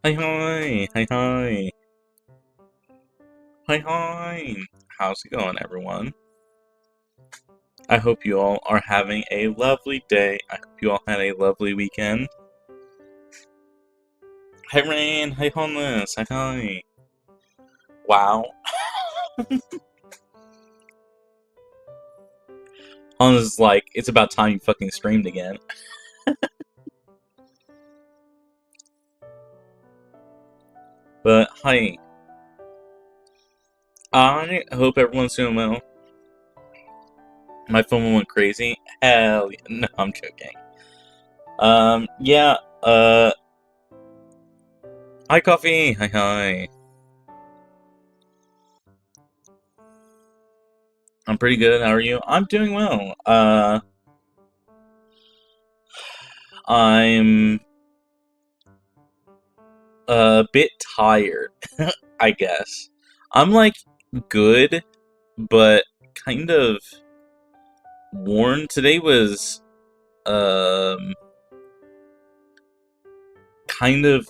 Hi hi! Hi hi! Hi hi! How's it going, everyone? I hope you all are having a lovely day. I hope you all had a lovely weekend. Hi Rain! Hi Homeless! Hi hi! Wow. Homeless is like, it's about time you fucking streamed again. But hi. I hope everyone's doing well. My phone went crazy. Hell yeah. No, I'm joking. Yeah, hi Coffee! Hi hi! I'm pretty good, how are you? I'm doing well. I'm a bit tired, I guess. I'm like good, but kind of worn. Today was um kind of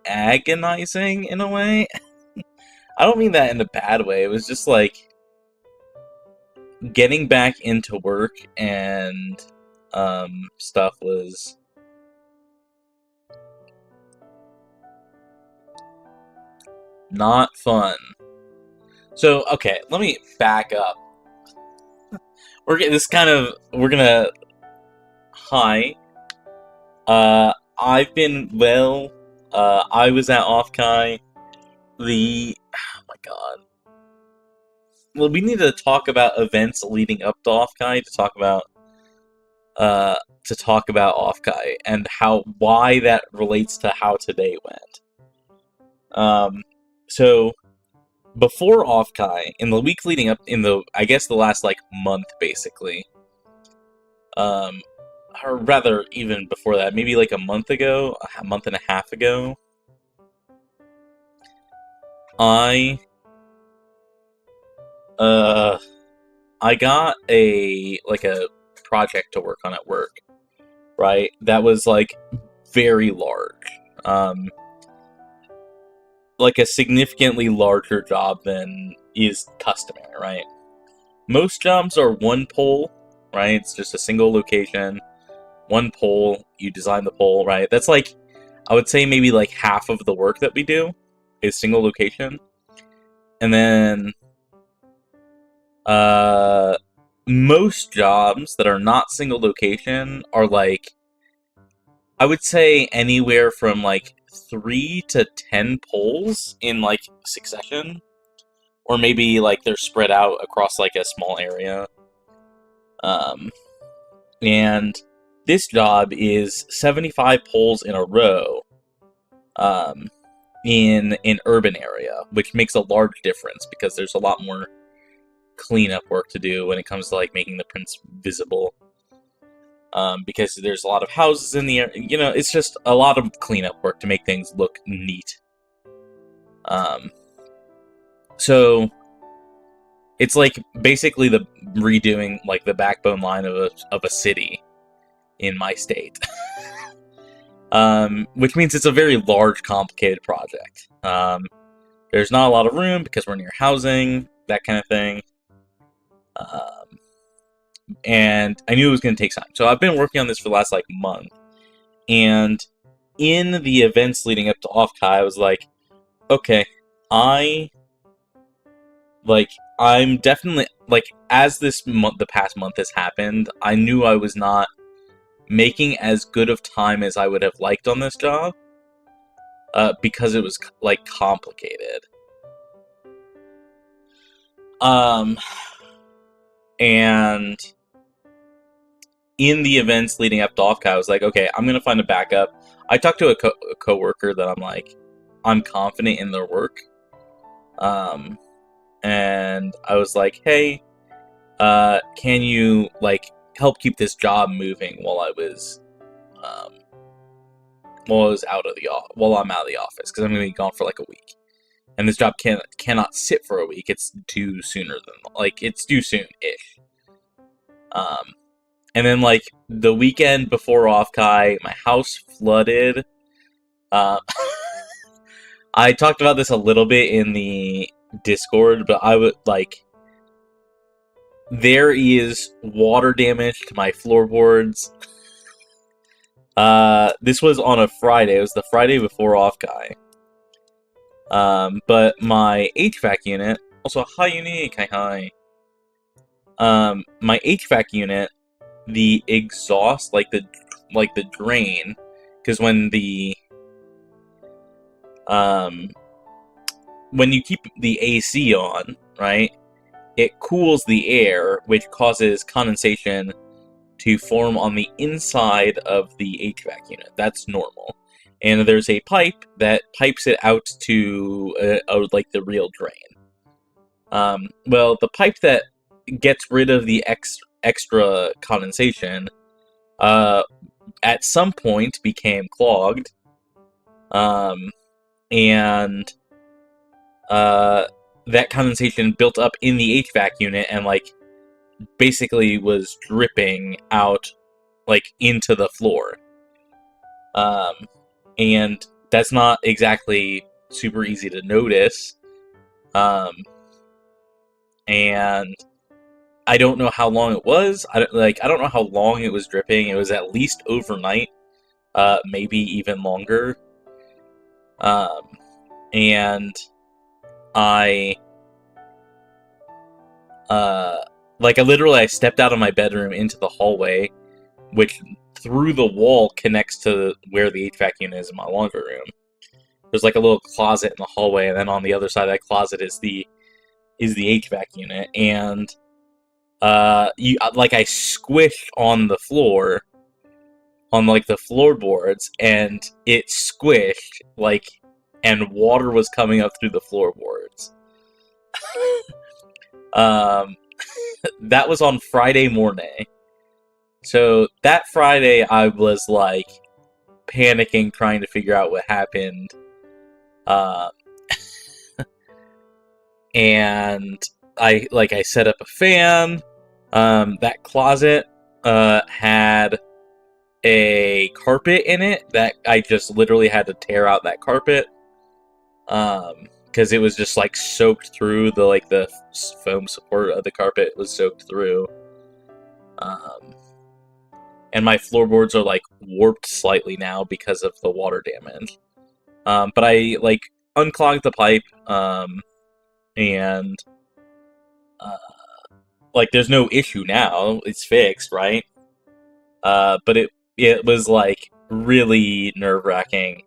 agonizing in a way. I don't mean that in a bad way. It was just like getting back into work and stuff was not fun. So, okay, let me back up. We're gonna hi. I've been well. I was at Offkai. Oh my god. Well, we need to talk about events leading up to Offkai to talk about Offkai and why that relates to how today went. So before Offkai, in the week leading up, I guess the last like month basically, um, or rather even before that, maybe like a month and a half ago, I uh I got a project to work on at work, right? That was like very large. Um like a significantly larger job than is customary, right? Most jobs are one pole, right? It's just a single location, one pole, you design the pole, right? That's like I would say maybe like half of the work that we do is single location. And then uh most jobs that are not single location are like I would say anywhere from like 3 to 10 poles in like succession, or maybe like they're spread out across like a small area. Um, and this job is 75 poles in a row, um, in an urban area, which makes a large difference because there's a lot more cleanup work to do when it comes to like making the prints visible. Because there's a lot of houses in the area. You know, it's just a lot of cleanup work to make things look neat. Um, so it's like basically the redoing like the backbone line of a city in my state. Which means it's a very large, complicated project. There's not a lot of room because we're near housing, that kind of thing. Um, and I knew it was going to take time. So I've been working on this for the last like month. And in the events leading up to Offkai, I was like, okay, I like I'm definitely like as this month, the past month has happened, I knew I was not making as good of time as I would have liked on this job, because it was like complicated. Um, and in the events leading up to Offkai, I was like, okay, I'm gonna find a backup. I talked to a coworker that I'm confident in their work. Um, and I was like, hey, can you like help keep this job moving um, while I was while I'm out of the office because I'm gonna be gone for like a week, and this job cannot sit for a week. It's due sooner than it's due soon ish. Um, and then like the weekend before Offkai, my house flooded. Uh, I talked about this a little bit in the Discord, but I would like there is water damage to my floorboards. This was on a Friday. It was the Friday before Offkai. But my HVAC unit, also hi unique, hi. My HVAC unit, the exhaust, like the drain, because when you keep the AC on, right, it cools the air, which causes condensation to form on the inside of the HVAC unit. That's normal. And there's a pipe that pipes it out to like the real drain. Well, the pipe that gets rid of the extra condensation at some point became clogged, and that condensation built up in the HVAC unit and like basically was dripping out like into the floor. And that's not exactly super easy to notice. And I don't know how long it was. I don't know how long it was dripping. It was at least overnight, maybe even longer. And I I stepped out of my bedroom into the hallway, which through the wall connects to where the HVAC unit is in my laundry room. There's like a little closet in the hallway, and then on the other side of that closet is the HVAC unit, and I squished on the floor, on like the floorboards, and it squished and water was coming up through the floorboards. That was on Friday morning. So that Friday I was like panicking, trying to figure out what happened. And I set up a fan. That closet had a carpet in it that I just literally had to tear out that carpet. Because it was just like soaked through the foam support of the carpet was soaked through. And my floorboards are like warped slightly now because of the water damage. But I unclogged the pipe, and there's no issue now. It's fixed, right? But it was like really nerve-wracking.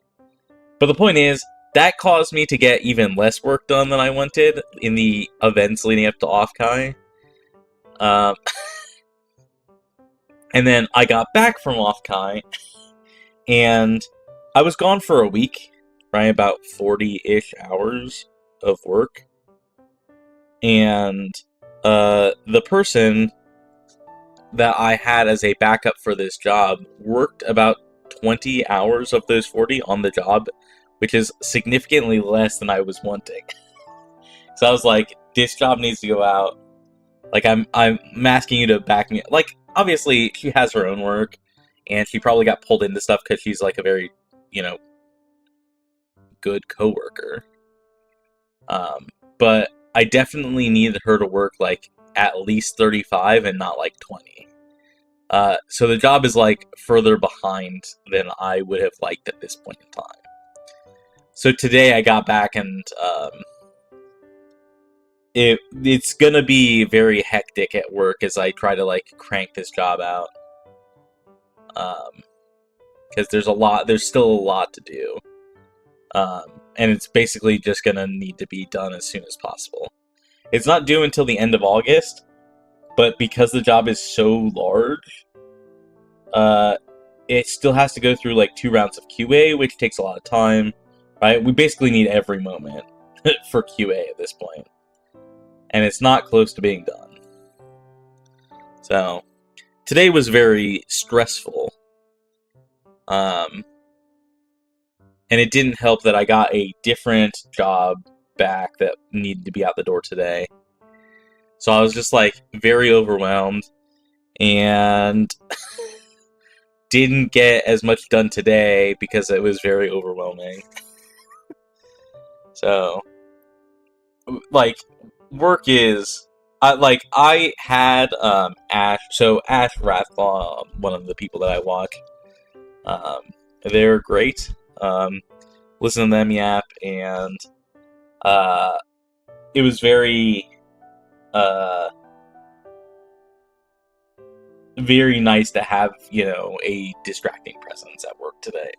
But the point is, that caused me to get even less work done than I wanted in the events leading up to Offkai. And then I got back from Offkai, and I was gone for a week, right? About 40-ish hours of work. And the person that I had as a backup for this job worked about 20 hours of those 40 on the job, which is significantly less than I was wanting. So I was like, this job needs to go out. Like, I'm asking you to back me. Like, obviously, she has her own work, and she probably got pulled into stuff because she's like a very, good coworker. But I definitely needed her to work like at least 35 and not like 20. So the job is like further behind than I would have liked at this point in time. So today I got back, and it's gonna be very hectic at work as I try to crank this job out. Because there's still a lot to do. And it's basically just gonna need to be done as soon as possible. It's not due until the end of August, but because the job is so large, it still has to go through 2 rounds of QA, which takes a lot of time, right? We basically need every moment for QA at this point. And it's not close to being done. So, today was very stressful. And it didn't help that I got a different job back that needed to be out the door today. So I was just very overwhelmed, and didn't get as much done today because it was very overwhelming. So, like, work is... I had, Ash... So, Ash Rathlaw, one of the people that I watch, um, they're great. Listen to them yap, and, it was very, very nice to have, a distracting presence at work today.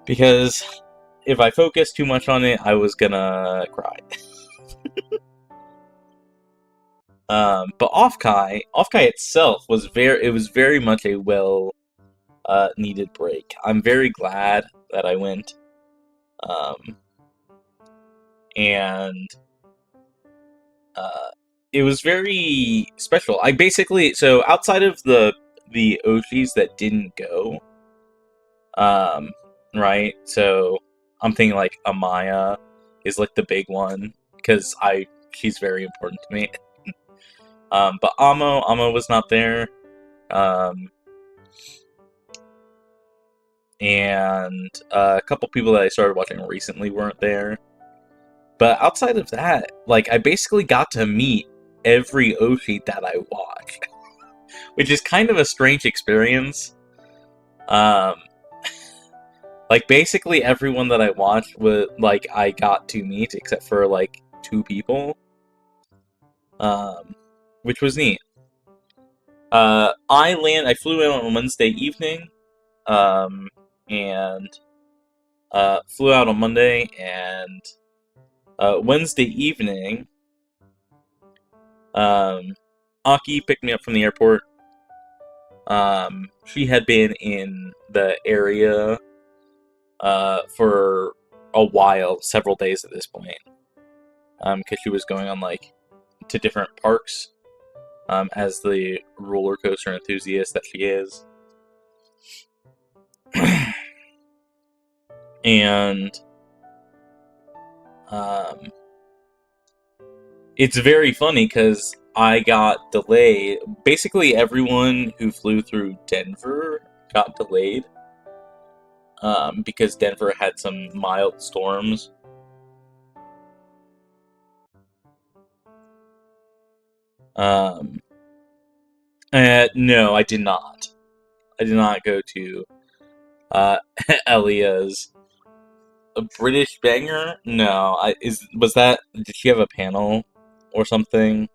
Because if I focused too much on it, I was gonna cry. But Offkai itself was very much a needed break. I'm very glad that I went. And it was very special. So outside of the Oshis that didn't go, right? So I'm thinking like Amaya is like the big one because she's very important to me. But Amo was not there. And a couple people that I started watching recently weren't there. But outside of that, like, I basically got to meet every Oshi that I watched, which is kind of a strange experience. Like, basically everyone that I watched was, like, I got to meet, except for, like, 2 people. Which was neat. I flew in on Wednesday evening, and flew out on Monday, and Wednesday evening, Aki picked me up from the airport. She had been in the area for a while, several days at this point, because she was going on, like, to different parks, as the roller coaster enthusiast that she is. And it's very funny because I got delayed. Basically, everyone who flew through Denver got delayed because Denver had some mild storms. No, I did not. I did not go to Elia's. A British banger? No. Did she have a panel or something?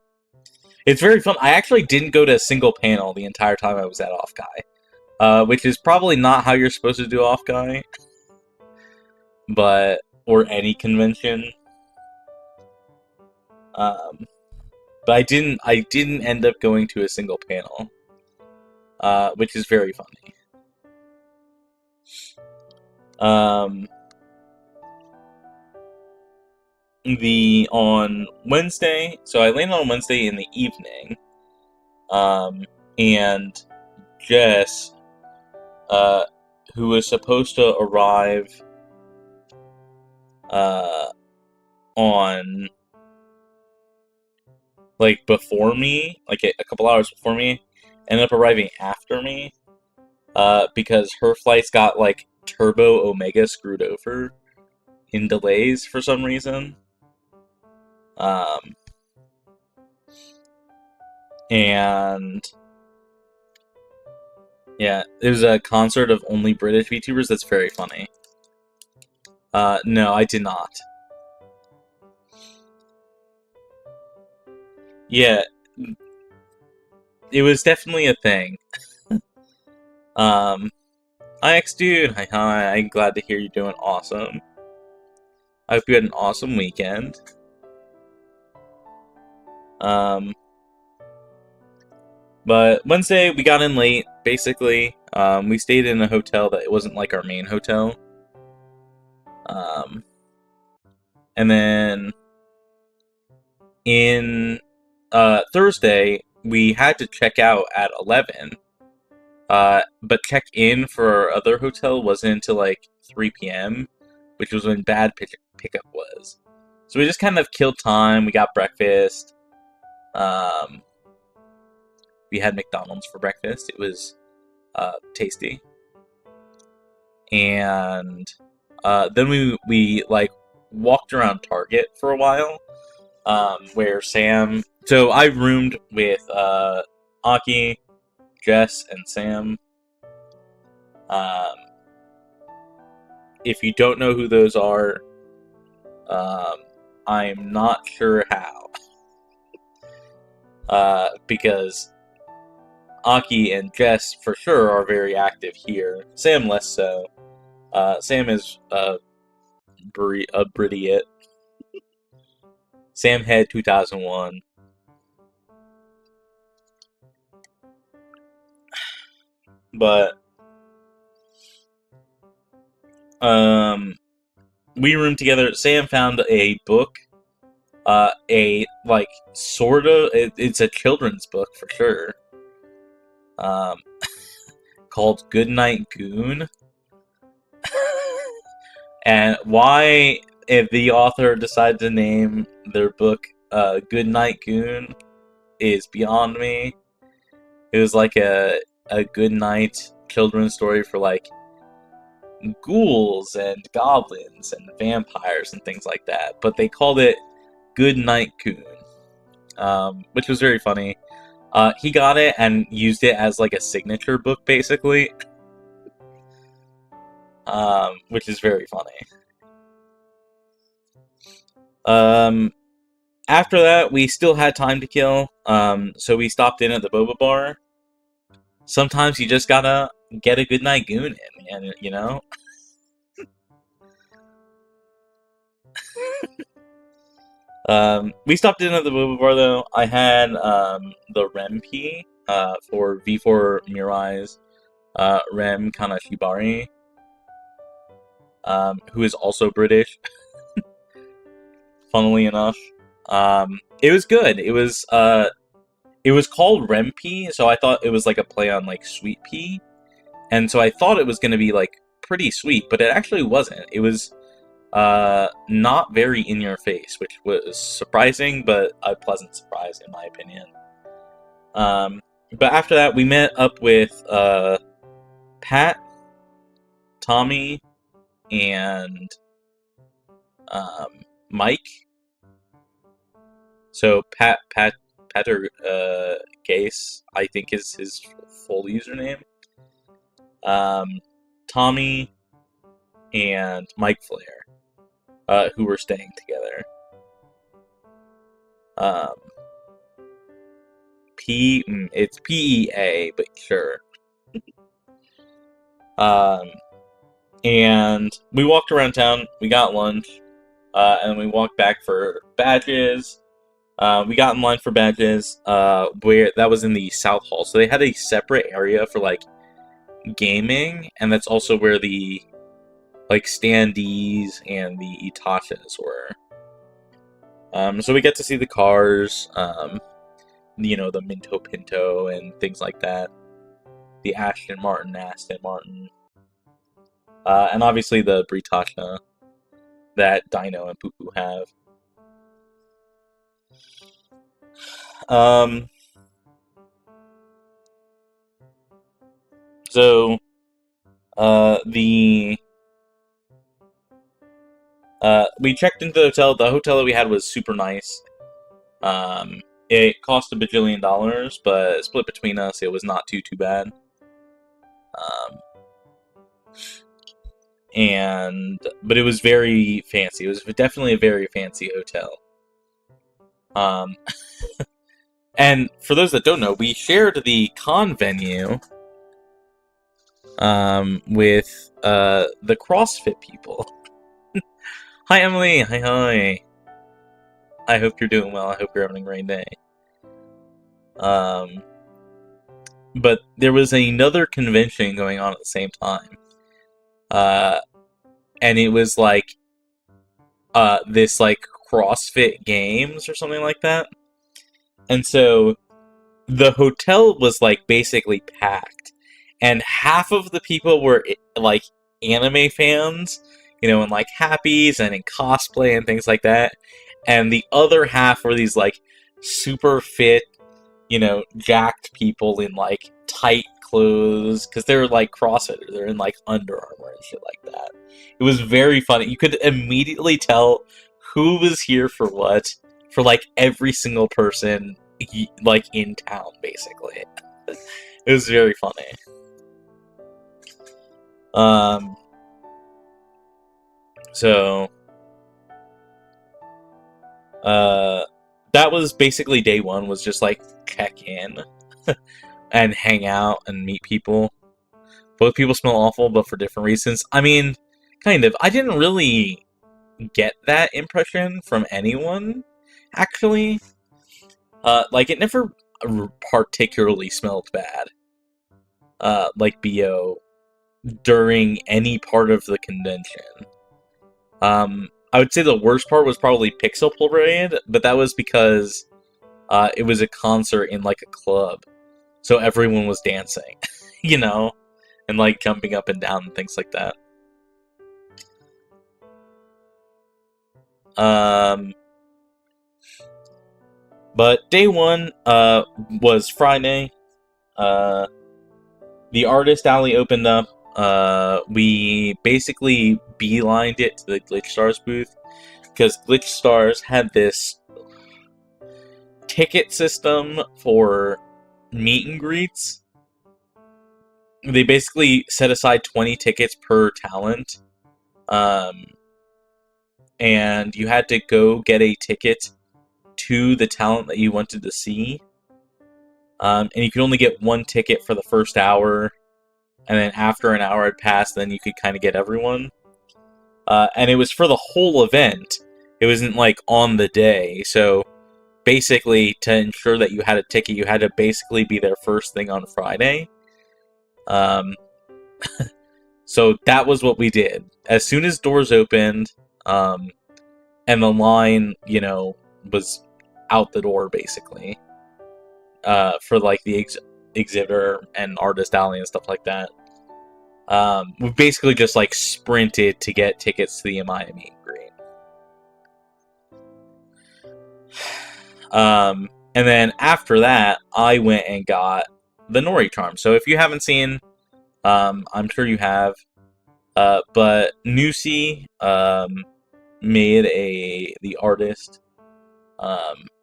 It's very fun. I actually didn't go to a single panel the entire time I was at Offkai. Which is probably not how you're supposed to do Offkai. Or any convention. But I didn't end up going to a single panel. Which is very funny. On Wednesday, so I landed on Wednesday in the evening, and Jess, who was supposed to arrive, on, like, before me, like, a couple hours before me, ended up arriving after me, because her flights got, like, Turbo Omega screwed over in delays for some reason. And yeah, it was a concert of only British VTubers. That's very funny. No, I did not. Yeah, it was definitely a thing. Hi, X-Dude. Hi, I'm glad to hear you're doing awesome. I hope you had an awesome weekend. But Wednesday, we got in late, basically. We stayed in a hotel that wasn't like our main hotel. And then in Thursday, we had to check out at 11. But check-in for our other hotel wasn't until like 3 p.m., which was when bad pickup was. So we just kind of killed time. We got breakfast. We had McDonald's for breakfast. It was tasty. And Then we like walked around Target for a while, where Sam. So I roomed with Aki, Jess, and Sam. If you don't know who those are, I'm not sure how. Because Aki and Jess for sure are very active here. Sam less so. Sam is a Brit. Sam Head 2001. But we roomed together. Sam found a book, a like sort of it's a children's book for sure. Called Goodnight Goon. And why if the author decided to name their book Goodnight Goon is beyond me. It was like a good night children's story for like ghouls and goblins and vampires and things like that. But they called it Goodnight Goon, which was very funny. He got it and used it as like a signature book, basically, which is very funny. After that, we still had time to kill, so we stopped in at the boba bar. Sometimes you just gotta get a Goodnight Goon in, and you know? We stopped in at the boba bar, though. I had the Rem key for V4 Mirai's Rem Kanashibari, who is also British, funnily enough. It was good. It was called Rem Pea, so I thought it was like a play on like sweet pea, and so I thought it was going to be like pretty sweet, but it actually wasn't. It was not very in your face, which was surprising, but a pleasant surprise in my opinion. But after that, we met up with Pat, Tommy, and Mike. So Pater Gase, I think is his full username. Tommy and Mike Flair, who were staying together. It's PEA, but sure. And we walked around town, we got lunch, and we walked back for badges. We got in line for badges, where that was in the South Hall. So they had a separate area for like gaming, and that's also where the like standees and the Itachas were. So we get to see the cars, you know, the Minto Pinto and things like that. The Aston Martin, and obviously the Britacha that Dino and Poo Poo have. So, we checked into the hotel. The hotel that we had was super nice. It cost $1 bajillion, but split between us, it was not too bad. But it was very fancy. It was definitely a very fancy hotel. And for those that don't know, we shared the con venue with the CrossFit people. Hi, Emily. Hi. I hope you're doing well. I hope you're having a great day. But there was another convention going on at the same time. And it was like this like CrossFit Games or something like that. And so the hotel was like basically packed, and half of the people were like anime fans, you know, in like happies and in cosplay and things like that, and the other half were these like super fit, you know, jacked people in like tight clothes because they're like CrossFitters. They're in like Under Armour and shit like that. It was very funny. You could immediately tell who was here for what for like every single person like in town, basically. It was very funny. So that was basically day one, was just like check in and hang out and meet people. Both people smell awful, but for different reasons. I mean, kind of. I didn't really get that impression from anyone, actually. Like, it never particularly smelled bad. Like BO during any part of the convention. I would say the worst part was probably Pixel Parade, but that was because it was a concert in like a club, so everyone was dancing, you know, and like jumping up and down and things like that. But day one was Friday. The artist alley opened up. We basically beelined it to the Glitch Stars booth because Glitch Stars had this ticket system for meet and greets. They basically set aside 20 tickets per talent. And you had to go get a ticket to the talent that you wanted to see. And you could only get one ticket for the first hour. And then after an hour had passed, then you could kind of get everyone. And it was for the whole event. It wasn't like on the day. So basically, to ensure that you had a ticket, you had to basically be there first thing on Friday. So that was what we did. As soon as doors opened, and the line, you know, was out the door, basically, for like the exhibitor and artist alley and stuff like that. We basically just like sprinted to get tickets to the Amaya meet and greet. And then after that, I went and got the Nori charm. So if you haven't seen, I'm sure you have, but Nusi, the artist,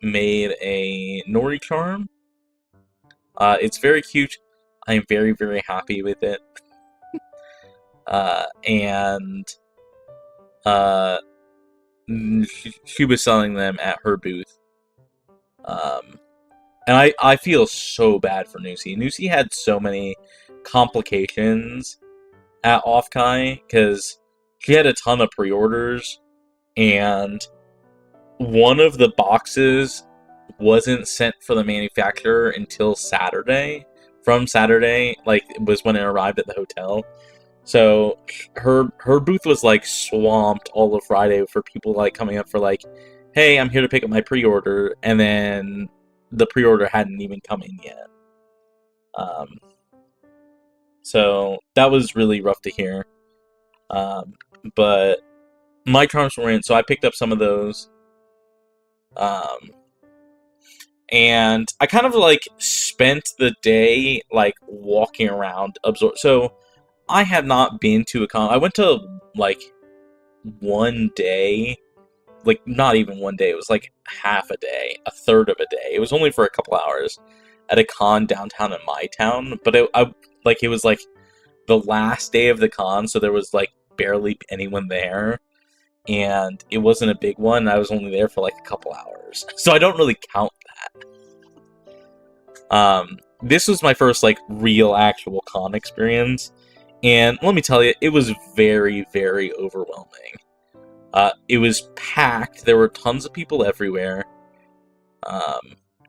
made a Nori charm. It's very cute. I am very, very happy with it. And she was selling them at her booth. And I feel so bad for Nusi. Nusi had so many complications at Offkai because she had a ton of pre-orders, and one of the boxes wasn't sent for the manufacturer until Saturday. From Saturday, like, was when it arrived at the hotel. So her booth was like swamped all of Friday for people like coming up for like, hey, I'm here to pick up my pre-order, and then the pre-order hadn't even come in yet. So that was really rough to hear. But my charms were in, so I picked up some of those. And I kind of like spent the day like walking around, so I have not been to a con. I went to like one day, like not even one day. It was like half a day, a third of a day. It was only for a couple hours at a con downtown in my town, but it was like the last day of the con, so there was like barely anyone there, and it wasn't a big one. I was only there for like a couple hours, so I don't really count that. This was my first like real actual con experience, and let me tell you, it was very, very overwhelming. It was packed. There were tons of people everywhere,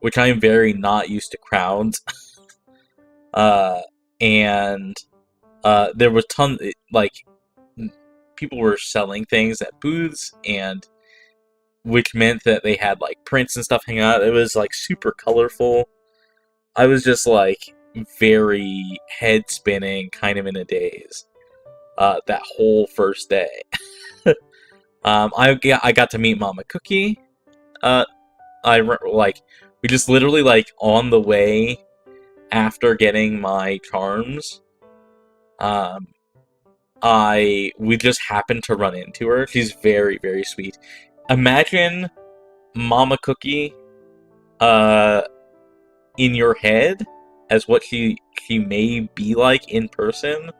which I am very not used to crowds. And there was tons, like, people were selling things at booths, and which meant that they had like prints and stuff hanging out. It was like super colorful. I was just like very head spinning, kind of in a daze. That whole first day. I got to meet Mama Cookie. We just literally like on the way after getting my charms, we just happened to run into her. She's very, very sweet. Imagine Mama Cookie, in your head as what she may be like in person,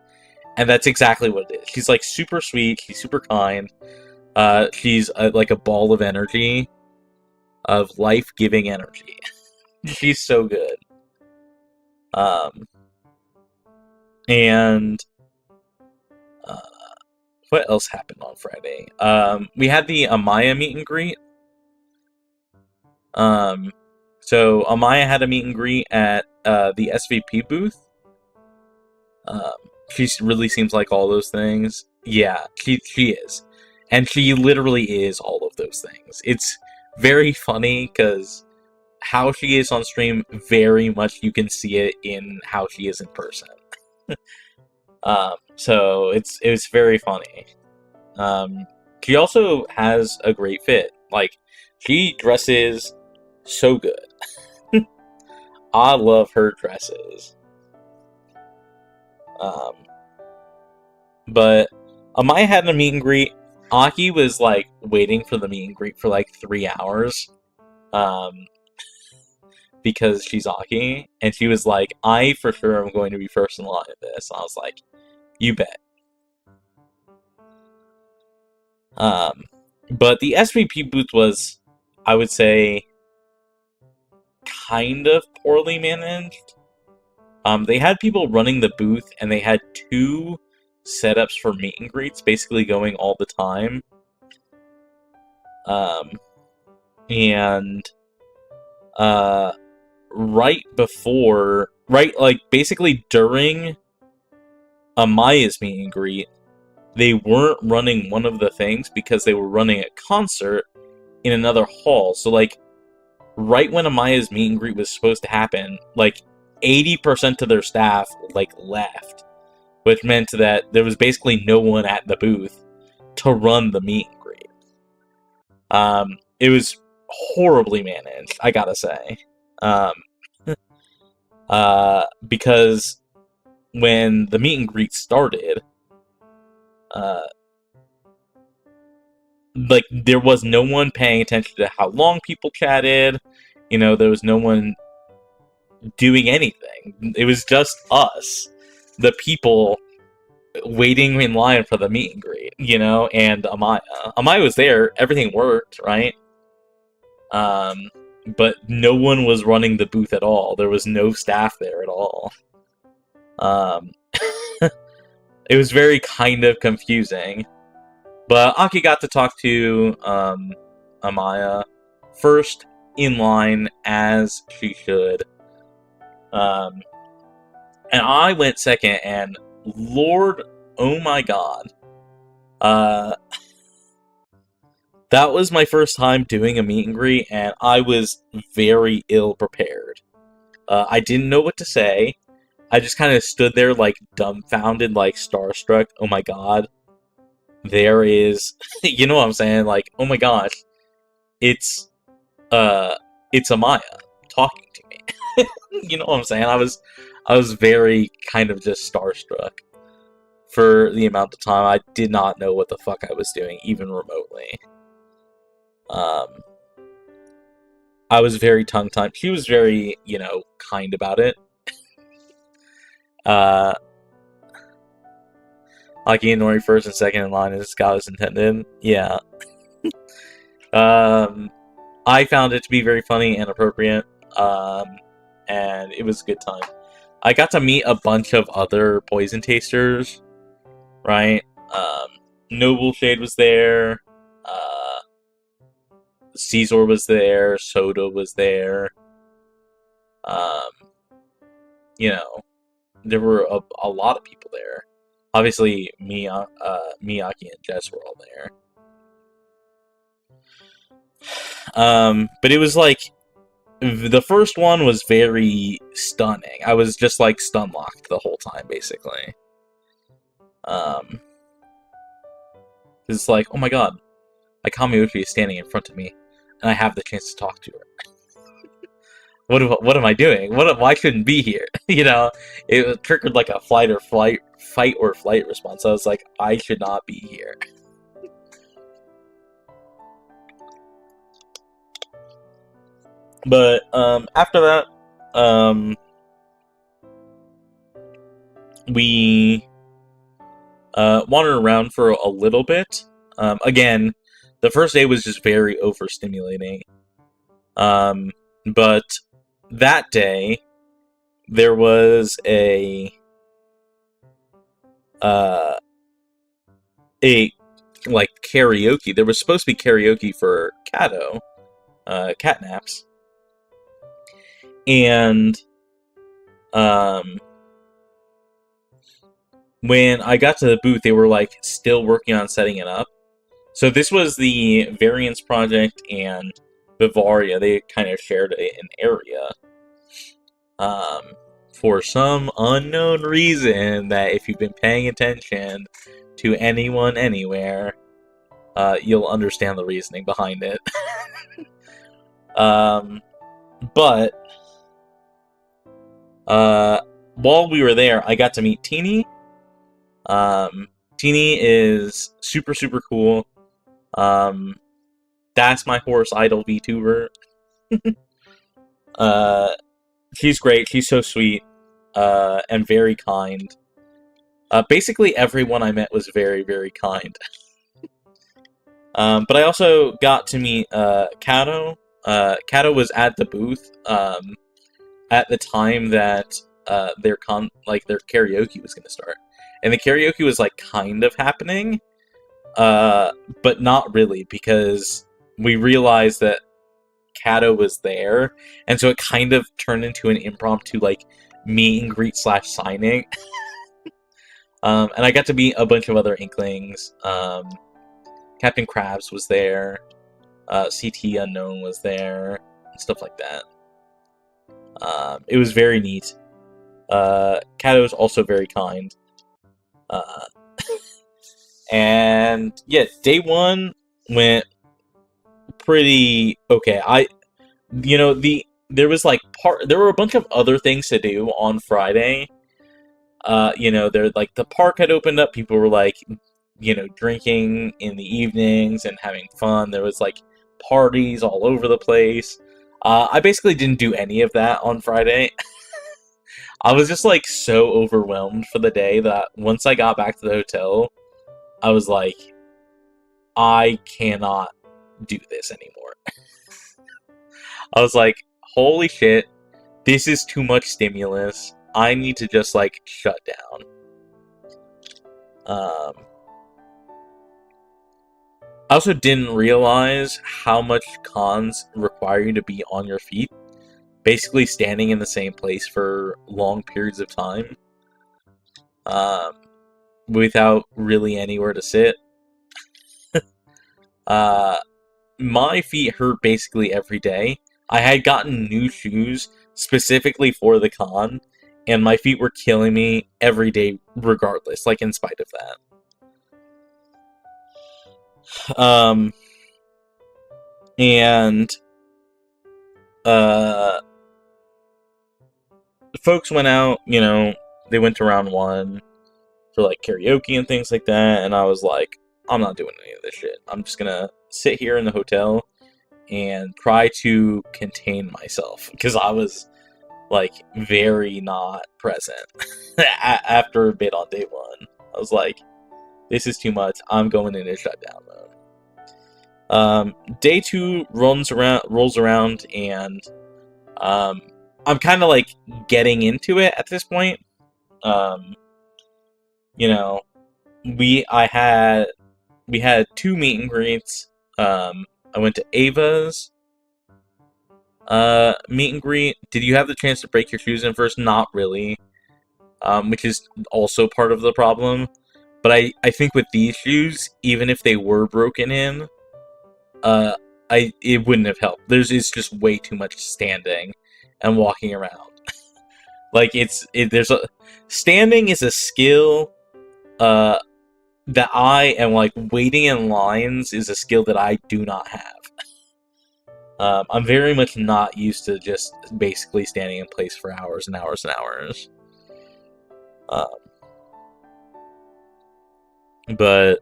and that's exactly what it is. She's like super sweet. She's super kind. She's like a ball of energy, of life-giving energy. She's so good. And what else happened on Friday? We had the Amaya meet and greet. So Amaya had a meet and greet at the SVP booth. She really seems like all those things. Yeah, she is. And she literally is all of those things. It's very funny because how she is on stream, very much you can see it in how she is in person. So it's very funny. She also has a great fit. Like, she dresses so good. I love her dresses. But Amaya had a meet and greet. Aki was like waiting for the meet and greet for like 3 hours. Because she's Aki, and she was like, I for sure am going to be first in line at this. I was like, you bet. But the SVP booth was, I would say, kind of poorly managed. They had people running the booth, and they had 2 setups for meet and greets, basically going all the time. Basically during Amaya's meet and greet, they weren't running one of the things because they were running a concert in another hall. So, like, right when Amaya's meet and greet was supposed to happen, like, 80% of their staff, like, left. Which meant that there was basically no one at the booth to run the meet and greet. It was horribly managed, I gotta say. Because when the meet and greet started, like, there was no one paying attention to how long people chatted. You know, there was no one doing anything. It was just us, the people, waiting in line for the meet and greet, you know, and Amaya. Amaya was there, everything worked, right? But no one was running the booth at all. There was no staff there at all. It was very kind of confusing. But Aki got to talk to Amaya first in line, as she should. And I went second, and Lord, oh my god. That was my first time doing a meet and greet, and I was very ill prepared. I didn't know what to say. I just kind of stood there, like, dumbfounded, like, starstruck. Oh my god. There is... you know what I'm saying? Like, oh my gosh. It's Amaya talking to me. You know what I'm saying? I was very kind of just starstruck. For the amount of time, I did not know what the fuck I was doing, even remotely. I was very tongue-tied. She was very, you know, kind about it. Aki and Nori first and second in line as God is intended. Yeah. I found it to be very funny and appropriate. And it was a good time. I got to meet a bunch of other poison tasters, right? Noble Shade was there. Caesar was there. Soda was there. You know, there were a lot of people there. Obviously, Miyaki and Jess were all there. But it was like, the first one was very stunning. I was just like stun locked the whole time, basically. It's like, oh my god, Akami Uchi is standing in front of me, and I have the chance to talk to her. what am I doing? Why shouldn't be here? It triggered like a fight or flight response. I was like, I should not be here. But after that, we wandered around for a little bit. Again, the first day was just very overstimulating. But that day, there was a like karaoke. There was supposed to be karaoke for Kato, catnaps, and when I got to the booth, they were like still working on setting it up. So this was the Variance Project and Bavaria. They kind of shared an area. For some unknown reason that if you've been paying attention to anyone anywhere, you'll understand the reasoning behind it. But while we were there, I got to meet Teeny. Teeny is super, super cool. That's my horse idol vtuber. She's great. She's so sweet, and very kind. Basically, everyone I met was very, very kind. But I also got to meet Kato. Kato was at the booth at the time that their karaoke was going to start, and the karaoke was like kind of happening, but not really, because we realized that Kato was there, and so it kind of turned into an impromptu like meet and greet / signing. And I got to meet a bunch of other Inklings. Captain Krabs was there. CT Unknown was there. And stuff like that. It was very neat. Kato was also very kind. And yeah, day one went pretty okay. There were a bunch of other things to do on Friday. The park had opened up. People were like, drinking in the evenings and having fun. There was like parties all over the place. I basically didn't do any of that on Friday. I was just like so overwhelmed for the day that once I got back to the hotel, I was like, I cannot do this anymore. I was like, holy shit, this is too much stimulus. I need to just like shut down. I also didn't realize how much cons require you to be on your feet, basically standing in the same place for long periods of time, without really anywhere to sit. My feet hurt basically every day. I had gotten new shoes specifically for the con, and my feet were killing me every day regardless, like in spite of that. And folks went out, they went to round one for like karaoke and things like that, and I was like, I'm not doing any of this shit. I'm just gonna sit here in the hotel and try to contain myself, because I was like very not present after a bit on day one. I was like, this is too much. I'm going into shutdown mode. Day two rolls around, and I'm kind of like getting into it at this point. We had two meet and greets. I went to Ava's meet and greet. Did you have the chance to break your shoes in first? Not really. Which is also part of the problem. But I think with these shoes, even if they were broken in, it wouldn't have helped. It's just way too much standing and walking around. Like standing is a skill that I am like, waiting in lines is a skill that I do not have. I'm very much not used to just basically standing in place for hours and hours and hours. But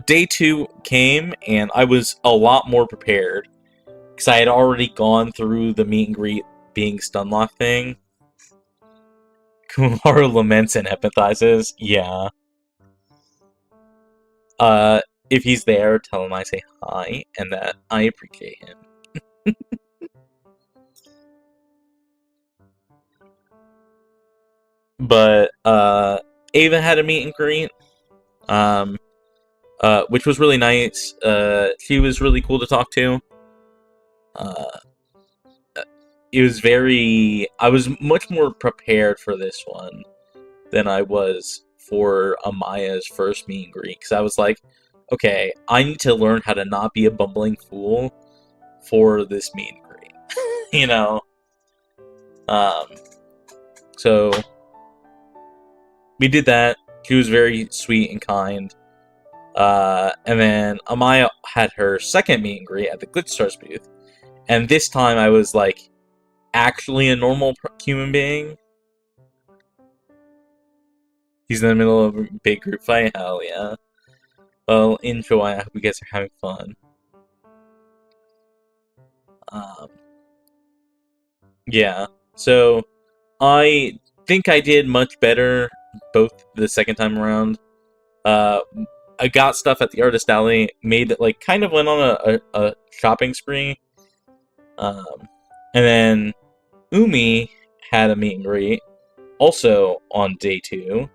day 2 came, and I was a lot more prepared because I had already gone through the meet and greet being stunlock thing. Kumar laments and empathizes. Yeah. If he's there, tell him I say hi and that I appreciate him. But Ava had a meet and greet, which was really nice. She was really cool to talk to. It was I was much more prepared for this one than I was for Amaya's first meet and greet, because I was like, okay, I need to learn how to not be a bumbling fool for this meet and greet. You know? So we did that. She was very sweet and kind. And then Amaya had her second meet and greet at the Glitch Stars booth. And this time I was like actually a normal human being. He's in the middle of a big group fight? Hell yeah. Well, enjoy. I hope you guys are having fun. Yeah. So, I think I did much better both the second time around. I got stuff at the Artist Alley, kind of went on a shopping spree. And then Umi had a meet and greet, also on day 2.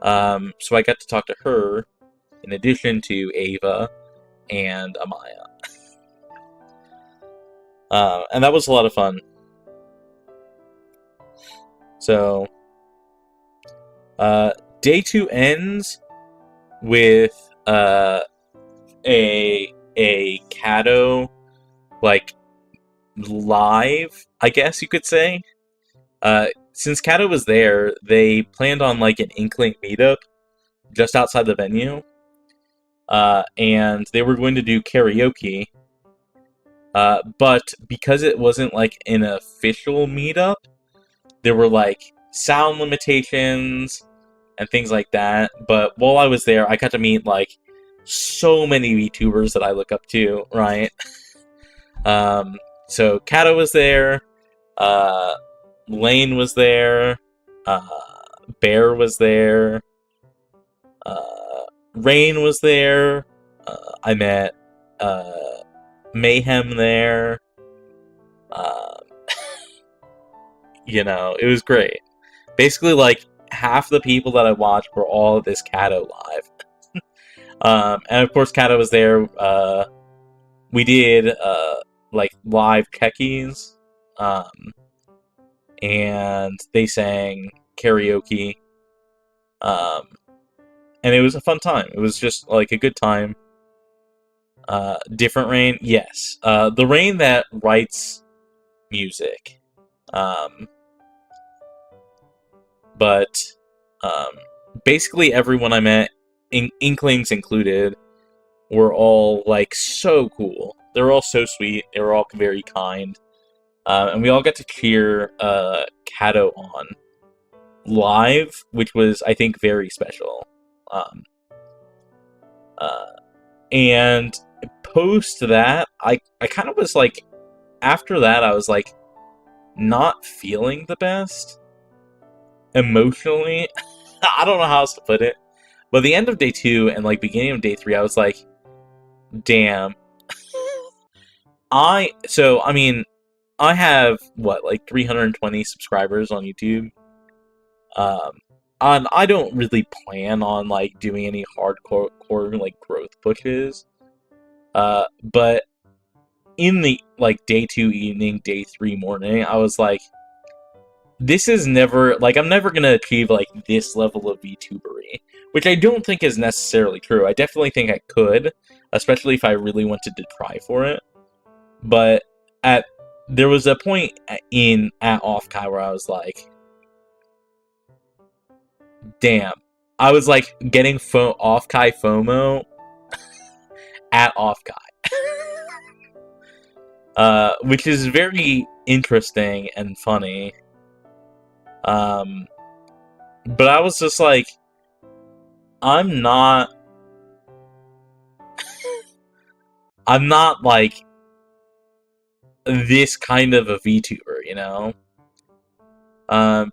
So I got to talk to her, in addition to Ava and Amaya. And that was a lot of fun. So, day 2 ends with a Kato, live, I guess you could say. Since Kato was there, they planned on an Inkling meetup just outside the venue. And they were going to do karaoke. But because it wasn't an official meetup, there were sound limitations and things like that. But while I was there, I got to meet so many VTubers that I look up to, right? So Kato was there, Lane was there, Bear was there, Rain was there, I met Mayhem there. It was great. Basically, half the people that I watched were all at this Kato live. And of course, Kato was there. We did live techies, and they sang karaoke. And it was a fun time. It was just a good time. Different Rain, yes. The Rain that writes music. But basically everyone I met, Inklings included, were all so cool. They were all so sweet. They were all very kind. And we all got to cheer Kato on live, which was, I think, very special. And post that, I kind of was after that, I was not feeling the best emotionally. I don't know how else to put it. But the end of day 2 and beginning of day 3, I was damn. I have 320 subscribers on YouTube. And I don't really plan on doing any hardcore growth pushes. But in the day 2 evening, day 3 morning, I was this is never I'm never gonna achieve this level of VTubery, which I don't think is necessarily true. I definitely think I could, especially if I really wanted to try for it. But there was a point at Offkai where I was damn. I was getting Offkai FOMO at Offkai. which is very interesting and funny. But I was just like, I'm not like this kind of a VTuber, you know?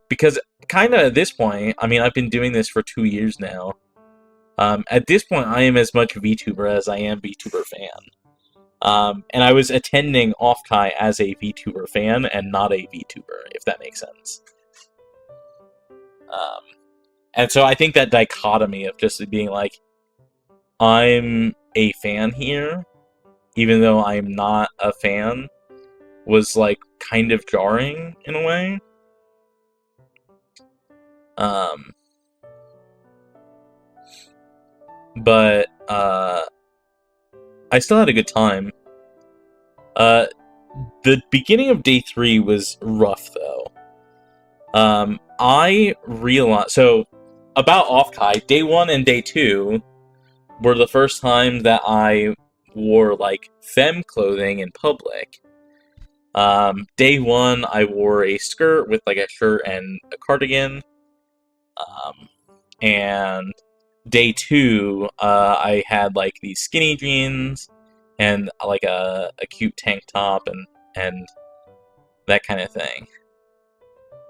Because kind of at this point, I mean, I've been doing this for 2 years now. At this point, I am as much VTuber as I am VTuber fan. And I was attending Offkai as a VTuber fan and not a VTuber, if that makes sense. And so I think that dichotomy of just being like, I'm a fan here, even though I'm not a fan, was like kind of jarring in a way. But I still had a good time. The beginning of day 3 was rough though. I realized, so about Offkai, day 1 and day 2 were the first time that I wore like femme clothing in public. Day 1, I wore a skirt with like a shirt and a cardigan. And day 2, I had like these skinny jeans and like a cute tank top and that kind of thing.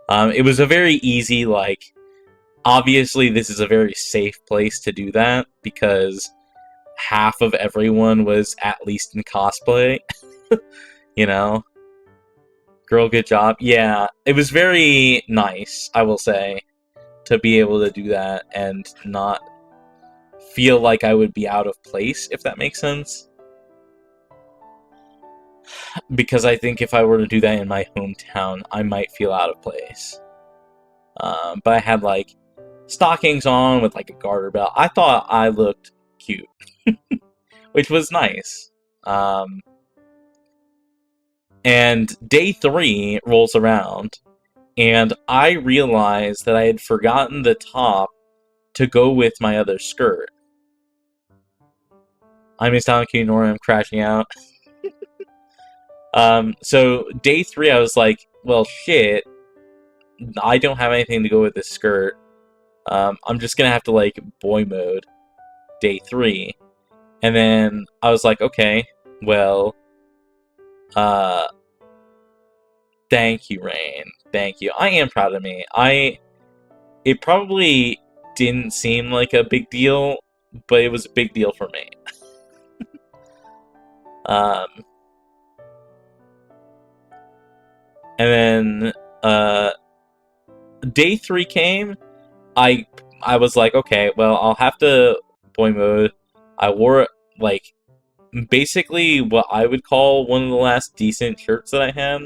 It was a very easy, like, obviously this is a very safe place to do that because half of everyone was at least in cosplay. You know? Girl, good job. Yeah, it was very nice, I will say, to be able to do that and not feel like I would be out of place, if that makes sense. Because I think if I were to do that in my hometown, I might feel out of place. But I had, like, stockings on with, like, a garter belt. I thought I looked cute. Which was nice. And day 3 rolls around, and I realized that I had forgotten the top to go with my other skirt. I miss Talon Q Nori, I'm crashing out. So day 3, I was like, well, shit, I don't have anything to go with this skirt. I'm just gonna have to, like, boy mode day 3. And then I was like, okay, well, thank you, Rain. Thank you. I am proud of me. It probably didn't seem like a big deal, but it was a big deal for me. And then, day 3 came. I was like, okay, well, I'll have to boy mode. I wore, like, basically what I would call one of the last decent shirts that I had.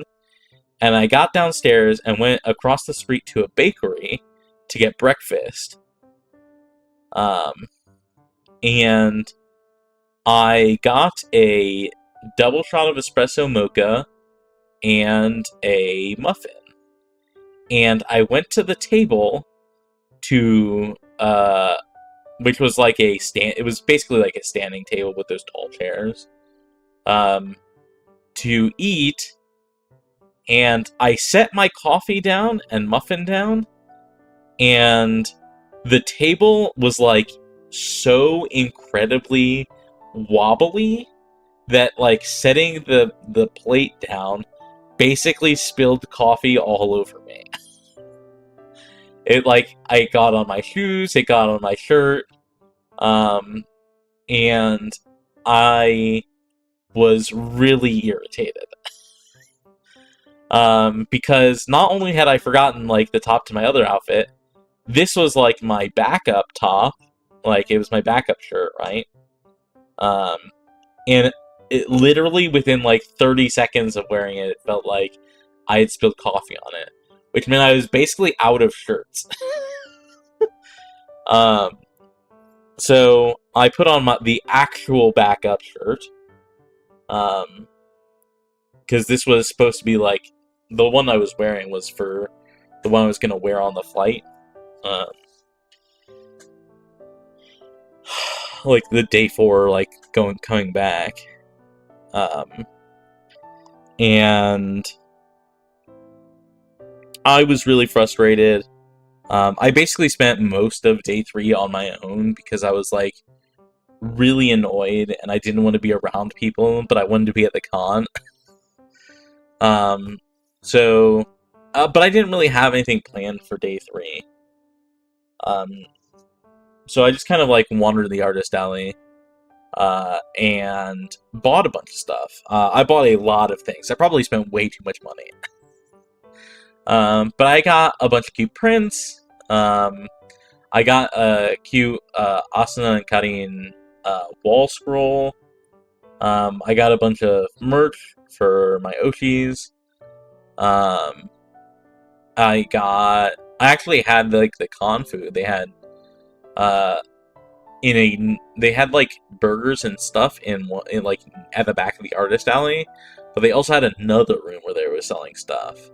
And I got downstairs and went across the street to a bakery to get breakfast. And I got a double shot of espresso mocha and a muffin. And I went to the table to, which was like it was basically like a standing table with those tall chairs, to eat, and I set my coffee down and muffin down, and the table was like so incredibly wobbly that, like, setting the plate down basically spilled coffee all over me. It, like, I got on my shoes, it got on my shirt, and I was really irritated. Because not only had I forgotten, like, the top to my other outfit, this was, like, my backup top. Like, it was my backup shirt, right? And it literally, within, like, 30 seconds of wearing it, it felt like I had spilled coffee on it. Which meant I was basically out of shirts. So I put on the actual backup shirt. Because this was supposed to be, like, the one I was wearing was for the one I was going to wear on the flight. Like, the day 4, like, coming back. And I was really frustrated. I basically spent most of day 3 on my own because I was like really annoyed and I didn't want to be around people, but I wanted to be at the con. So, but I didn't really have anything planned for day 3. So I just kind of like wandered the artist alley, and bought a bunch of stuff. I bought a lot of things. I probably spent way too much money. But I got a bunch of cute prints. I got a cute Asuna and Karin wall scroll. I got a bunch of merch for my Oshis. I actually had like the con food. They had they had like burgers and stuff in like at the back of the artist alley, but they also had another room where they were selling stuff.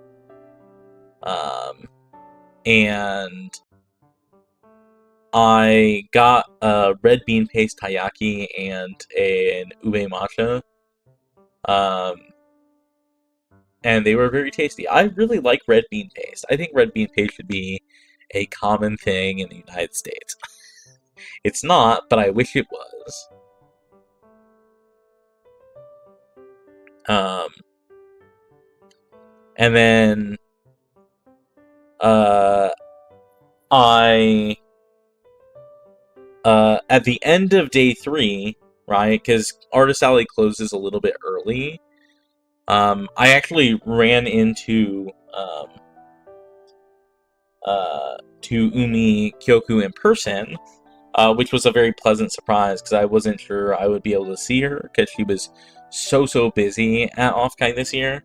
And I got a red bean paste taiyaki and an ube matcha. And they were very tasty. I really like red bean paste. I think red bean paste should be a common thing in the United States. It's not, but I wish it was. And then I at the end of day 3, right? Because Artist Alley closes a little bit early. I actually ran into to Umi Kyoku in person, which was a very pleasant surprise because I wasn't sure I would be able to see her because she was so busy at Offkai this year.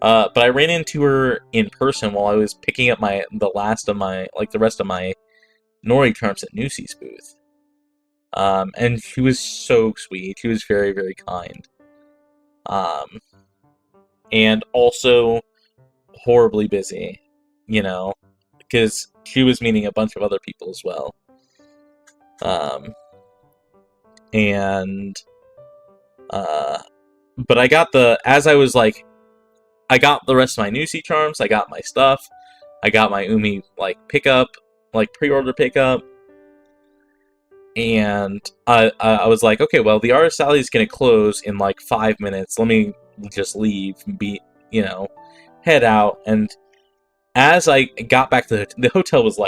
But I ran into her in person while I was picking up the rest of my Nori charms at Nusi's booth. And she was so sweet. She was very, very kind. And also horribly busy, because she was meeting a bunch of other people as well. But I got I got the rest of my Nusi charms, I got my stuff, I got my Umi, pickup, pre-order pickup, and I was like, okay, well, the Artist Alley is gonna close in 5 minutes, let me just leave and head out. And as I got back to the hotel was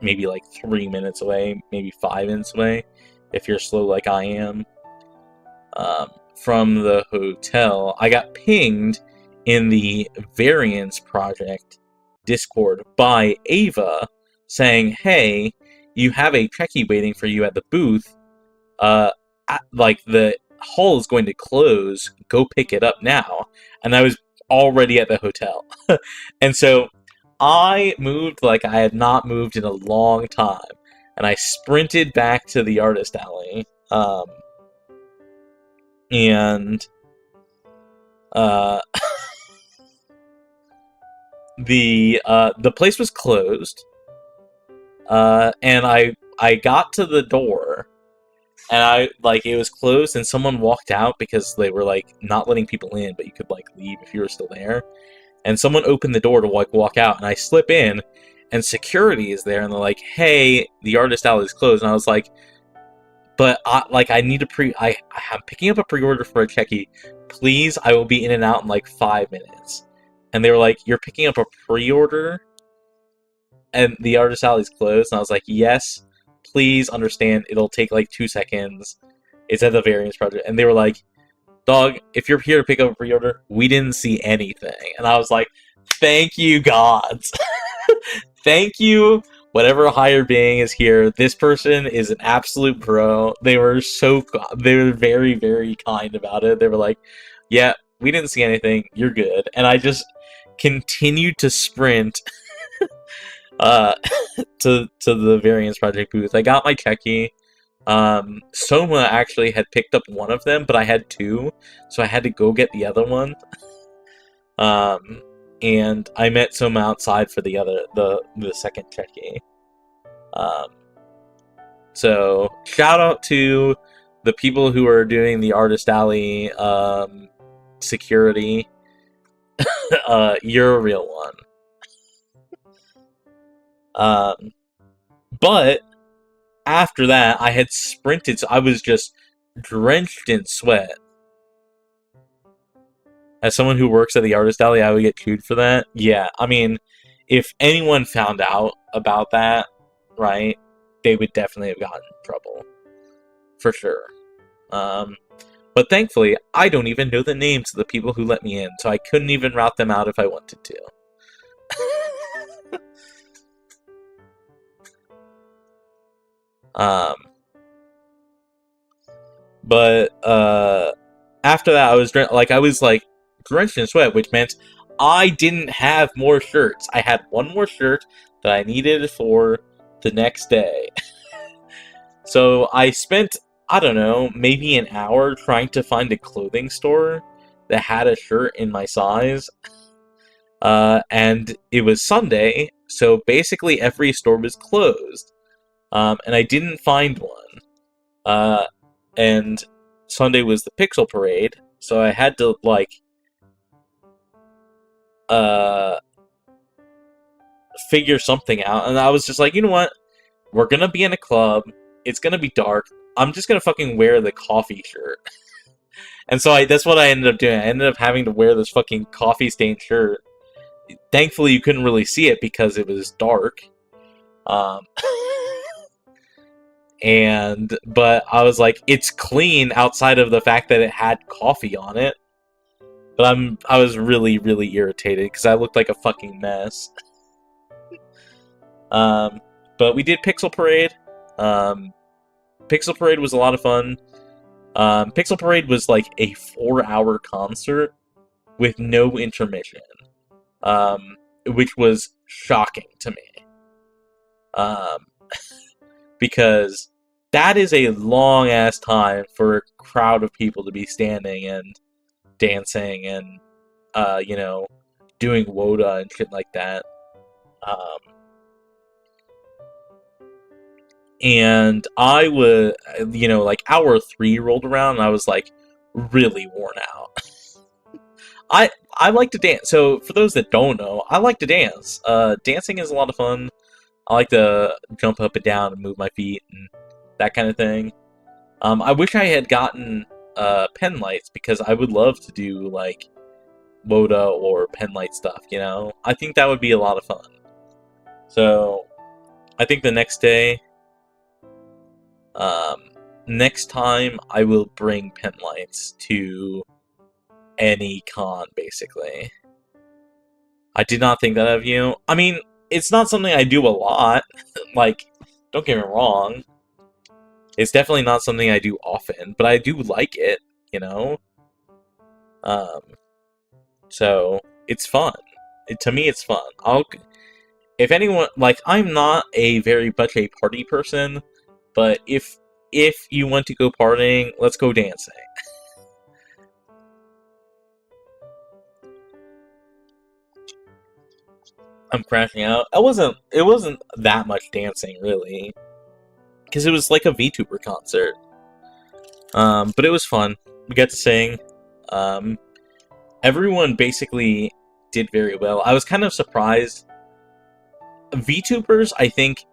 maybe 3 minutes away, maybe 5 minutes away, if you're slow like I am. From the hotel, I got pinged in the Variance Project Discord by Ava saying, hey, you have a Trekkie waiting for you at the booth. The hall is going to close. Go pick it up now. And I was already at the hotel. And so I moved like I had not moved in a long time. And I sprinted back to the Artist Alley. And the place was closed, and I got to the door, and it was closed, and someone walked out because they were not letting people in, but you could leave if you were still there. And someone opened the door to walk out, and I slip in, and security is there, and they're like, "Hey, the Artist Alley is closed." And I was like, "But I need I'm picking up a pre-order for a Trekkie. Please, I will be in and out in 5 minutes." And they were like, "You're picking up a pre-order? And the Artist Alley's closed?" And I was like, "Yes, please understand, it'll take 2 seconds. It's at the Variance Project." And they were like, "Dog, if you're here to pick up a pre-order, we didn't see anything." And I was like, "Thank you, gods." Thank you, whatever higher being is here. This person is an absolute pro. They were very, very kind about it. They were like, "Yeah, we didn't see anything. You're good." And I just continued to sprint to the Variance Project booth. I got my Trekkie. Soma actually had picked up one of them, but I had 2, so I had to go get the other one. And I met Soma outside for the second Trekkie. So shout out to the people who are doing the Artist Alley security. You're a real one. But after that, I had sprinted, so I was just drenched in sweat. As someone who works at the artist alley, I would get chewed for that. Yeah, I mean, if anyone found out about that, right, they would definitely have gotten in trouble. For sure. But thankfully, I don't even know the names of the people who let me in, so I couldn't even route them out if I wanted to. But after that, I was drenched in sweat, which meant I didn't have more shirts. I had one more shirt that I needed for the next day. So I spent, I don't know, maybe an hour trying to find a clothing store that had a shirt in my size. And it was Sunday, so basically every store was closed. And I didn't find one. And Sunday was the Pixel Parade, so I had to, figure something out. And I was just like, you know what? We're gonna be in a club. It's gonna be dark. I'm just gonna fucking wear the coffee shirt. And so that's what I ended up doing. I ended up having to wear this fucking coffee-stained shirt. Thankfully, you couldn't really see it because it was dark. But I was like, it's clean outside of the fact that it had coffee on it. But I was really, really irritated because I looked like a fucking mess. But we did Pixel Parade. Pixel Parade was a lot of fun. Pixel Parade was like a 4-hour concert with no intermission, which was shocking to me. Because that is a long-ass time for a crowd of people to be standing and dancing and, doing WOTA and shit like that. And I was, hour 3 rolled around, and I was, really worn out. I like to dance. So, for those that don't know, I like to dance. Dancing is a lot of fun. I like to jump up and down and move my feet and that kind of thing. I wish I had gotten pen lights, because I would love to do, WOTA or pen light stuff, I think that would be a lot of fun. So, I think the next day... next time I will bring pen lights to any con, basically. I did not think that of you. I mean, it's not something I do a lot. Don't get me wrong. It's definitely not something I do often, but I do like it, So, it's fun. To me, it's fun. If anyone... I'm not a very much a party person, but if you want to go partying, let's go dancing. I'm crashing out. It wasn't that much dancing, really. Because it was like a VTuber concert. But it was fun. We got to sing. Everyone basically did very well. I was kind of surprised. VTubers, I think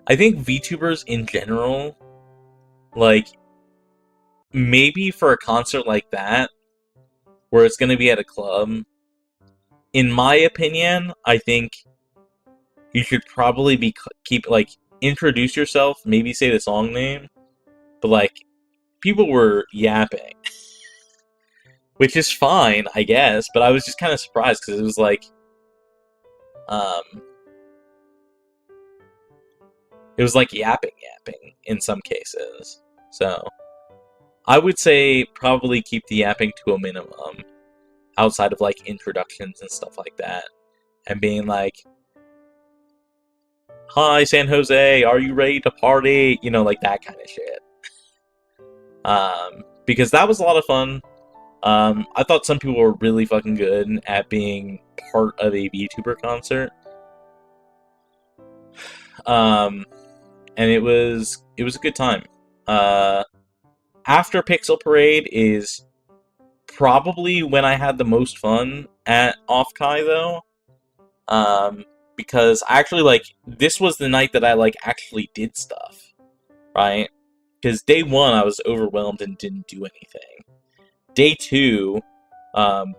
VTubers in general, maybe for a concert like that, where it's going to be at a club, in my opinion, I think you should probably introduce yourself, maybe say the song name, but, people were yapping. Which is fine, I guess, but I was just kind of surprised, because it was it was yapping in some cases. So, I would say probably keep the yapping to a minimum, outside of, introductions and stuff like that. And being hi, San Jose, are you ready to party? That kind of shit. Because that was a lot of fun. I thought some people were really fucking good at being part of a VTuber concert. And it was a good time. After Pixel Parade is probably when I had the most fun, at Offkai though, because I actually this was the night that I actually did stuff, right? Because day one I was overwhelmed and didn't do anything. Day two, um,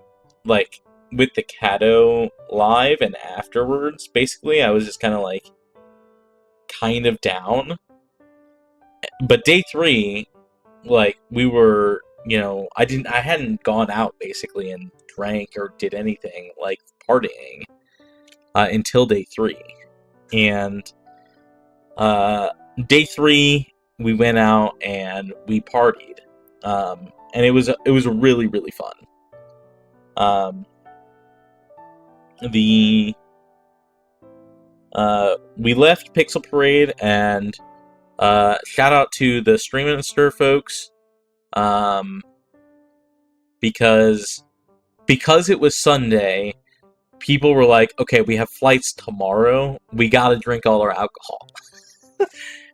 like with the Cato live and afterwards, basically I was just kind of down. But day three, we were, I hadn't gone out basically and drank or did anything partying until day three. And day three we went out and we partied, and it was really, really fun. We left Pixel Parade, and shout out to the Stream and Stir folks, because it was Sunday, people were like, okay, we have flights tomorrow, we gotta drink all our alcohol.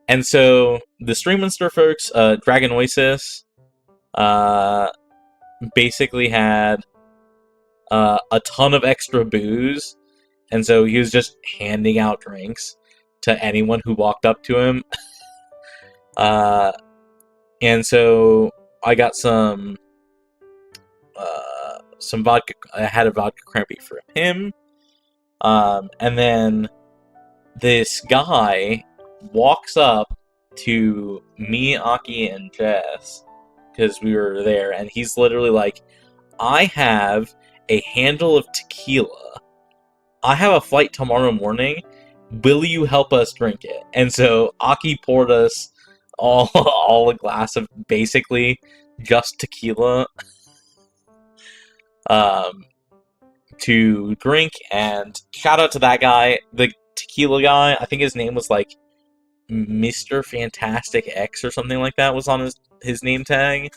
And so the Stream and Stir folks, Dragonoisis, basically had a ton of extra booze, and so he was just handing out drinks to anyone who walked up to him. And so I got some vodka. I had a vodka crampy for him. And then this guy walks up to me, Aki, and Jess, because we were there, and he's literally like, I have a handle of tequila. I have a flight tomorrow morning. Will you help us drink it? And so Aki poured us all a glass of basically just tequila to drink. And shout out to that guy, the tequila guy. I think his name was Mr. Fantastic X or something like that was on his name tag.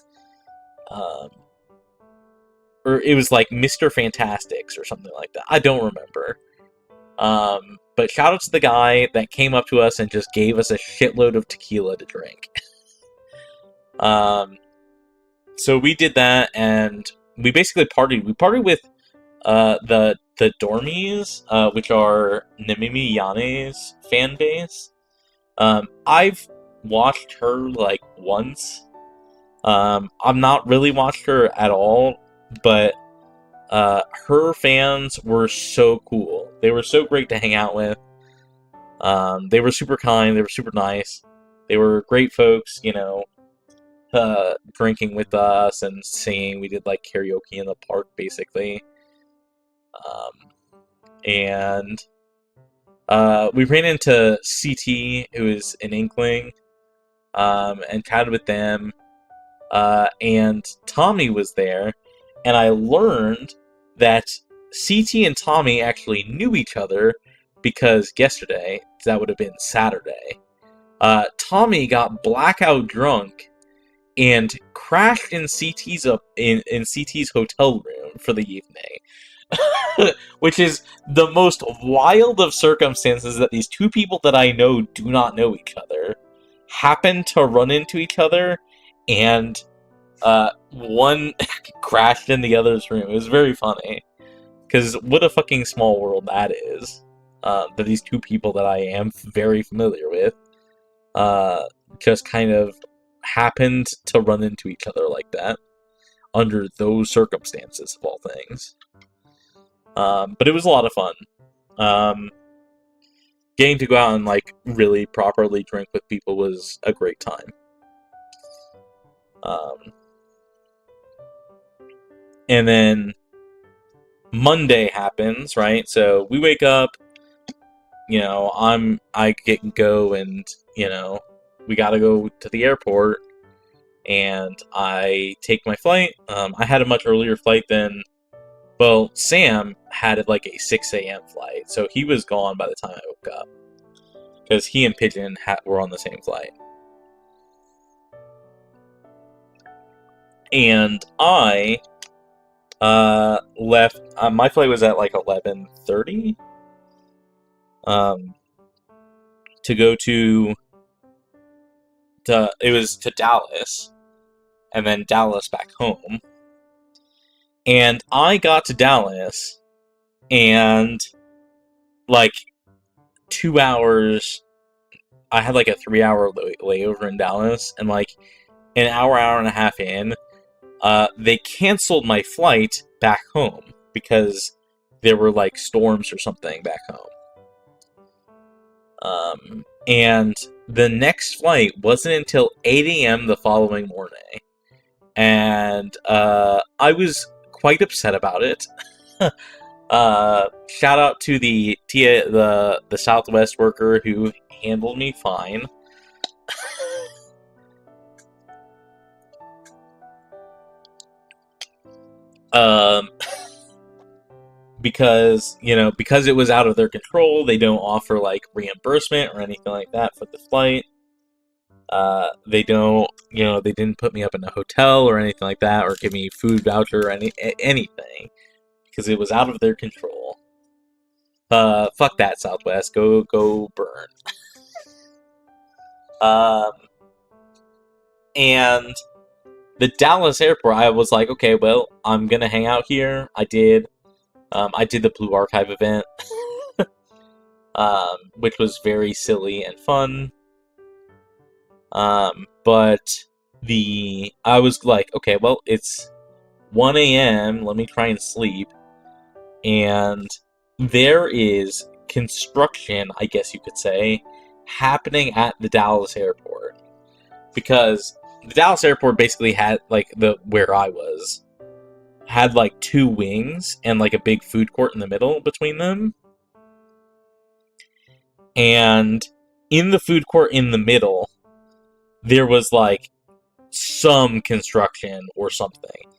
Or it was Mr. Fantastics or something like that. I don't remember. But shout out to the guy that came up to us and just gave us a shitload of tequila to drink. So we did that, and we basically partied. We partied with the Dormies, which are Namimi Yane's fan base. I've watched her once. I've not really watched her at all, but her fans were so cool. They were so great to hang out with. They were super kind. They were super nice. They were great folks, drinking with us and singing. We did karaoke in the park, basically. And we ran into CT, who is an Inkling, and chatted with them. And Tommy was there, and I learned that CT and Tommy actually knew each other because yesterday, that would have been Saturday, Tommy got blackout drunk and crashed in CT's hotel room for the evening. Which is the most wild of circumstances, that these two people that I know do not know each other happen to run into each other, and one crashed in the other's room. It was very funny, because what a fucking small world that is. That these two people that I am very familiar with just kind of happened to run into each other like that, under those circumstances, of all things. But it was a lot of fun. Getting to go out and really properly drink with people was a great time. And then Monday happens, right? So we wake up, I go and, we gotta go to the airport, and I take my flight. I had a much earlier flight than, well, Sam had a 6 a.m. flight, so he was gone by the time I woke up, because he and Pigeon were on the same flight. And I left. My flight was at 11:30. To go to it was to Dallas, and then Dallas back home. And I got to Dallas, and like 2 hours, I had like a 3 hour layover in Dallas, and like an hour and a half in, they canceled my flight back home because there were like storms or something back home. And the next flight wasn't until 8 a.m. the following morning. And I was quite upset about it. Shout out to the Southwest worker who handled me fine. Because it was out of their control, they don't offer like reimbursement or anything like that for the flight. They don't, they didn't put me up in a hotel or anything like that, or give me food voucher or anything, because it was out of their control. Fuck that, Southwest. Go burn. And the Dallas airport, I was like, okay, well, I'm gonna hang out here. I did the Blue Archive event, which was very silly and fun. But I was like, okay, well, it's 1 a.m., let me try and sleep. And there is construction, I guess you could say, happening at the Dallas airport. Because the Dallas airport basically had, like, where I was, had, like, 2 wings and, like, a big food court in the middle between them. And in the food court in the middle, there was, like, some construction or something.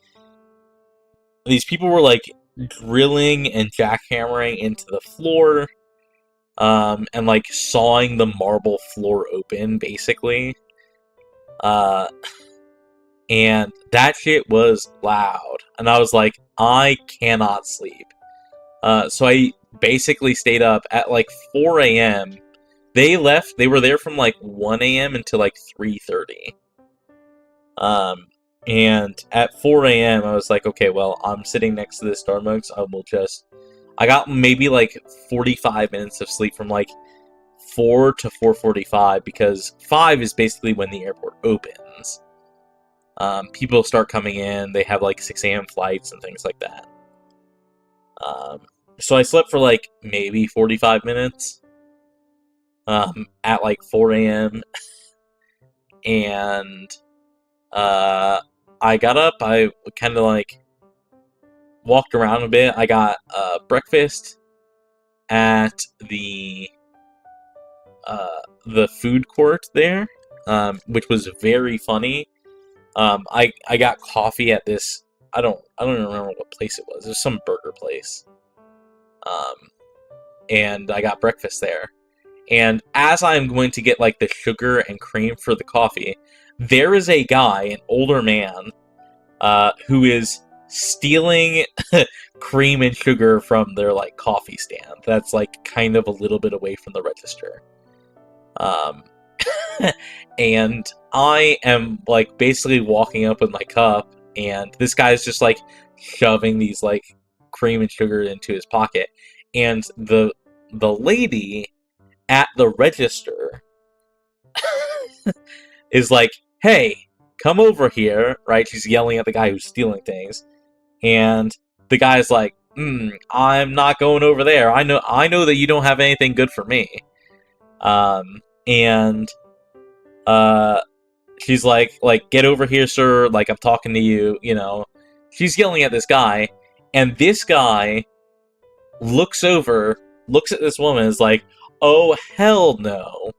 These people were, like, drilling and jackhammering into the floor, and, like, sawing the marble floor open, basically. And that shit was loud. And I was like, I cannot sleep. So I basically stayed up at, like, 4 a.m., They were there from, like, 1 a.m. until, like, 3:30. And at 4 a.m., I was like, okay, well, I'm sitting next to this Starbucks, I got maybe, like, 45 minutes of sleep from, like, 4 to 4:45, because 5 is basically when the airport opens. People start coming in, they have, like, 6 a.m. flights and things like that. So I slept for, like, maybe 45 minutes. At like 4 a.m. And I got up, I kind of like walked around a bit. I got breakfast at the food court there, which was very funny. I got coffee at this, I don't remember what place it was. It was some burger place. And I got breakfast there. And as I'm going to get, like, the sugar and cream for the coffee, there is a guy, an older man, who is stealing cream and sugar from their, like, coffee stand. That's, like, kind of a little bit away from the register. And I am, like, basically walking up with my cup, and this guy's just, like, shoving these, like, cream and sugar into his pocket. And the lady at the register is like, hey, come over here, right? She's yelling at the guy who's stealing things. And the guy's like, I'm not going over there. I know that you don't have anything good for me. And she's like, get over here, sir. Like, I'm talking to you, She's yelling at this guy. And this guy looks over, looks at this woman, is like, oh, hell no.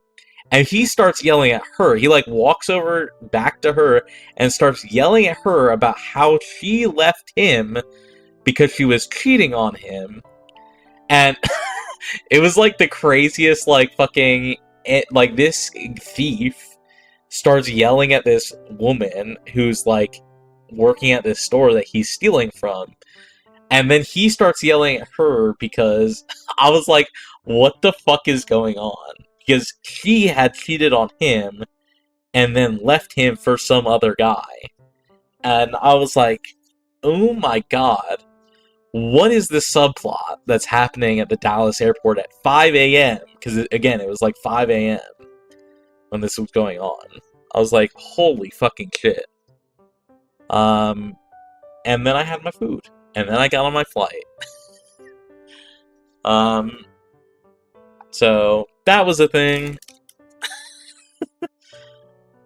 And he starts yelling at her. He, like, walks over back to her and starts yelling at her about how she left him because she was cheating on him. And it was, like, the craziest, like, fucking... like, this thief starts yelling at this woman who's, like, working at this store that he's stealing from. And then he starts yelling at her because I was like, what the fuck is going on? Because she had cheated on him and then left him for some other guy. And I was like, oh my god, what is the subplot that's happening at the Dallas airport at 5 a.m.? Because, again, it was like 5 a.m. when this was going on. I was like, holy fucking shit. And then I had my food. And then I got on my flight. So, that was a thing.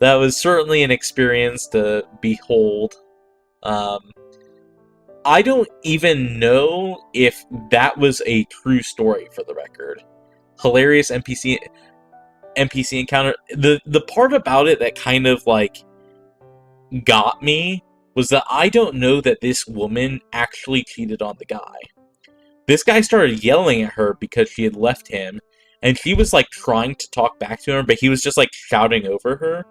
That was certainly an experience to behold. I don't even know if that was a true story, for the record. Hilarious NPC encounter. The part about it that kind of, like, got me was that I don't know that this woman actually cheated on the guy. This guy started yelling at her because she had left him, and she was, like, trying to talk back to him, but he was just, like, shouting over her,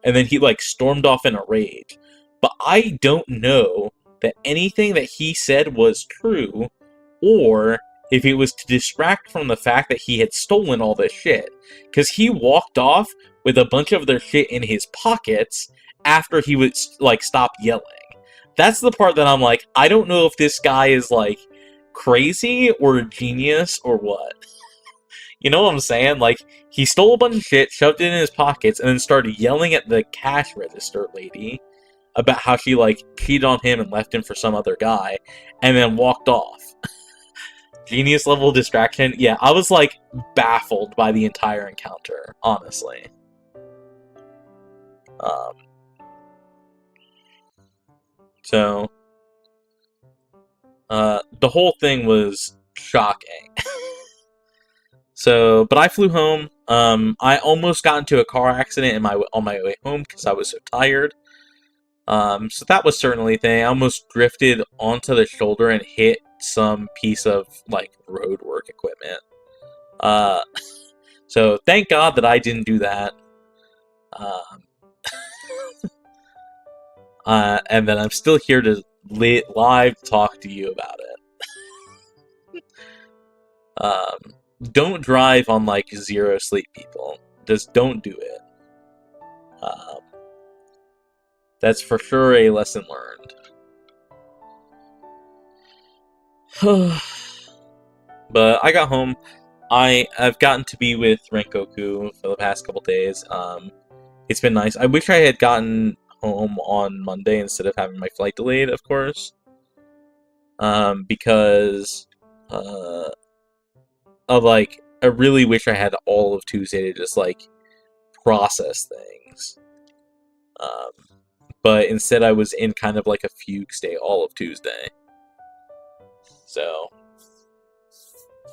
and then he, like, stormed off in a rage. But I don't know that anything that he said was true, or if it was to distract from the fact that he had stolen all this shit. Because he walked off with a bunch of their shit in his pockets after he would, like, stop yelling. That's the part that I'm like, I don't know if this guy is, like, crazy or a genius or what. You know what I'm saying? Like, he stole a bunch of shit, shoved it in his pockets, and then started yelling at the cash register lady about how she, like, cheated on him and left him for some other guy, and then walked off. Genius level distraction. Yeah, I was, like, baffled by the entire encounter, honestly. So, the whole thing was shocking. So, but I flew home. I almost got into a car accident on my way home because I was so tired. So that was certainly a thing. I almost drifted onto the shoulder and hit some piece of, like, road work equipment. So thank God that I didn't do that. And then I'm still here to live talk to you about it. Don't drive on, like, zero sleep, people. Just don't do it. That's for sure a lesson learned. But I got home. I've gotten to be with Renkoku for the past couple days. It's been nice. I wish I had gotten home on Monday instead of having my flight delayed, of course. Because I really wish I had all of Tuesday to just, like, process things. But instead I was in kind of like a fugue state all of Tuesday. So,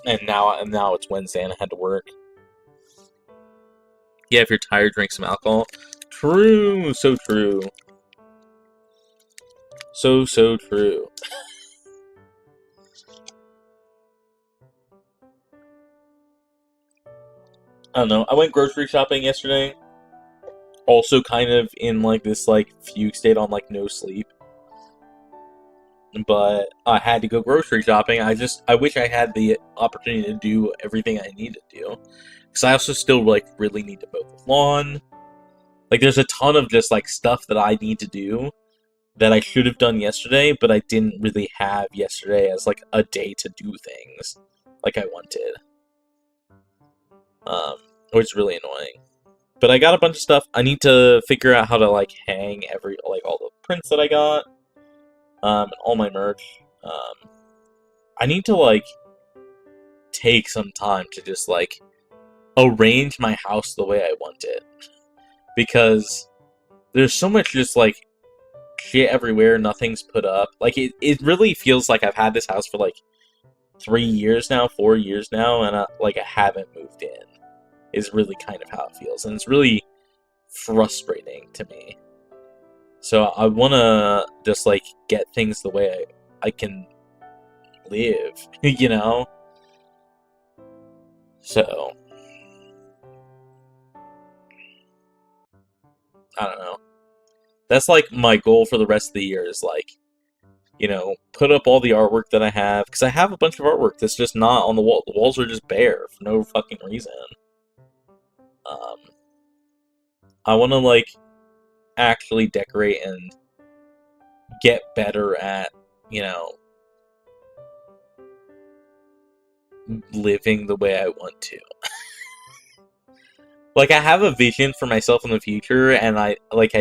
and now it's Wednesday and I had to work. Yeah, if you're tired, drink some alcohol. True, so true. So true. I don't know. I went grocery shopping yesterday. Also kind of in, like, this, like, fugue state on, like, no sleep. But I had to go grocery shopping. I wish I had the opportunity to do everything I need to do. Because I also still, like, really need to mow the lawn. Like, there's a ton of just, like, stuff that I need to do that I should have done yesterday, but I didn't really have yesterday as, like, a day to do things like I wanted. Which is really annoying. But I got a bunch of stuff. I need to figure out how to, like, hang all the prints that I got. And all my merch. I need to, like, take some time to just, like, arrange my house the way I want it. Because there's so much just, like, shit everywhere, nothing's put up. Like, it really feels like I've had this house for, like, 3 years now, 4 years now, and I haven't moved in. Is really kind of how it feels. And it's really frustrating to me. So I want to just, like, get things the way I can live, you know? So, I don't know. That's, like, my goal for the rest of the year is, like, you know, put up all the artwork that I have. Because I have a bunch of artwork that's just not on the wall. The walls are just bare for no fucking reason. I want to, like, actually decorate and get better at, you know, living the way I want to. Like, I have a vision for myself in the future, and I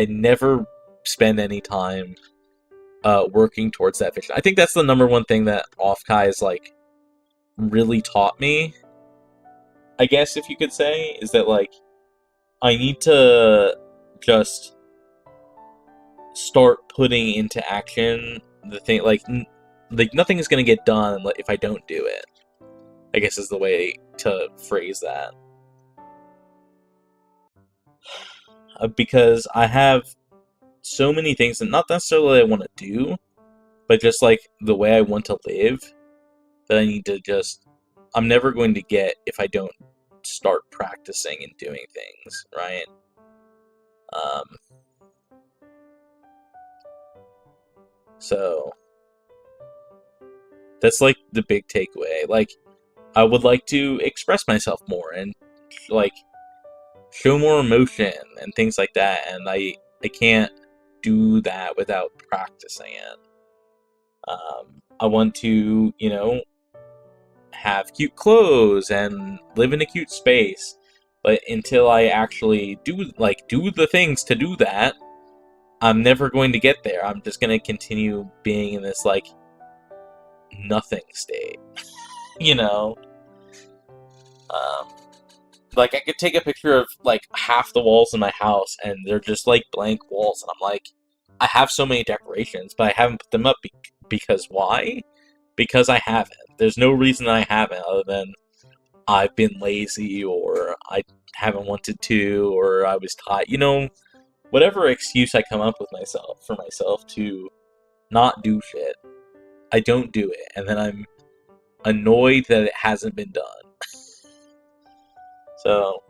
never spend any time working towards that vision. I think that's the number one thing that Offkai is like really taught me, I guess, if you could say, is that like I need to just start putting into action the thing. Like nothing is gonna get done if I don't do it, I guess, is the way to phrase that. Because I have so many things that not necessarily I want to do, but just like the way I want to live, that I need to just, I'm never going to get if I don't start practicing and doing things, right? So that's like the big takeaway. Like, I would like to express myself more and like show more emotion and things like that, and I can't do that without practicing it. I want to, you know, have cute clothes and live in a cute space, but until I actually do the things to do that, I'm never going to get there. I'm just going to continue being in this like nothing state, you know. Like, I could take a picture of like half the walls in my house and they're just like blank walls, and I'm like, I have so many decorations, but I haven't put them up because why? Because I haven't. There's no reason I haven't, other than I've been lazy, or I haven't wanted to, or I was tired. You know, whatever excuse I come up with for myself to not do shit, I don't do it, and then I'm annoyed that it hasn't been done. So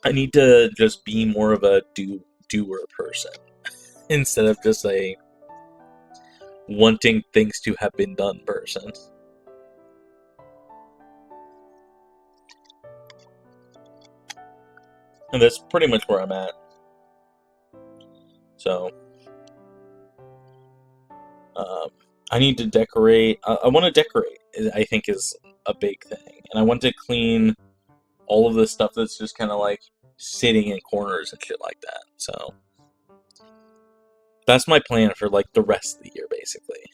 I need to just be more of a doer person instead of just a wanting things to have been done person. And that's pretty much where I'm at. So I need to decorate. I want to decorate, I think, is a big thing. And I want to clean all of the stuff that's just kind of like sitting in corners and shit like that. So that's my plan for like the rest of the year, basically.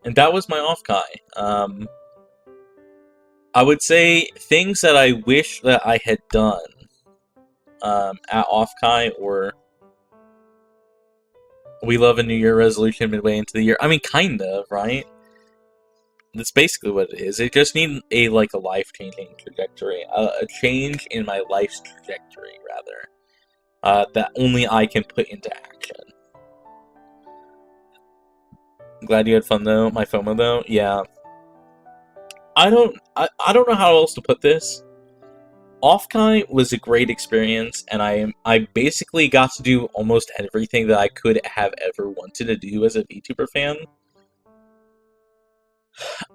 And that was my Offkai. I would say things that I wish that I had done at Offkai, or we love a New Year resolution midway into the year. I mean, kind of, right? That's basically what it is. It just needs a life-changing trajectory, a change in my life's trajectory, rather, that only I can put into action. I'm glad you had fun though. My FOMO though, yeah. I don't know how else to put this. Offkai was a great experience, and I basically got to do almost everything that I could have ever wanted to do as a VTuber fan.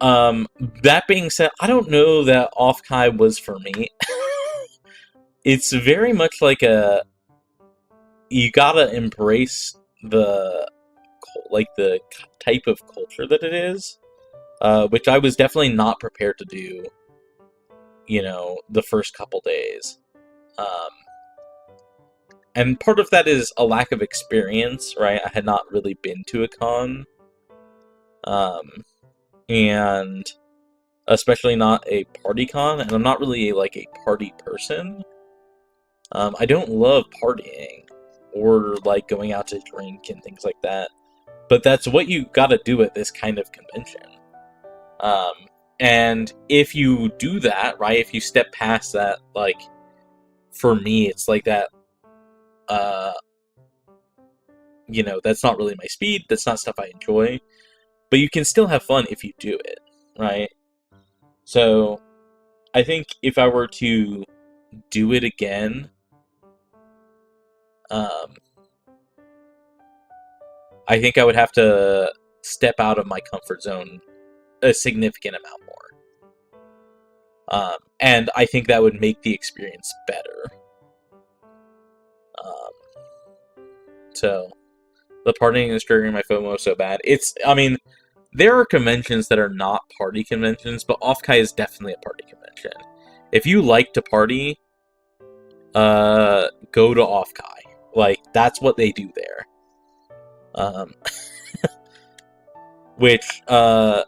That being said, I don't know that Offkai was for me. It's very much like you gotta embrace the type of culture that it is, which I was definitely not prepared to do, you know, the first couple days. And part of that is a lack of experience, right? I had not really been to a con. And especially not a party con, and I'm not really a party person. I don't love partying or like going out to drink and things like that, but that's what you gotta do at this kind of convention. And if you do that, right, if you step past that, like, for me, it's like that, you know, that's not really my speed, that's not stuff I enjoy, but you can still have fun if you do it, right? So, I think if I were to do it again, I think I would have to step out of my comfort zone a significant amount more. And I think that would make the experience better. So the partying is triggering my FOMO so bad. I mean, there are conventions that are not party conventions, but Offkai is definitely a party convention. If you like to party, go to Offkai. Like, that's what they do there. Which, I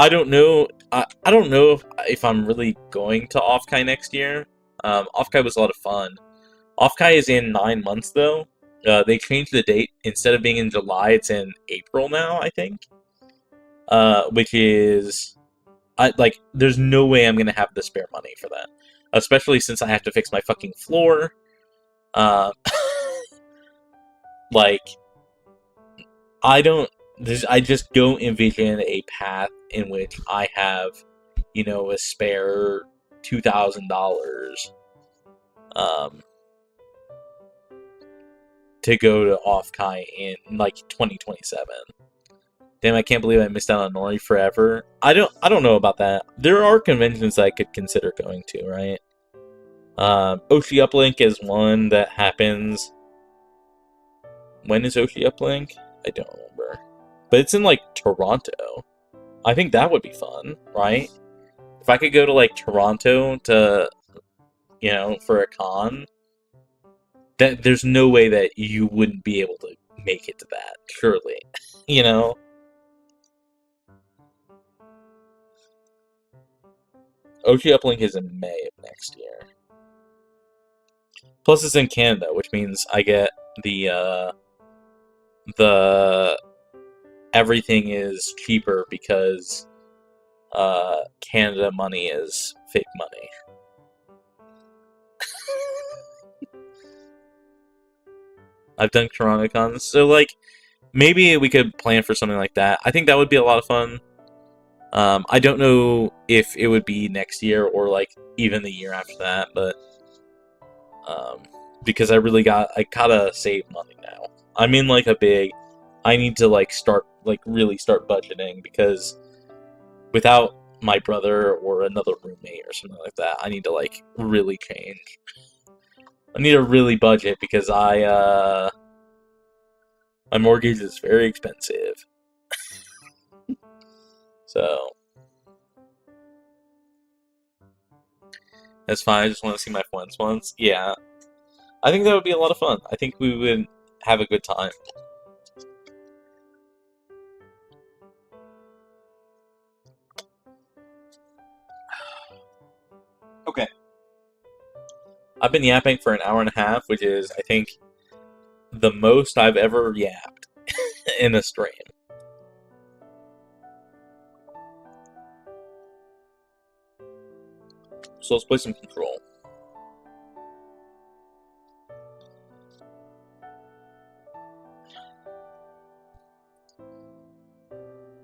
don't know. I don't know if I'm really going to Offkai next year. Offkai was a lot of fun. Offkai is in 9 months, though. They changed the date. Instead of being in July, it's in April now, I think. Which is... there's no way I'm going to have the spare money for that. Especially since I have to fix my fucking floor. I just don't envision a path in which I have, a spare $2,000 to go to Offkai in 2027. Damn, I can't believe I missed out on Nori forever. I don't know about that. There are conventions that I could consider going to, right? Oshi Uplink is one that happens. When is Oshi Uplink? I don't remember. But it's in, Toronto. I think that would be fun, right? If I could go to, Toronto to, for a con, there's no way that you wouldn't be able to make it to that, surely. Oshi Uplink is in May of next year. Plus it's in Canada, which means I get the everything is cheaper because Canada money is fake money. I've done Toronto cons, so maybe we could plan for something like that. I think that would be a lot of fun. I don't know if it would be next year or even the year after that, but because I gotta save money now. I'm in a big. I need to really start budgeting because without my brother or another roommate or something like that, I need to really change. I need to really budget because my mortgage is very expensive. So that's fine. I just want to see my friends once. Yeah, I think that would be a lot of fun. I think we would have a good time. Okay. I've been yapping for an hour and a half, which is, I think, the most I've ever yapped in a stream. So let's play some Control.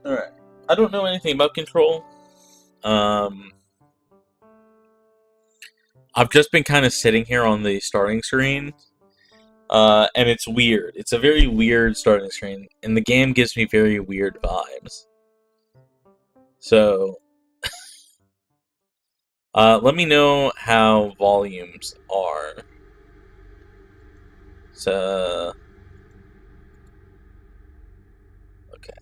Alright. I don't know anything about Control. I've just been kind of sitting here on the starting screen. And it's weird. It's a very weird starting screen. And the game gives me very weird vibes. So... let me know how volumes are. So... Okay.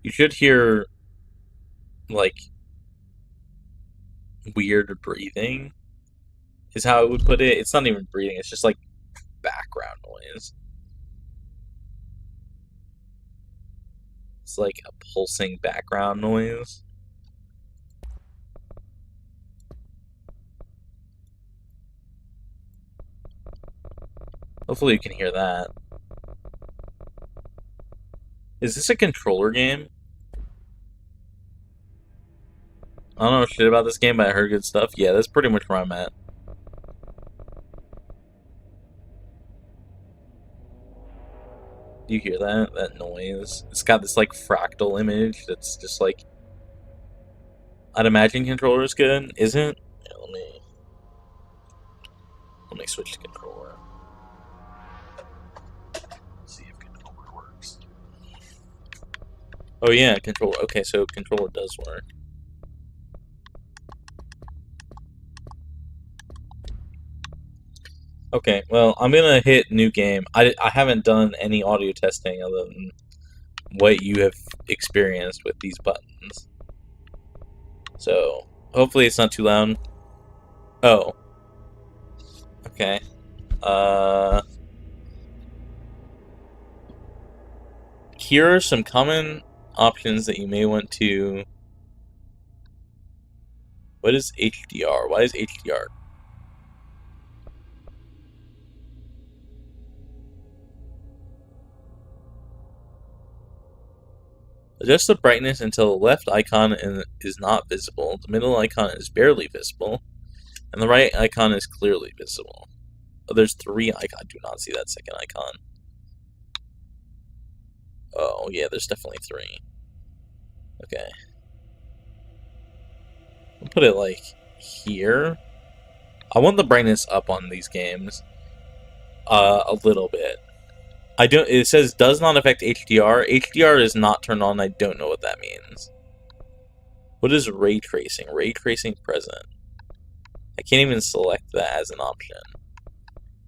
You should hear, weird breathing, is how I would put it. It's not even breathing, it's just, background noise. It's like a pulsing background noise. Hopefully you can hear that. Is this a controller game? I don't know shit about this game, but I heard good stuff. Yeah, that's pretty much where I'm at. Do you hear that? That noise? It's got this, fractal image that's just, I'd imagine controller is good. Isn't? Yeah, let me switch to controller. See if controller works. Oh yeah, controller. Okay, so controller does work. Okay, well, I'm gonna hit new game. I haven't done any audio testing other than what you have experienced with these buttons. So, hopefully it's not too loud. Oh. Okay. Here are some common options that you may want to... What is HDR? Why is HDR? Adjust the brightness until the left icon is not visible, the middle icon is barely visible, and the right icon is clearly visible. Oh, there's 3 icons. I do not see that second icon. Oh, yeah, there's definitely 3. Okay. I'll put it, like, here. I want the brightness up on these games. A little bit. It says does not affect HDR. HDR is not turned on. I don't know what that means. What is ray tracing? Ray tracing present. I can't even select that as an option.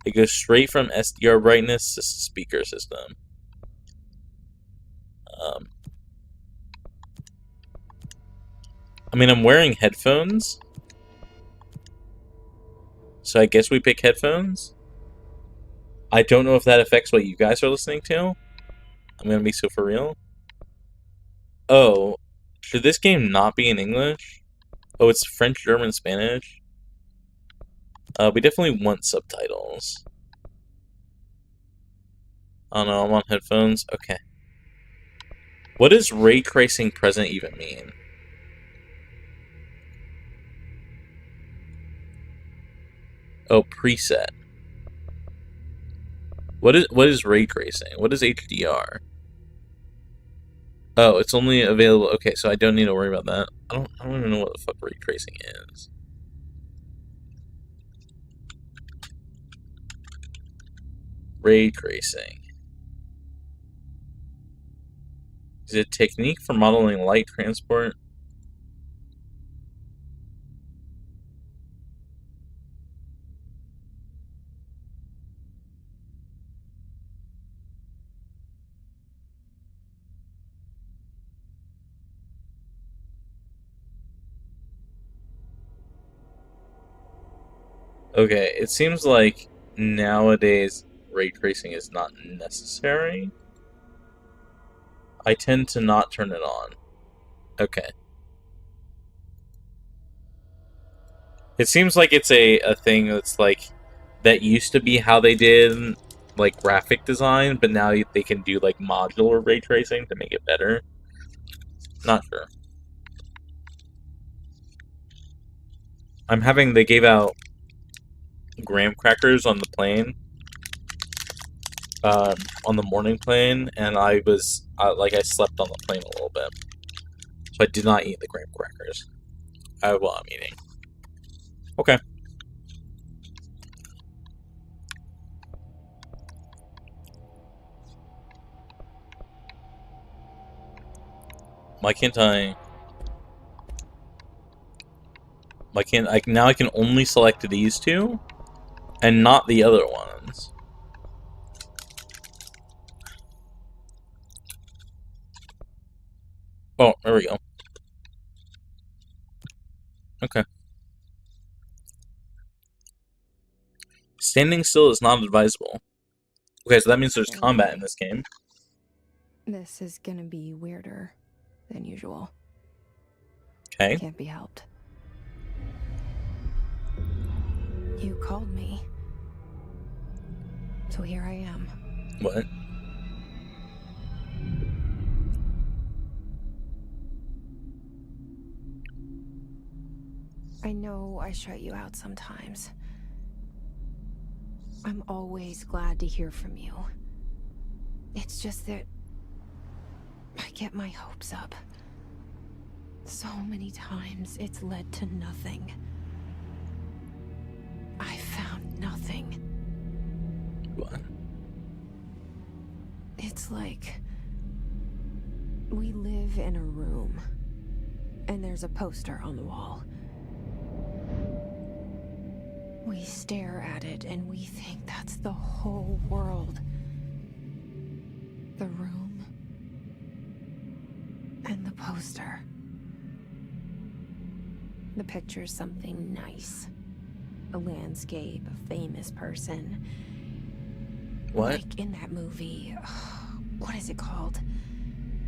It goes straight from SDR brightness to speaker system. I mean, I'm wearing headphones, so I guess we pick headphones. I don't know if that affects what you guys are listening to. I'm gonna be so for real. Oh, should this game not be in English? Oh, it's French, German, Spanish. We definitely want subtitles. Oh no, I'm on headphones. Okay. What does ray tracing present even mean? Oh, preset. What is ray tracing? What is HDR? Oh, it's only available. Okay, so I don't need to worry about that. I don't even know what the fuck ray tracing is. Ray tracing. Is it a technique for modeling light transport? Okay, it seems like nowadays ray tracing is not necessary. I tend to not turn it on. Okay. It seems like it's a thing that's like, that used to be how they did like graphic design, but now they can do like modular ray tracing to make it better. Not sure. They gave out graham crackers on the plane, on the morning plane, and I slept on the plane a little bit. So I did not eat the graham crackers while I'm eating. Okay. Why can't I... now I can only select these two, and not the other ones. Oh, there we go. Okay. Standing still is not advisable. Okay, so that means there's combat in this game. This is gonna be weirder than usual. Okay. Can't be helped. You called me. So here I am. What? I know I shut you out sometimes. I'm always glad to hear from you. It's just that I get my hopes up. So many times it's led to nothing. I found nothing. What? It's like we live in a room, and there's a poster on the wall. We stare at it and we think that's the whole world. The room and the poster. The picture's something nice. A landscape, a famous person. What? Like in that movie. What is it called?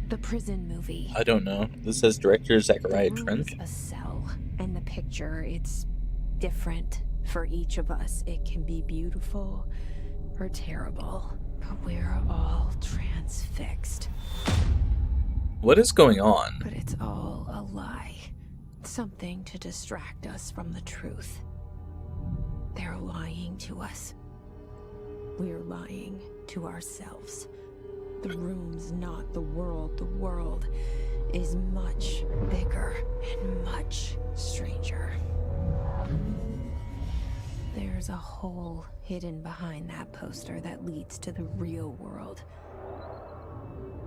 The prison movie. I don't know. This says director Zachariah The room Trench. is a cell, and the picture, it's different for each of us. It can be beautiful or terrible, but we're all transfixed. What is going on? But it's all a lie. Something to distract us from the truth. They're lying to us. We're lying to ourselves. The room's not the world. The world is much bigger and much stranger. There's a hole hidden behind that poster that leads to the real world.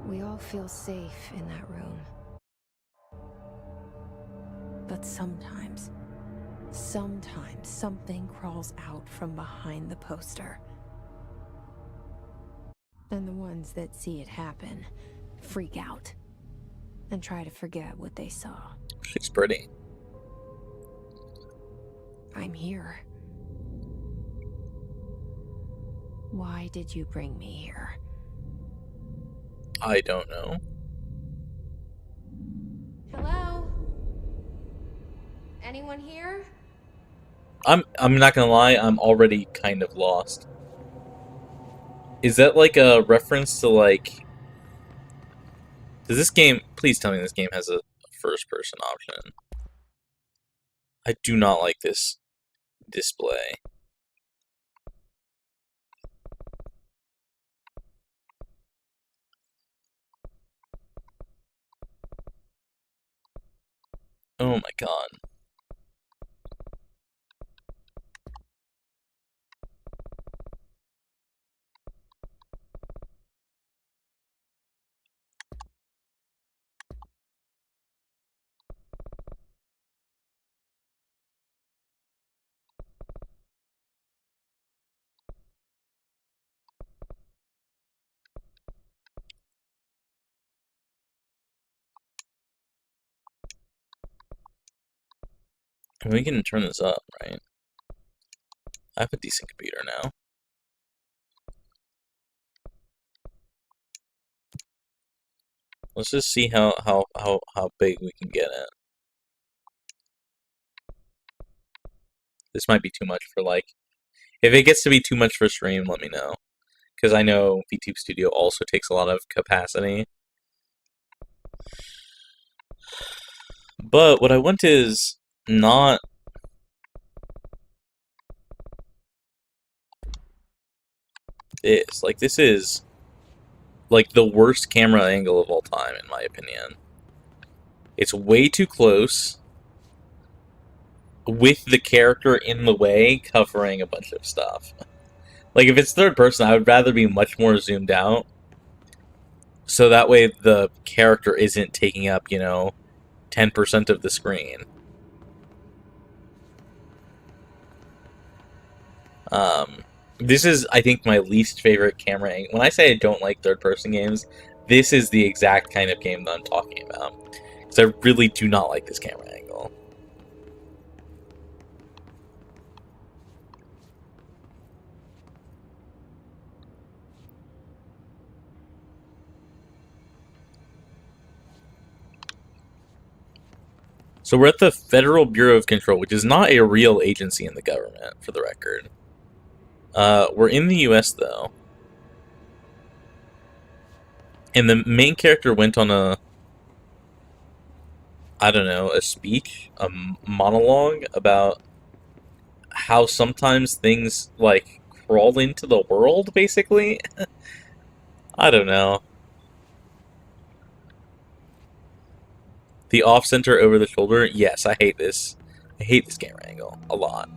We all feel safe in that room. But sometimes something crawls out from behind the poster. And the ones that see it happen freak out and try to forget what they saw. She's pretty. I'm here. Why did you bring me here? I don't know. Hello? Anyone here? I'm not gonna lie, I'm already kind of lost. Is that like a reference to like... Does this game... Please tell me this game has a first person option. I do not like this display. Oh my god. We can turn this up, right? I have a decent computer now. Let's just see how big we can get it. This might be too much for like... If it gets to be too much for stream, let me know. Because I know VTube Studio also takes a lot of capacity. But what I want is not... this. Like, this is... like, the worst camera angle of all time, in my opinion. It's way too close, with the character in the way, covering a bunch of stuff. Like, if it's third person, I would rather be much more zoomed out, so that way the character isn't taking up, 10% of the screen. This is, I think, my least favorite camera angle. When I say I don't like third-person games, this is the exact kind of game that I'm talking about. Because I really do not like this camera angle. So we're at the Federal Bureau of Control, which is not a real agency in the government, for the record. We're in the US, though. And the main character went on a... I don't know, a speech? A monologue about how sometimes things, like, crawl into the world, basically? I don't know. The off-center over the shoulder? Yes, I hate this. I hate this camera angle. A lot.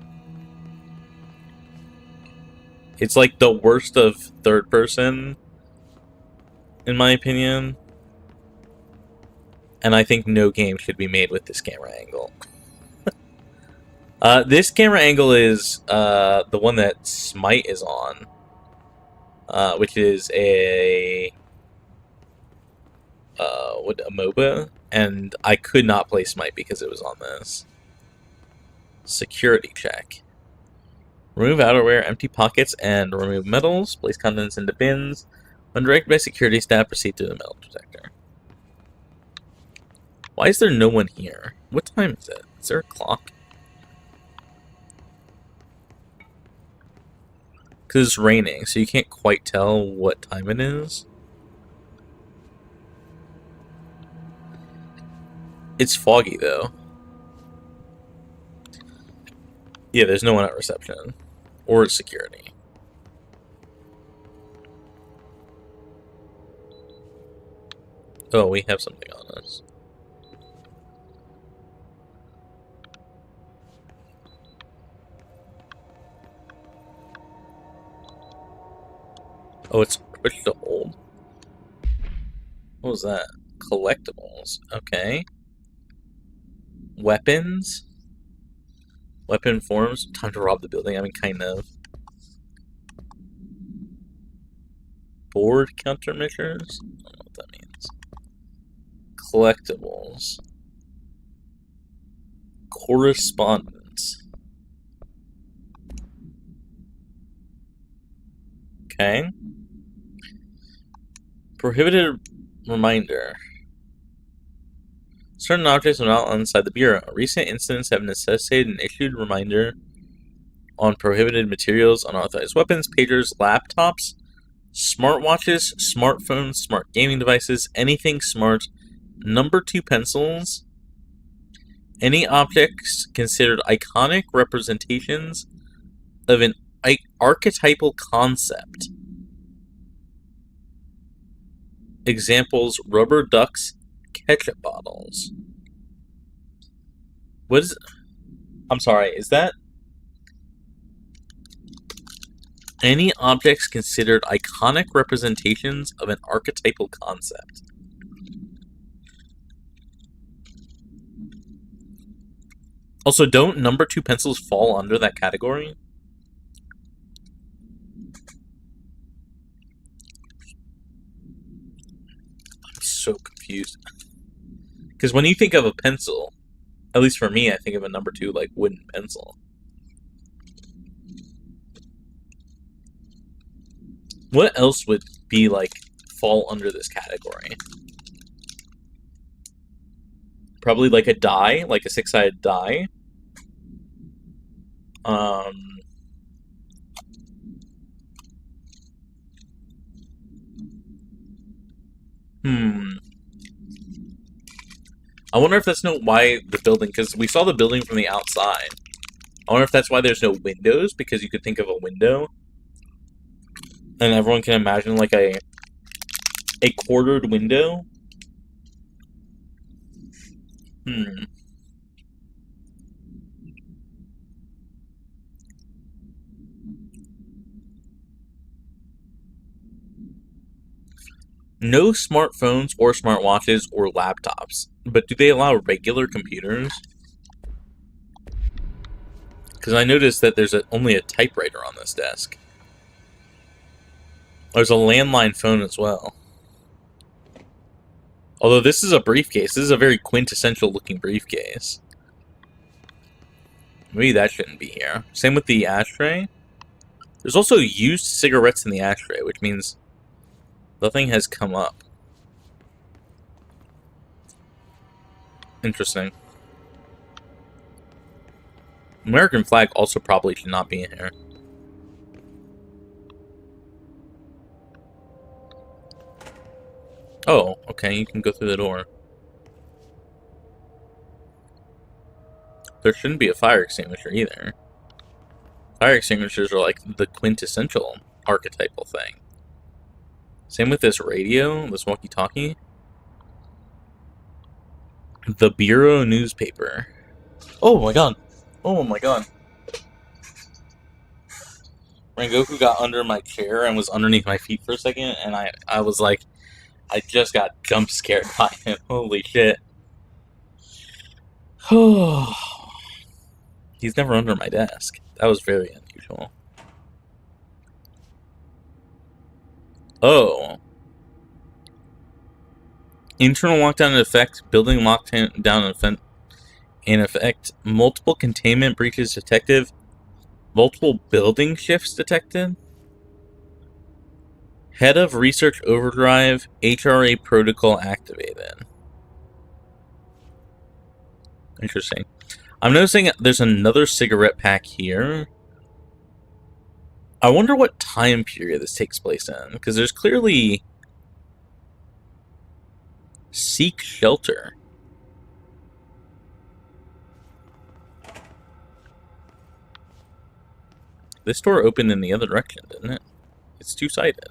It's like the worst of third person, in my opinion. And I think no game should be made with this camera angle. This camera angle is the one that Smite is on, which is a a MOBA, and I could not play Smite because it was on this. Security check. Remove outerwear, empty pockets, and remove metals. Place contents into bins. When directed by security staff, proceed to the metal detector. Why is there no one here? What time is it? Is there a clock? Because it's raining, so you can't quite tell what time it is. It's foggy, though. Yeah, there's no one at reception. Or at security. Oh, we have something on us. Oh, it's pushed to hold. What was that? Collectibles. Okay. Weapons. Weapon forms. Time to rob the building. I mean, kind of. Board countermeasures? I don't know what that means. Collectibles. Correspondence. Okay. Prohibited reminder. Certain objects are not inside the Bureau. Recent incidents have necessitated an issued reminder on prohibited materials, unauthorized weapons, pagers, laptops, smartwatches, smartphones, smart gaming devices, anything smart, number 2 pencils, any objects considered iconic representations of an archetypal concept. Examples: rubber ducks, ketchup bottles. What is... I'm sorry, is that... Any objects considered iconic representations of an archetypal concept. Also, don't number 2 pencils fall under that category? I'm so confused. Because when you think of a pencil, at least for me, I think of a number 2, like, wooden pencil. What else would be, like, fall under this category? Probably, like, a die, like a 6-sided die. I wonder if that's why the building, because we saw the building from the outside. I wonder if that's why there's no windows, because you could think of a window. And everyone can imagine, like, a quartered window. No smartphones or smartwatches or laptops. But do they allow regular computers? Because I noticed that there's only a typewriter on this desk. There's a landline phone as well. Although this is a briefcase. This is a very quintessential looking briefcase. Maybe that shouldn't be here. Same with the ashtray. There's also used cigarettes in the ashtray, which means nothing has come up. Interesting. American flag also probably should not be in here. Oh, okay, you can go through the door. There shouldn't be a fire extinguisher either. Fire extinguishers are like the quintessential archetypal thing. Same with this radio, this walkie-talkie. The Bureau newspaper. Oh my god. Oh my god. Rengoku got under my chair and was underneath my feet for a second, and I was like, I just got jump scared by him. Holy shit. He's never under my desk. That was very unusual. Oh. Internal lockdown in effect. Building lockdown in effect. Multiple containment breaches detected. Multiple building shifts detected. Head of Research Overdrive. HRA protocol activated. Interesting. I'm noticing there's another cigarette pack here. I wonder what time period this takes place in, because there's clearly seek shelter. This door opened in the other direction, didn't it? It's two-sided.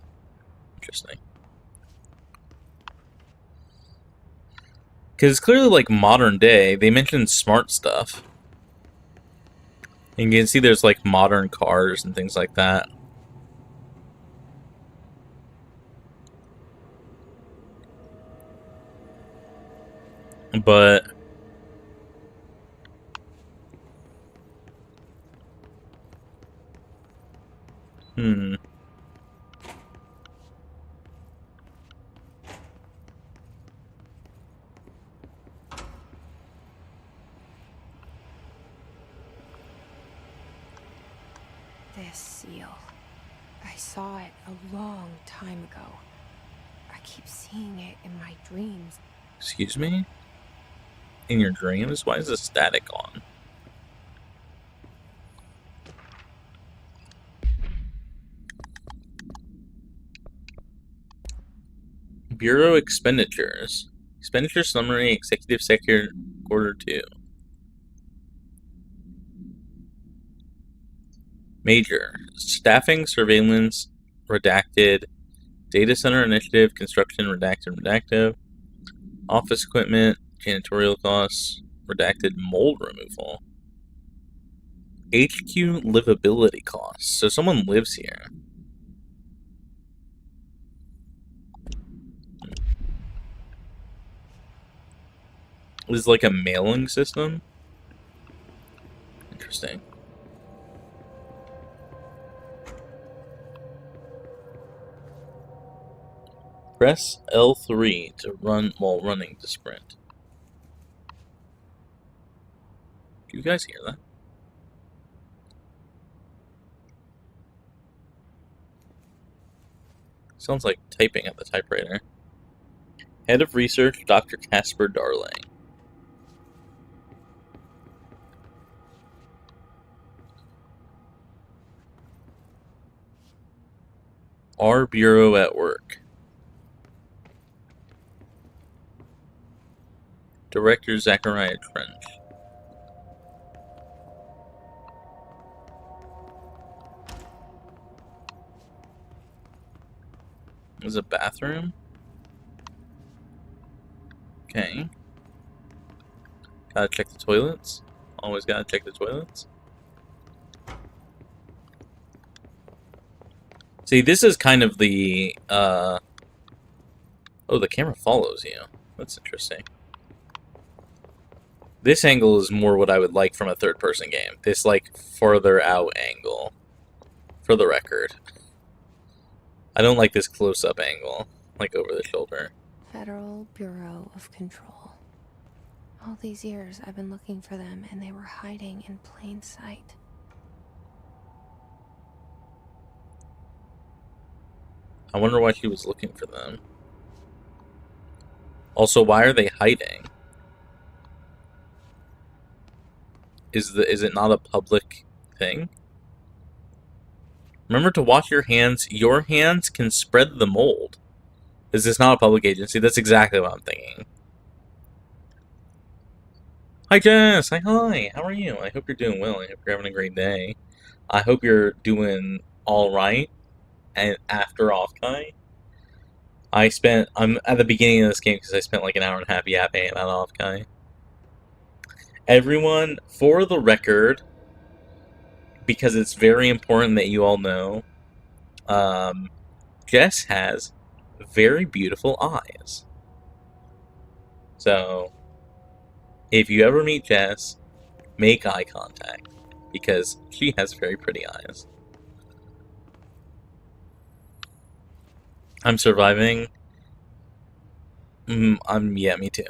Interesting. Because it's clearly like modern day. They mentioned smart stuff. And you can see there's like modern cars and things like that. But This seal. I saw it a long time ago. I keep seeing it in my dreams. Excuse me? In your dreams? Why is the static on? Bureau expenditures. Expenditure summary, executive sector, quarter 2. Major. Staffing, surveillance, redacted. Data center initiative, construction, redacted. Office equipment, janitorial costs, redacted, mold removal. HQ livability costs. So someone lives here. This is like a mailing system? Interesting. Press L3 to run while running to sprint. Do you guys hear that? Sounds like typing at the typewriter. Head of Research, Dr. Casper Darling. Our Bureau at work. Director Zachariah Trench. There's a bathroom. Okay. Gotta check the toilets. Always gotta check the toilets. See, this is kind of the, oh, the camera follows you. That's interesting. This angle is more what I would like from a third-person game. This, like, further out angle. For the record. I don't like this close-up angle. Like, over the shoulder. Federal Bureau of Control. All these years I've been looking for them, and they were hiding in plain sight. I wonder why she was looking for them. Also, why are they hiding? Is it not a public thing? Remember to wash your hands. Your hands can spread the mold. Is this not a public agency? That's exactly what I'm thinking. Hi, Jess. Hi. How are you? I hope you're doing well. I hope you're having a great day. I hope you're doing all right. And after Offkai, I'm at the beginning of this game because I spent like an hour and a half yapping about Offkai. Everyone, for the record, because it's very important that you all know, Jess has very beautiful eyes. So, if you ever meet Jess, make eye contact. because she has very pretty eyes. I'm surviving. Yeah, me too.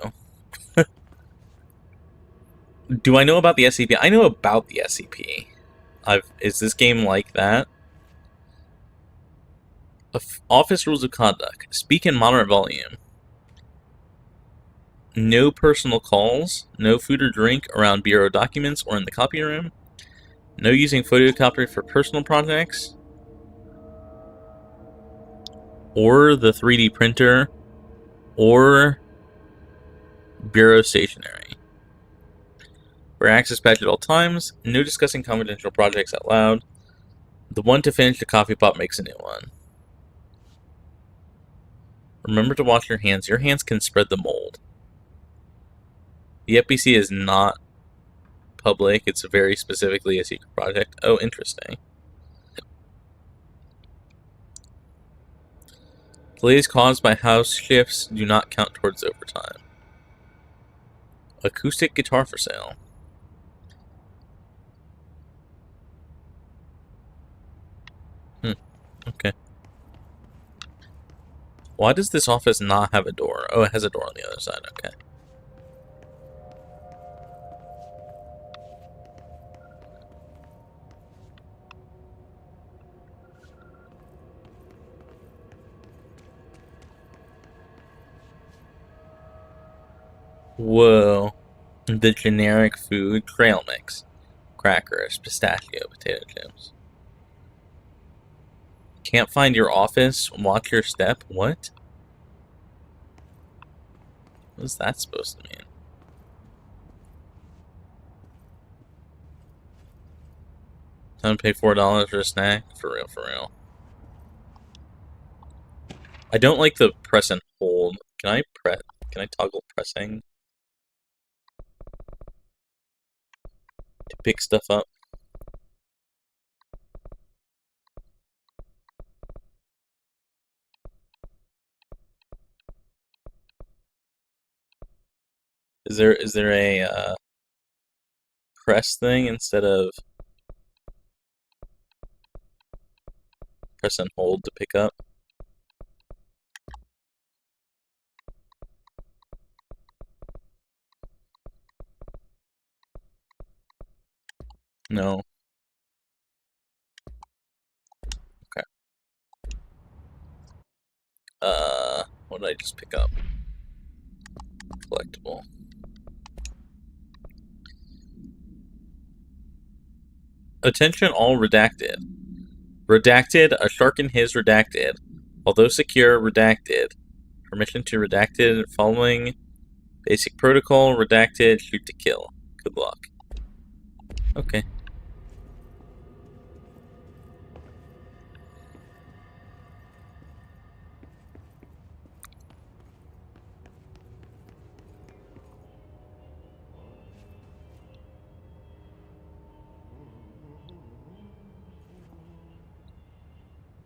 Do I know about the SCP? I know about the SCP. Is this game like that? Office rules of conduct. Speak in moderate volume. No personal calls. No food or drink around bureau documents or in the copy room. No using photocopy for personal projects. Or the 3D printer. Or bureau stationery. For access badge at all times. No discussing confidential projects out loud. The one to finish the coffee pot makes a new one. Remember to wash your hands. Your hands can spread the mold. The FBC is not public. It's very specifically a secret project. Oh, interesting. Delays caused by house shifts do not count towards overtime. Acoustic guitar for sale. Okay. Why does this office not have a door? Oh, it has a door on the other side. Okay. Whoa. The generic food trail mix. Crackers, pistachio, potato chips. Can't find your office? Watch your step? What? What is that supposed to mean? Time to pay $4 for a snack? For real, for real. I don't like the press and hold. Can I toggle pressing to pick stuff up? Is there a press thing instead of press and hold to pick up? No. Okay. What did I just pick up? Collectible. Attention all redacted. Redacted, a shark in his redacted. Although secure, redacted. Permission to redacted following basic protocol, redacted, shoot to kill. Good luck. Okay.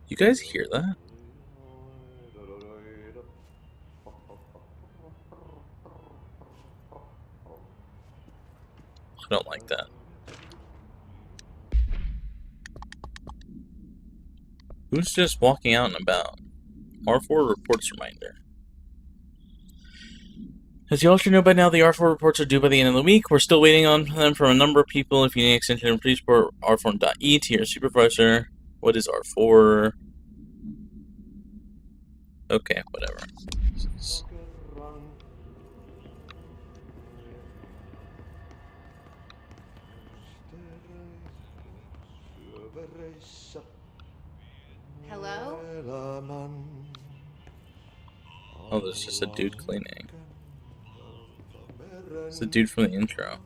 You guys hear that? I don't like that. Who's just walking out and about? R4 reports reminder. As you all should know by now, the R4 reports are due by the end of the week. We're still waiting on them from a number of people. If you need an extension, please report r4.e to your supervisor. What is R4? Okay, whatever. Hello? Oh, there's just a dude cleaning. It's the dude from the intro.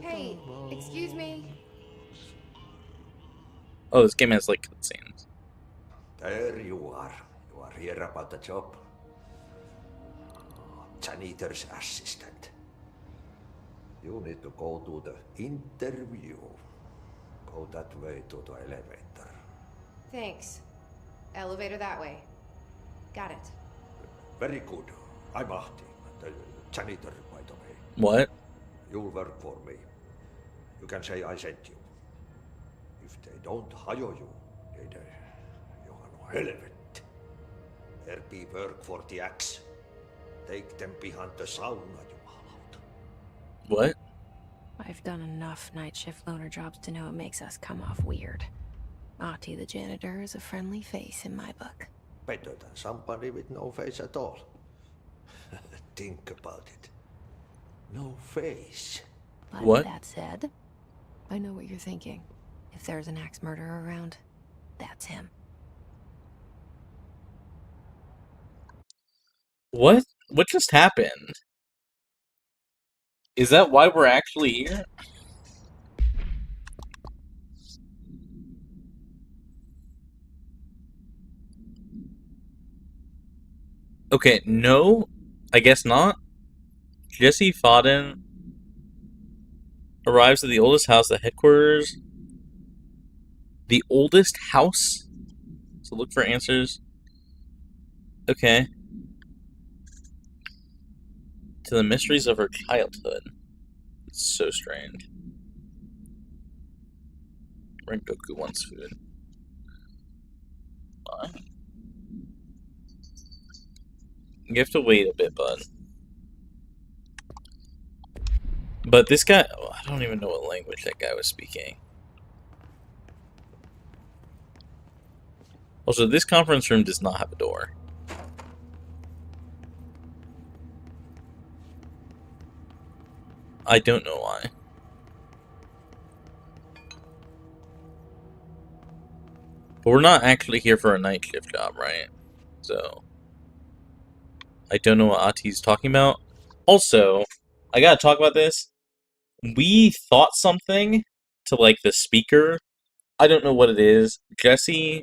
Hey, excuse me. Oh, this game has like cutscenes. There you are. You are here about the job. Janitor's assistant. You need to go to the interview. Go that way to the elevator. Thanks. Elevator that way. Got it. Very good. I'm Ahti. janitor, by the way. What? You'll work for me. You can say I sent you. If they don't hire you, then you are no helvet. There be work for the axe. Take them behind the sauna, jumalauta. What? I've done enough night shift loner jobs to know it makes us come off weird. Ahti the janitor is a friendly face in my book. Better than somebody with no face at all. Think about it. No face. But What? that said, I know what you're thinking. If there's an axe murderer around, that's him. What? What just happened? Is that why we're actually here? Okay, no. I guess not. Jesse Fodden arrives at the oldest house, the headquarters. The oldest house? So look for answers. Okay. To the mysteries of her childhood. It's so strange. Rengoku wants food. Fine. You have to wait a bit, bud. But this guy... Oh, I don't even know what language that guy was speaking. Also, this conference room does not have a door. I don't know why. But we're not actually here for a night shift job, right? So... I don't know what Ati's talking about. Also, I gotta talk about this. We thought something to, like, the speaker. I don't know what it is. Jesse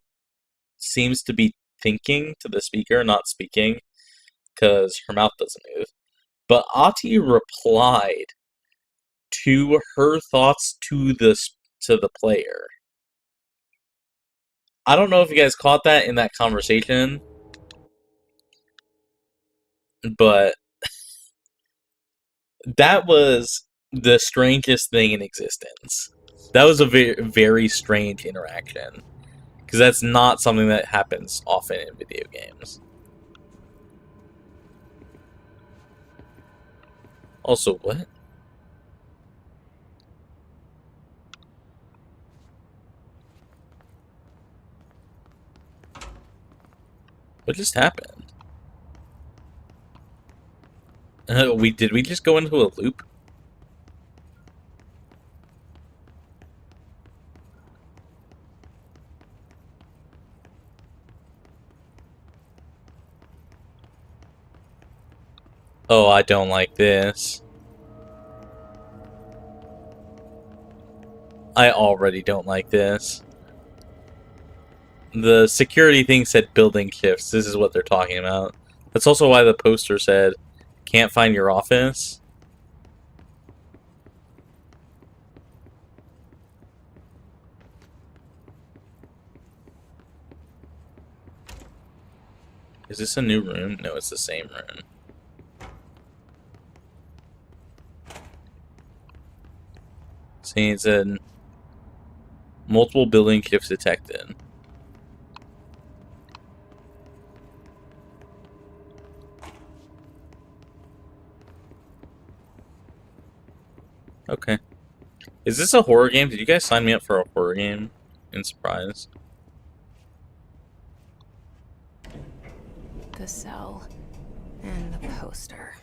seems to be thinking to the speaker, not speaking, because her mouth doesn't move. But Ati replied to her thoughts to the player. I don't know if you guys caught that in that conversation, but that was the strangest thing in existence. That was a very, very strange interaction. Because that's not something that happens often in video games. Also, what? What just happened? Did we just go into a loop? Oh, I don't like this. I already don't like this. The security thing said building shifts. This is what they're talking about. That's also why the poster said, can't find your office. Is this a new room? No, it's the same room. See, it said multiple building shifts detected. Okay. Is this a horror game? Did you guys sign me up for a horror game in Surprise? The cell and the poster.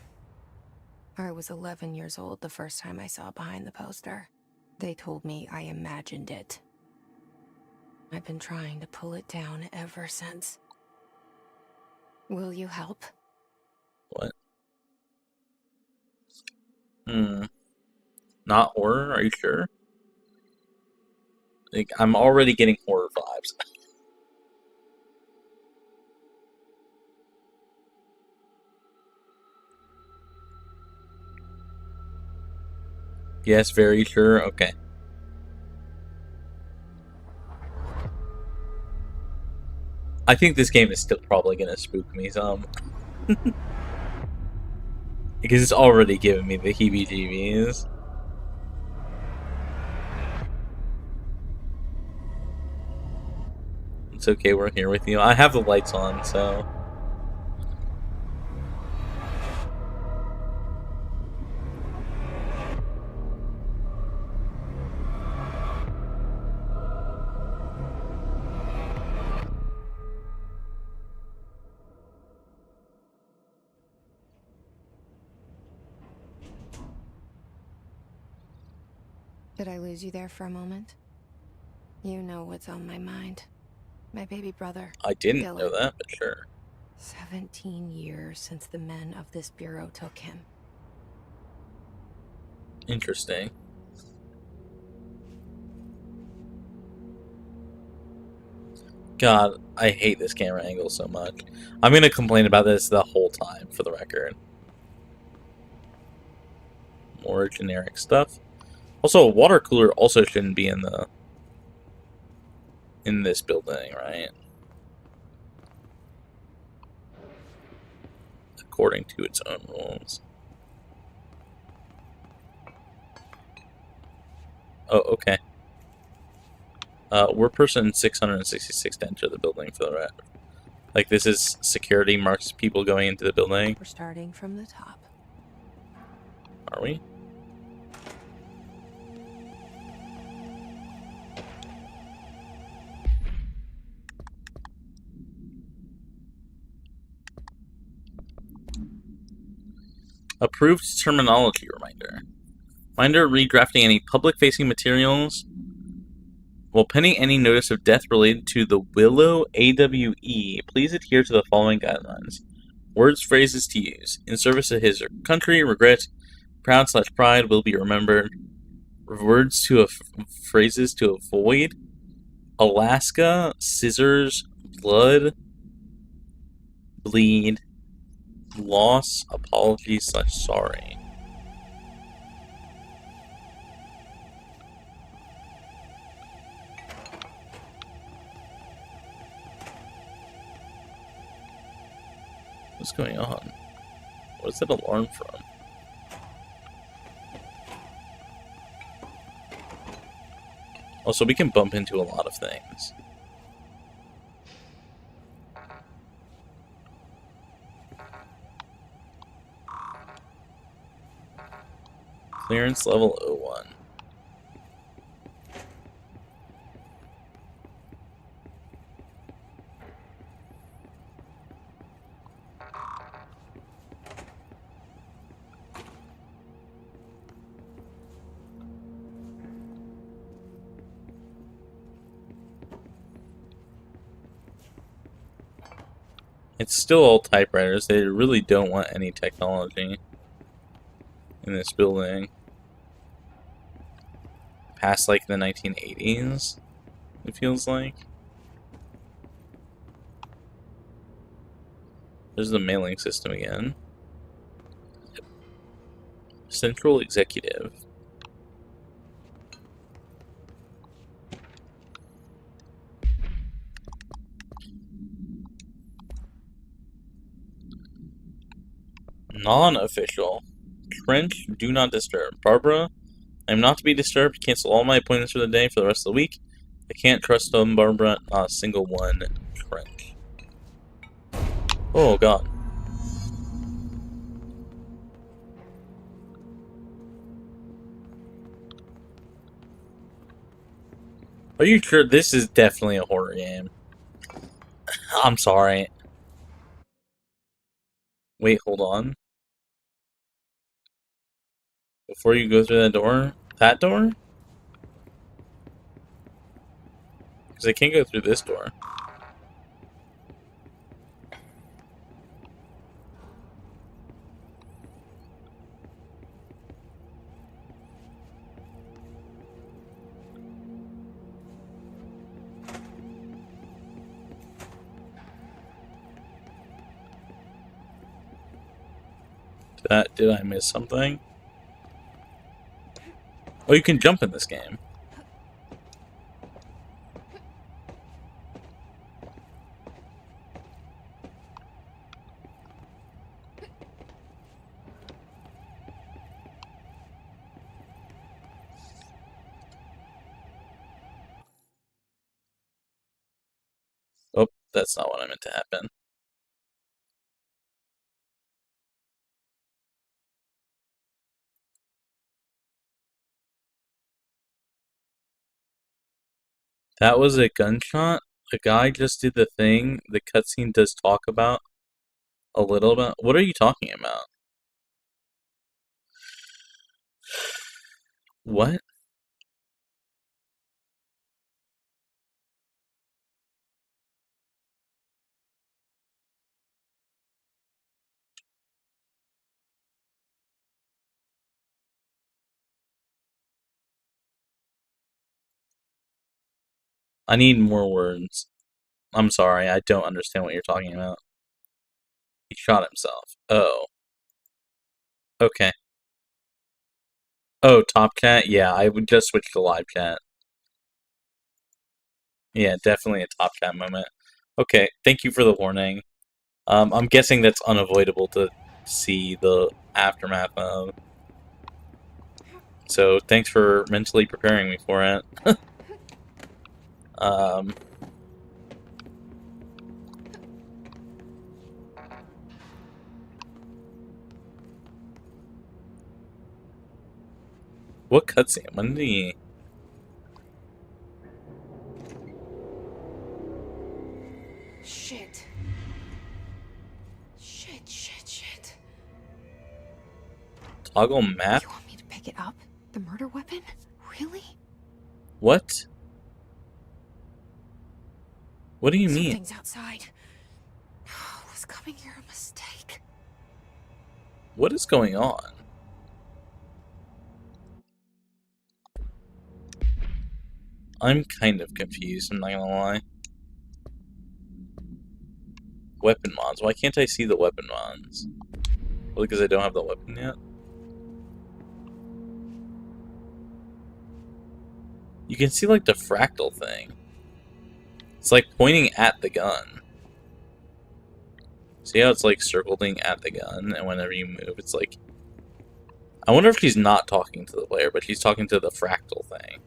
I was 11 years old the first time I saw behind the poster. They told me I imagined it. I've been trying to pull it down ever since. Will you help? What? Not horror? Are you sure? Like, I'm already getting horror vibes. Yes, very sure. Okay. I think this game is still probably gonna spook me some. Because it's already giving me the heebie-jeebies. It's okay, we're here with you. I have the lights on, so... Did I lose you there for a moment? You know what's on my mind. My baby brother, I didn't know Dylan. that, but sure. 17 years since the men of this bureau took him. Interesting. God, I hate this camera angle so much. I'm gonna complain about this the whole time, for the record. More generic stuff. Also, a water cooler also shouldn't be in this building, right? According to its own rules. Oh, okay. We're person 666 to enter the building for the rest. Like, this is security marks people going into the building. We're starting from the top. Are we? Approved terminology reminder. Reminder redrafting any public-facing materials while pending any notice of death related to the Willow AWE, please adhere to the following guidelines. Words, phrases to use. In service to his country, regret, proud/pride will be remembered. Words to phrases to avoid. Alaska, scissors, blood, bleed, loss, apology/sorry. What's going on? What's that alarm from? Also, we can bump into a lot of things. Clearance level 01. It's still all typewriters. They really don't want any technology in this building. Past, like, the 1980s, it feels like. There's the mailing system again. Central Executive. Non-official. Trench, do not disturb. Barbara, I am not to be disturbed. Cancel all my appointments for the day for the rest of the week. I can't trust them, Barbara. Not a single one. Trench. Oh, God. Are you sure this is definitely a horror game? I'm sorry. Wait, hold on. Before you go through that door? That door? Because I can't go through this door. Did I miss something? Oh, you can jump in this game. That's not what I meant to happen. That was a gunshot? The guy just did the thing the cutscene does talk about a little about. What are you talking about? What? I need more words. I'm sorry, I don't understand what you're talking about. He shot himself. Oh. Okay. Oh, top chat? Yeah, I would just switch to live chat. Yeah, definitely a top chat moment. Okay, thank you for the warning. I'm guessing that's unavoidable to see the aftermath of. So thanks for mentally preparing me for it. What cutscene? When did he... Shit. Shit. Toggle map? You want me to pick it up? The murder weapon? Really? What? What do you mean? Something's outside. Was coming here a mistake? What is going on? I'm kind of confused, I'm not gonna lie. Weapon mods. Why can't I see the weapon mods? Well, because I don't have the weapon yet? You can see, like, the fractal thing. It's, like, pointing at the gun. See how it's, like, circling at the gun, and whenever you move, it's, like... I wonder if she's not talking to the player, but she's talking to the fractal thing.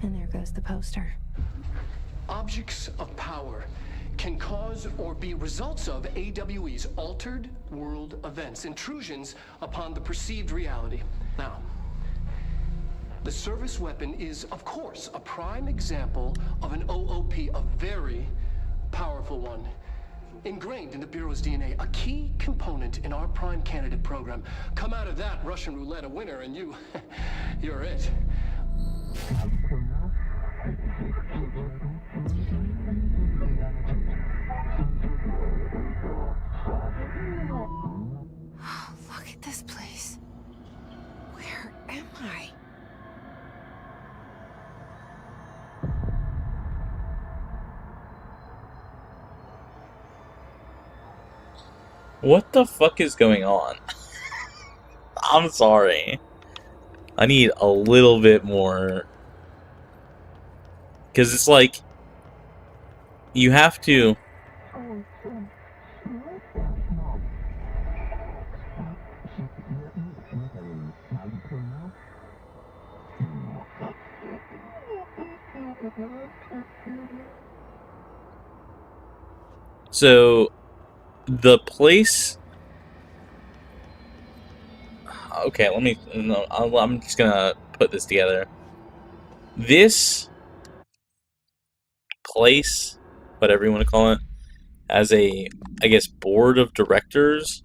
And there goes the poster. Objects of power can cause or be results of AWE's altered world events, intrusions upon the perceived reality. Now, the service weapon is, of course, a prime example of an OOP, a very powerful one. Ingrained in the Bureau's DNA, a key component in our prime candidate program. Come out of that Russian roulette a winner and you're it. Look at this place. Where am I? What the fuck is going on? I'm sorry. I need a little bit more... Because it's like... You have to... So... The place... Okay, let me... No, I'm just gonna put this together. This... place, whatever you want to call it, as a, I guess, board of directors.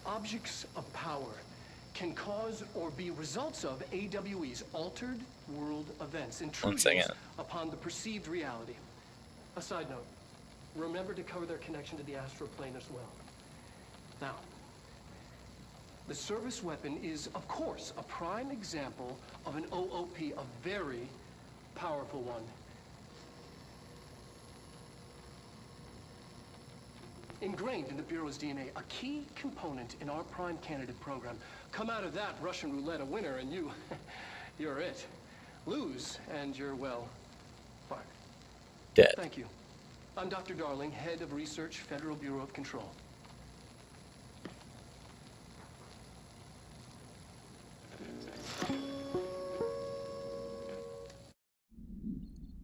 Objects of power can cause or be results of AWE's altered world events, intrusions upon the perceived reality. A side note, remember to cover their connection to the astral plane as well. Now, the service weapon is, of course, a prime example of an OOP, a very powerful one. Ingrained in the Bureau's DNA, a key component in our prime candidate program. Come out of that Russian roulette a winner and you're it. Lose and you're, well, fired. Dead. Thank you. I'm Dr. Darling, head of research, Federal Bureau of Control.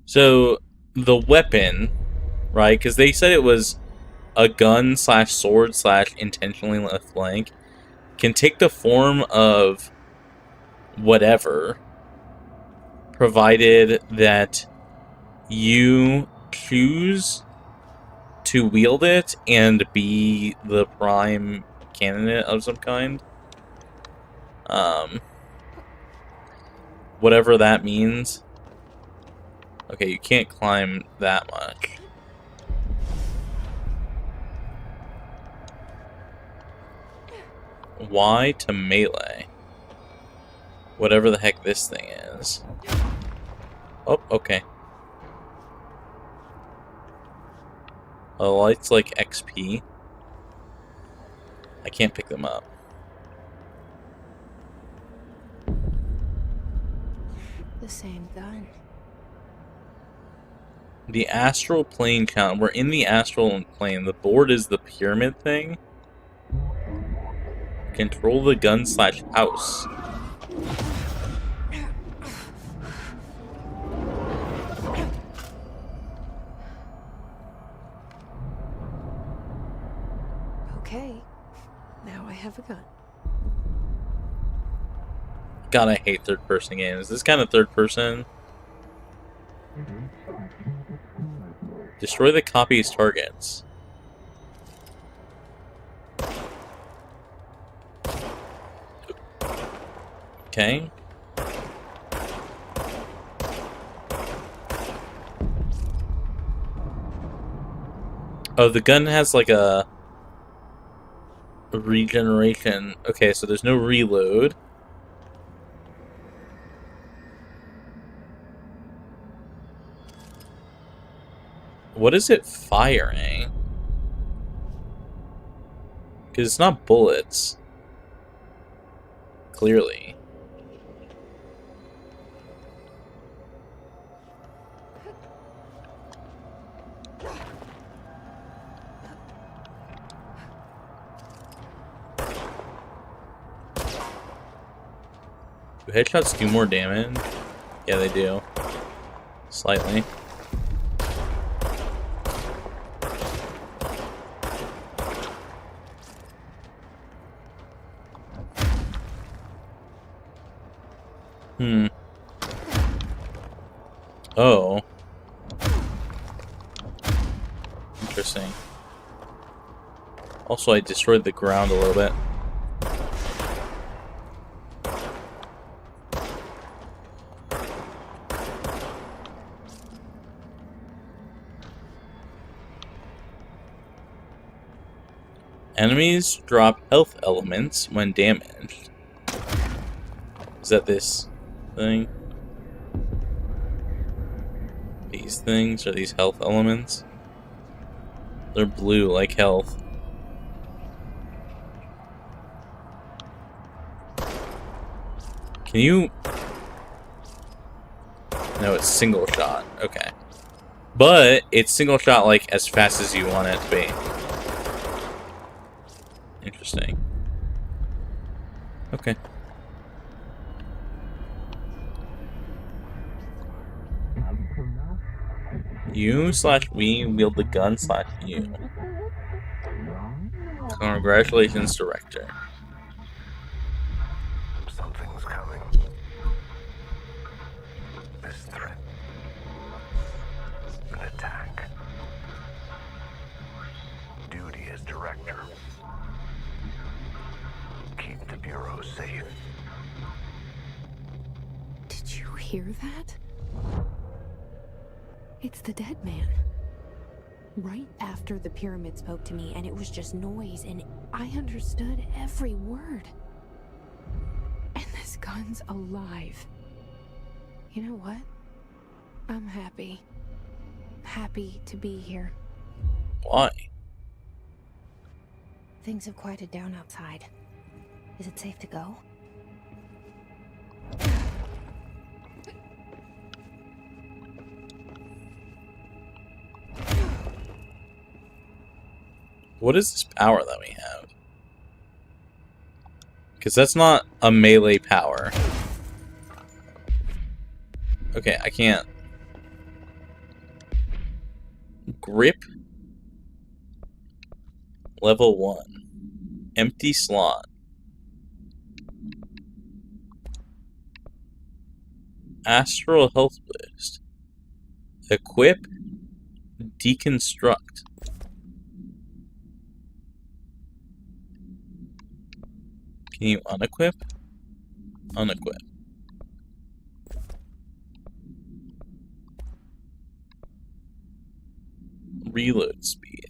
So, the weapon, right, because they said it was a gun slash sword slash intentionally left blank, can take the form of whatever, provided that you choose to wield it and be the prime candidate of some kind. Whatever that means. Okay, you can't climb that much. Y to melee. Whatever the heck this thing is. Oh, okay. The light's like XP. I can't pick them up. The same gun. The astral plane count. We're in the astral plane. The board is the pyramid thing. Control the gun slash house. Okay, now I have a gun. God, I hate third-person games. This kind of third-person. Destroy the copy's targets. Okay. Oh, the gun has like a regeneration. Okay, so there's no reload. What is it firing? Because it's not bullets. Clearly. Do headshots do more damage? Yeah, they do. Slightly. Oh. Interesting. Also, I destroyed the ground a little bit. Enemies drop health elements when damaged. Is that this thing? These things are these health elements. They're blue like health. Can you... No, it's single shot. Okay. But it's single shot like as fast as you want it to be. Interesting. Okay. You slash we wield the gun slash you. Congratulations, director. Something's coming. This threat. An attack. Duty as director. Keep the Bureau safe. Did you hear that? It's the dead man. Right after the pyramid spoke to me, and it was just noise, and I understood every word. And this gun's alive. You know what? I'm happy. Happy to be here. Why? Things have quieted down outside. Is it safe to go? What is this power that we have? Because that's not a melee power. Okay, I can't. Grip. Level 1. Empty slot. Astral health boost. Equip. Deconstruct. Can you unequip? Unequip. Reload speed.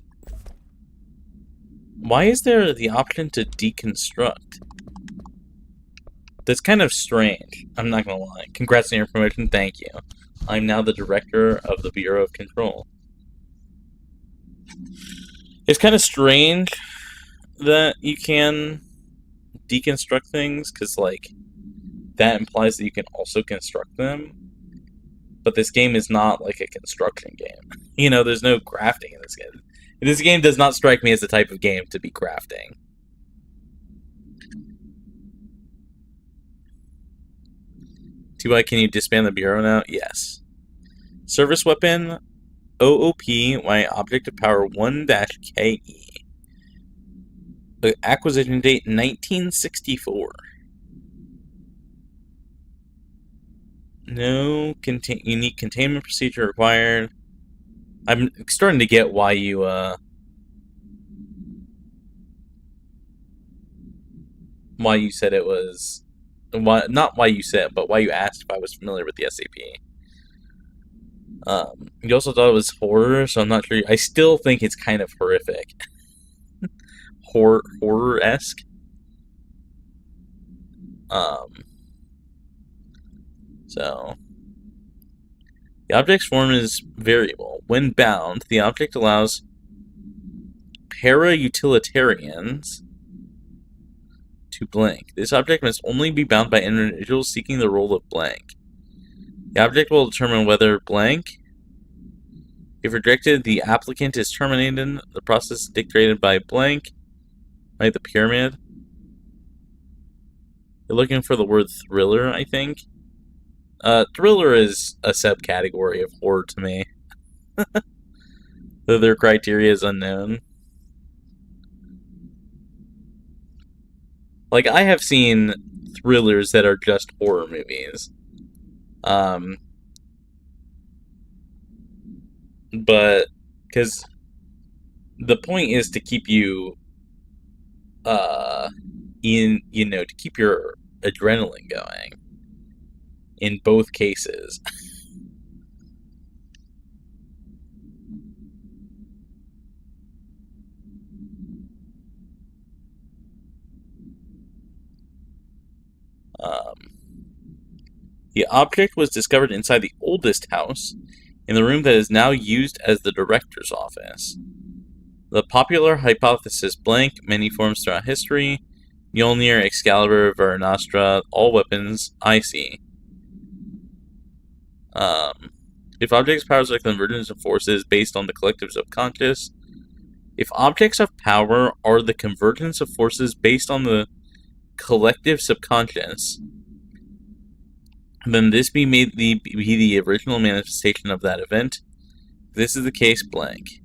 Why is there the option to deconstruct? That's kind of strange. I'm not gonna lie. Congrats on your promotion, thank you. I'm now the director of the Bureau of Control. It's kind of strange that you can deconstruct things, because, like, that implies that you can also construct them. But this game is not like a construction game. You know, there's no crafting in this game. This game does not strike me as the type of game to be crafting. T.Y., can you disband the Bureau now? Yes. Service weapon, OOP, Y object of power 1-KE. The acquisition date, 1964. No unique containment procedure required. I'm starting to get why you, why you said it was... not why you said, but why you asked if I was familiar with the SCP. You also thought it was horror, so I'm not sure. I still think it's kind of horrific. Horror-esque. So... The object's form is variable. When bound, the object allows para-utilitarians to blank. This object must only be bound by individuals seeking the role of blank. The object will determine whether blank. If rejected, the applicant is terminated. The process is dictated by blank. Like the pyramid. You're looking for the word thriller, I think. Thriller is a subcategory of horror to me. Though their criteria is unknown. Like, I have seen thrillers that are just horror movies. But, because the point is to keep you, to keep your adrenaline going. In both cases. The object was discovered inside the oldest house, in the room that is now used as the director's office. The popular hypothesis blank, many forms throughout history, Mjolnir, Excalibur, Varanastra, all weapons, IC. If objects' powers are convergence of forces based on the collective subconscious, if objects of power are the convergence of forces based on the collective subconscious, then this be the original manifestation of that event. If this is the case, blank.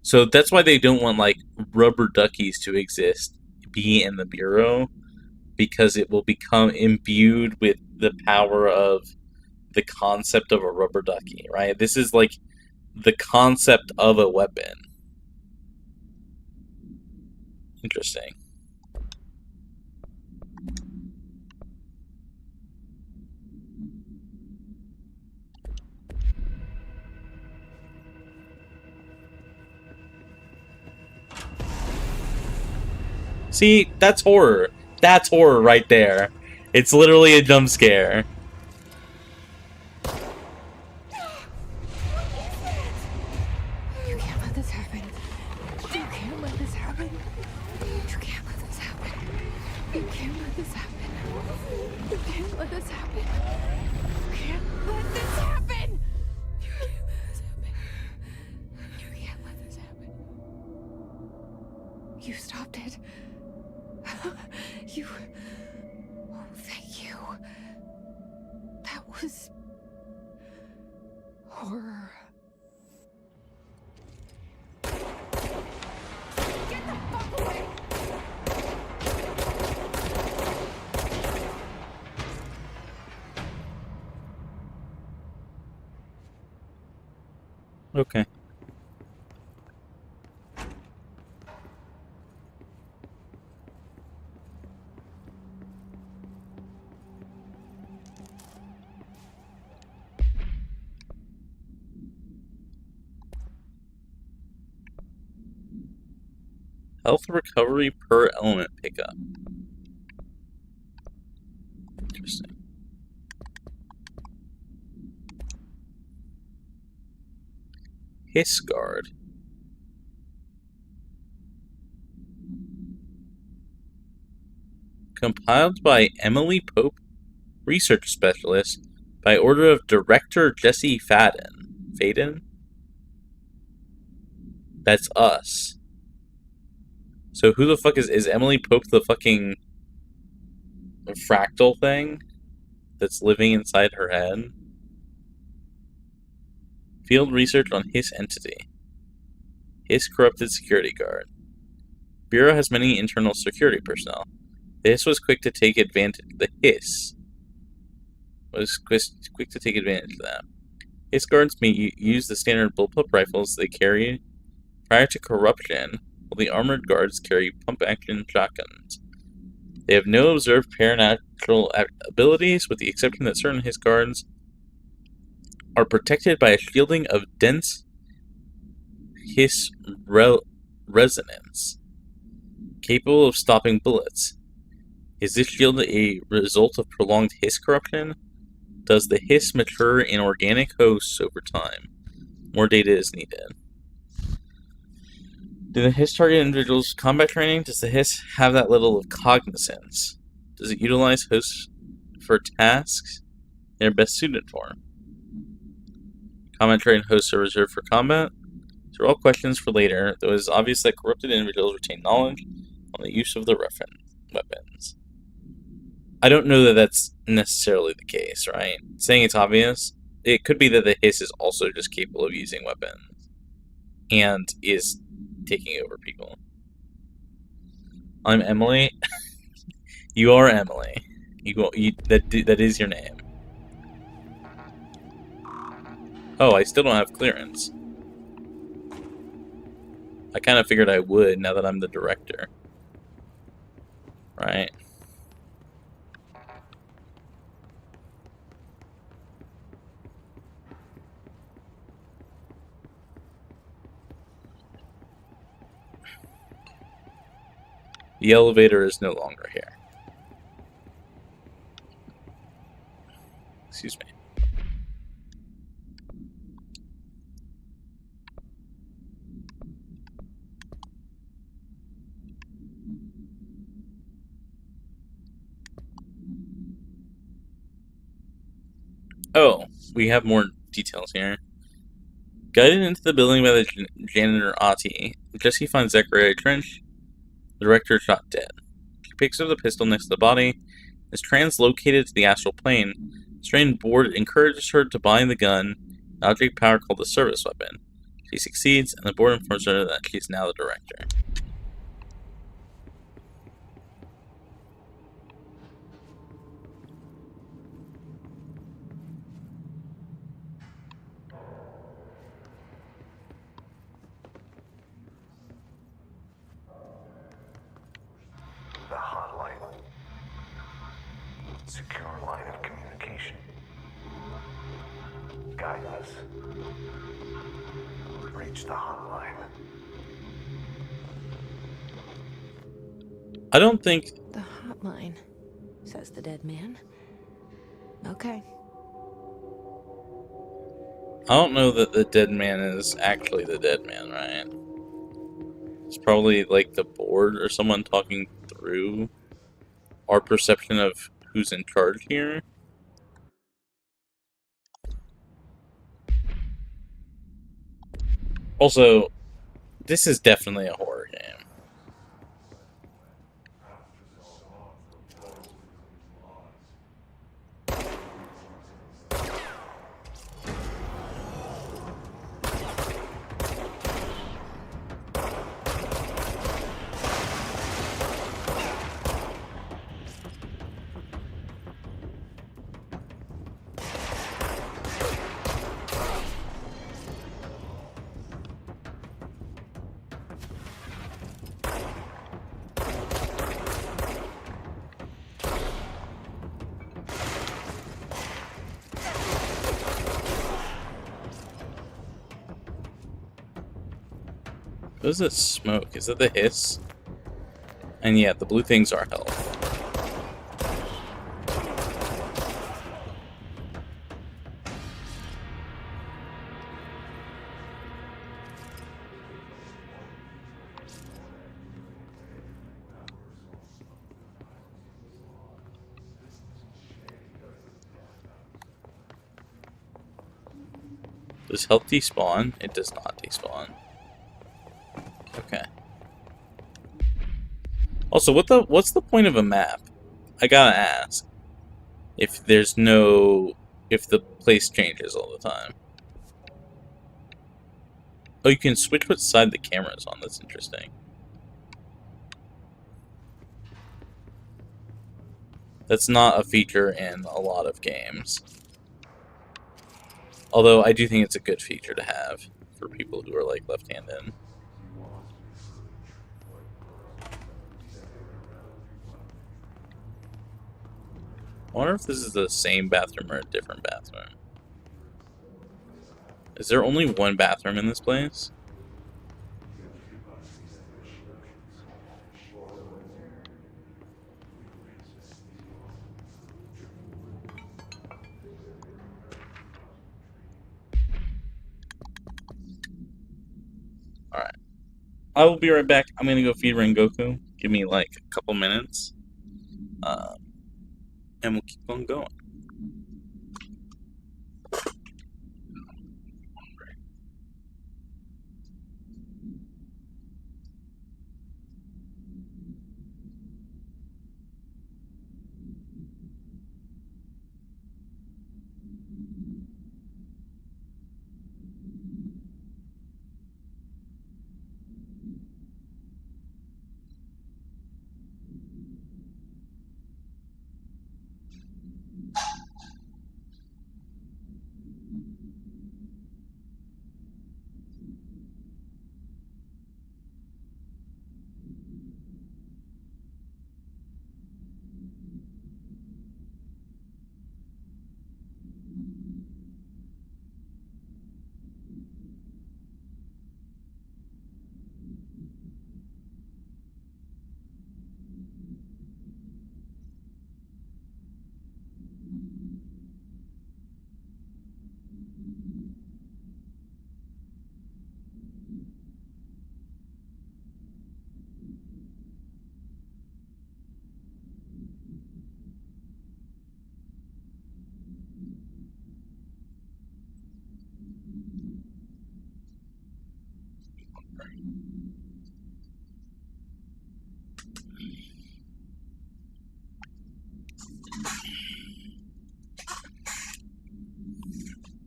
So that's why they don't want, like, rubber duckies to exist, be in the Bureau, because it will become imbued with the power of the concept of a rubber ducky, right? This is like the concept of a weapon. Interesting. See, that's horror. That's horror right there. It's literally a jump scare. You can't let this happen. You can't let this happen. You can't let this happen. You can't let this happen. You can't let this happen. You can't let this happen. You can't let this happen. You stopped it. You... Oh, thank you. That was... horror. Get the fuck away! Okay. Health recovery per element pickup. Interesting. Hiss guard. Compiled by Emily Pope, research specialist, by order of Director Jesse Faden. Faden? That's us. So who the fuck is Emily Pope the fucking fractal thing that's living inside her head? Field research on Hiss entity. Hiss corrupted security guard. Bureau has many internal security personnel. The Hiss was quick to take advantage. The Hiss was quick to take advantage of that. Hiss guards may use the standard bullpup rifles they carry prior to corruption, while the armored guards carry pump-action shotguns. They have no observed paranatural abilities, with the exception that certain Hiss guards are protected by a shielding of dense Hiss resonance, capable of stopping bullets. Is this shield a result of prolonged Hiss corruption? Does the Hiss mature in organic hosts over time? More data is needed. Do the Hiss target individuals' combat training? Does the Hiss have that level of cognizance? Does it utilize hosts for tasks they're best suited for? Combat trained hosts are reserved for combat? These are all questions for later, though it is obvious that corrupted individuals retain knowledge on the use of their weapons. I don't know that that's necessarily the case, right? Saying it's obvious, it could be that the Hiss is also just capable of using weapons and is taking over people. I'm Emily. You are Emily. That is your name. Oh, I still don't have clearance. I kind of figured I would now that I'm the director. Right? The elevator is no longer here. Excuse me. Oh, we have more details here. Guided into the building by the janitor Ati, Jesse finds Zachariah Trench, the director, shot dead. She picks up the pistol next to the body, is translocated to the astral plane. The strained board encourages her to buy the gun, an object power called the service weapon. She succeeds, and the board informs her that she is now the director. The hotline. Secure line of communication. Guide us. Reach the hotline. I don't think... The hotline, says the dead man. Okay. I don't know that the dead man is actually the dead man, right? It's probably like the board or someone talking through our perception of who's in charge here. Also, this is definitely a horror game. What is this smoke? Is it the hiss? And yeah, the blue things are health. Does health despawn? It does not despawn. Okay. Also, what's the point of a map? I gotta ask. If the place changes all the time. Oh, you can switch what side the camera is on. That's interesting. That's not a feature in a lot of games. Although I do think it's a good feature to have for people who are like left-handed. I wonder if this is the same bathroom or a different bathroom. Is there only one bathroom in this place? Alright. I will be right back. I'm gonna go feed Rengoku. Give me like a couple minutes. And we'll keep on going.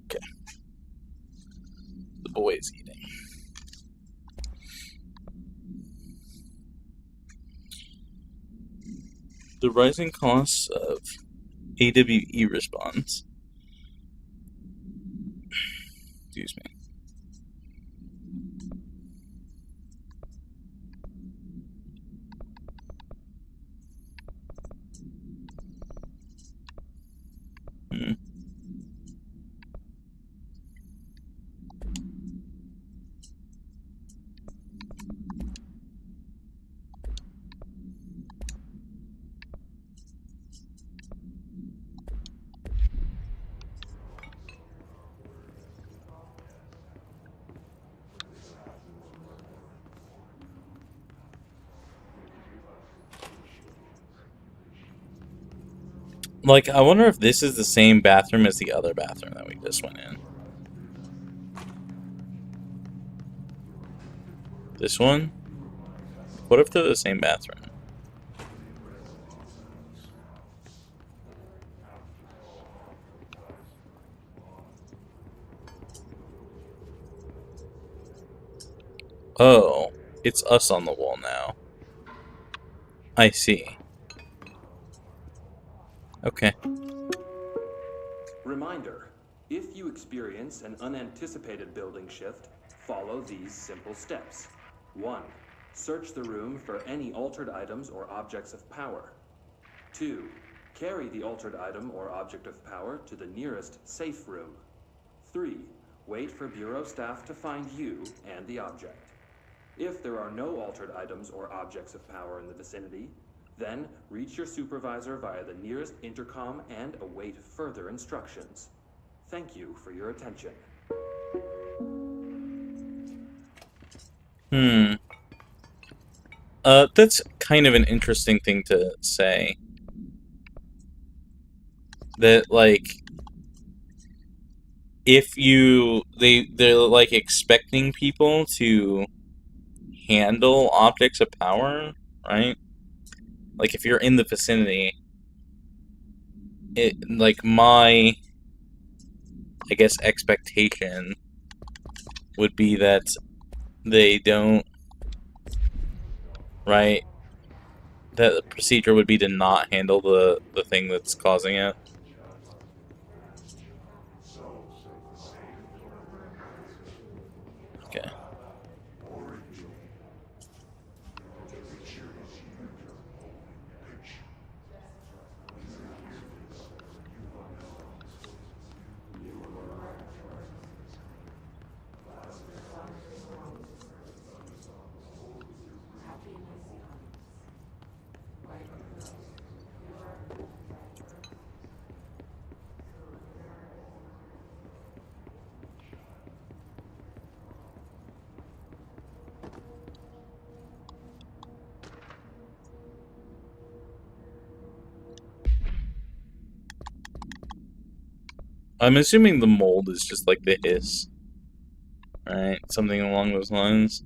Okay. The boy is eating. The rising costs of AWE response. Excuse me. Like, I wonder if this is the same bathroom as the other bathroom that we just went in. This one? What if they're the same bathroom? Oh, it's us on the wall now. I see. Okay. Reminder, if you experience an unanticipated building shift, follow these simple steps. 1. Search the room for any altered items or objects of power. 2. Carry the altered item or object of power to the nearest safe room. 3. Wait for Bureau staff to find you and the object. If there are no altered items or objects of power in the vicinity, then reach your supervisor via the nearest intercom and await further instructions. Thank you for your attention. That's kind of an interesting thing to say. That, like, if they're like expecting people to handle objects of power, right? Like, if you're in the vicinity, like, my, I guess, expectation would be that they don't, right? That the procedure would be to not handle the thing that's causing it. Okay. I'm assuming the mold is just like the hiss. Right? Something along those lines.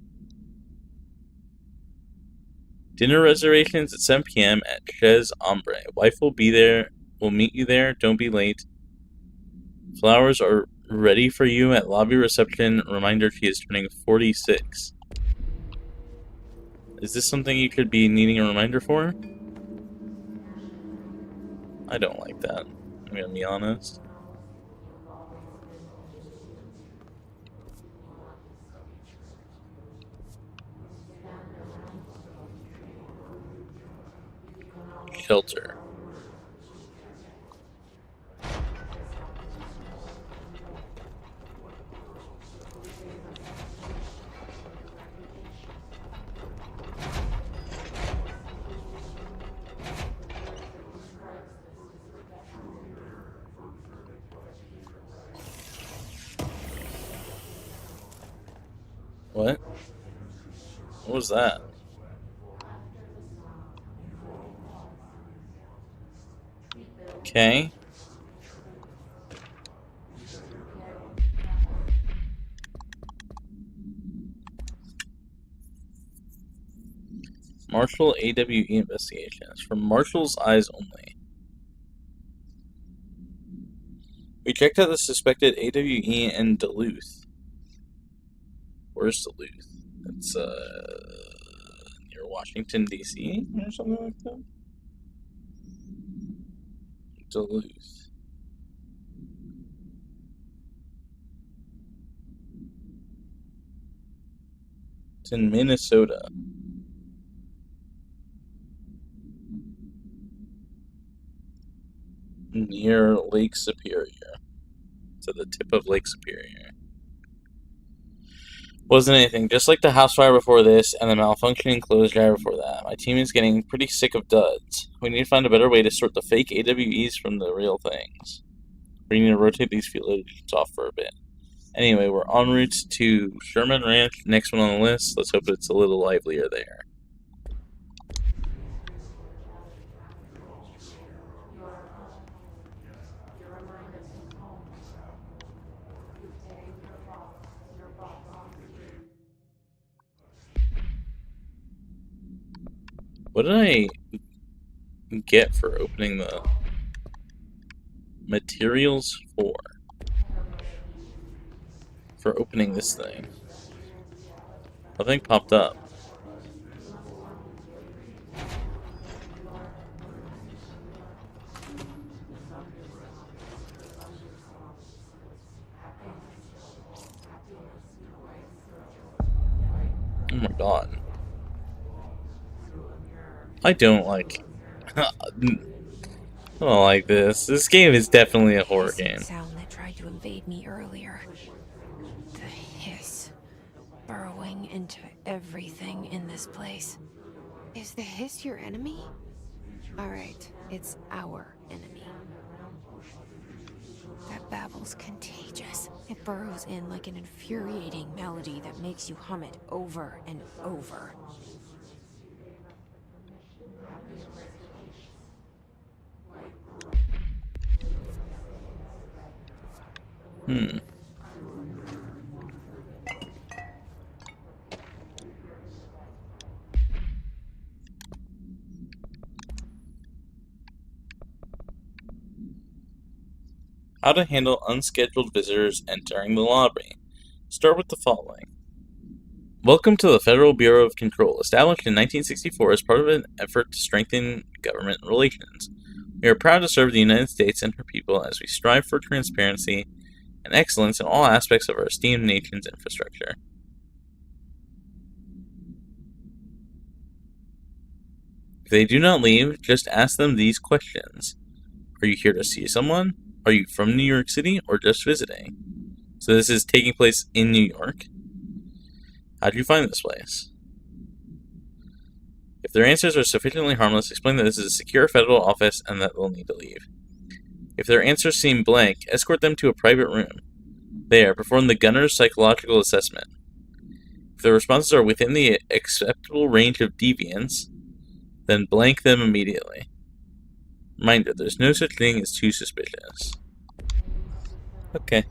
Dinner reservations at 7 p.m. at Chez Ombre. Wife will be there. We'll meet you there. Don't be late. Flowers are ready for you at lobby reception. Reminder, she is turning 46. Is this something you could be needing a reminder for? I don't like that. I'm gonna be honest. Shelter. What? What was that? Okay. Marshall AWE investigations. From Marshall's eyes only. We checked out the suspected AWE in Duluth. Where's Duluth? It's near Washington, D.C. or something like that? Duluth. It's in Minnesota. Near Lake Superior. To the tip of Lake Superior. Wasn't anything, just like the house fire before this and the malfunctioning clothes dryer before that. My team is getting pretty sick of duds. We need to find a better way to sort the fake AWEs from the real things. We need to rotate these fuel agents off for a bit. Anyway, we're en route to Sherman Ranch, next one on the list. Let's hope it's a little livelier there. What did I get for opening the materials for opening this thing? Nothing popped up. Oh my god. I don't like... I don't like this. This game is definitely a horror Hissing game. sound that tried to invade me earlier. The hiss burrowing into everything in this place. Is the hiss your enemy? Alright, it's our enemy. That babble's contagious. It burrows in like an infuriating melody that makes you hum it over and over. How to handle unscheduled visitors entering the lobby. Start with the following. Welcome to the Federal Bureau of Control, established in 1964 as part of an effort to strengthen government relations. We are proud to serve the United States and her people as we strive for transparency and excellence in all aspects of our esteemed nation's infrastructure. If they do not leave, just ask them these questions. Are you here to see someone? Are you from New York City or just visiting? So this is taking place in New York. How did you find this place? If their answers are sufficiently harmless, explain that this is a secure federal office and that they'll need to leave. If their answers seem blank, escort them to a private room. There, perform the gunner's psychological assessment. If their responses are within the acceptable range of deviance, then blank them immediately. Reminder, there's no such thing as too suspicious. Okay.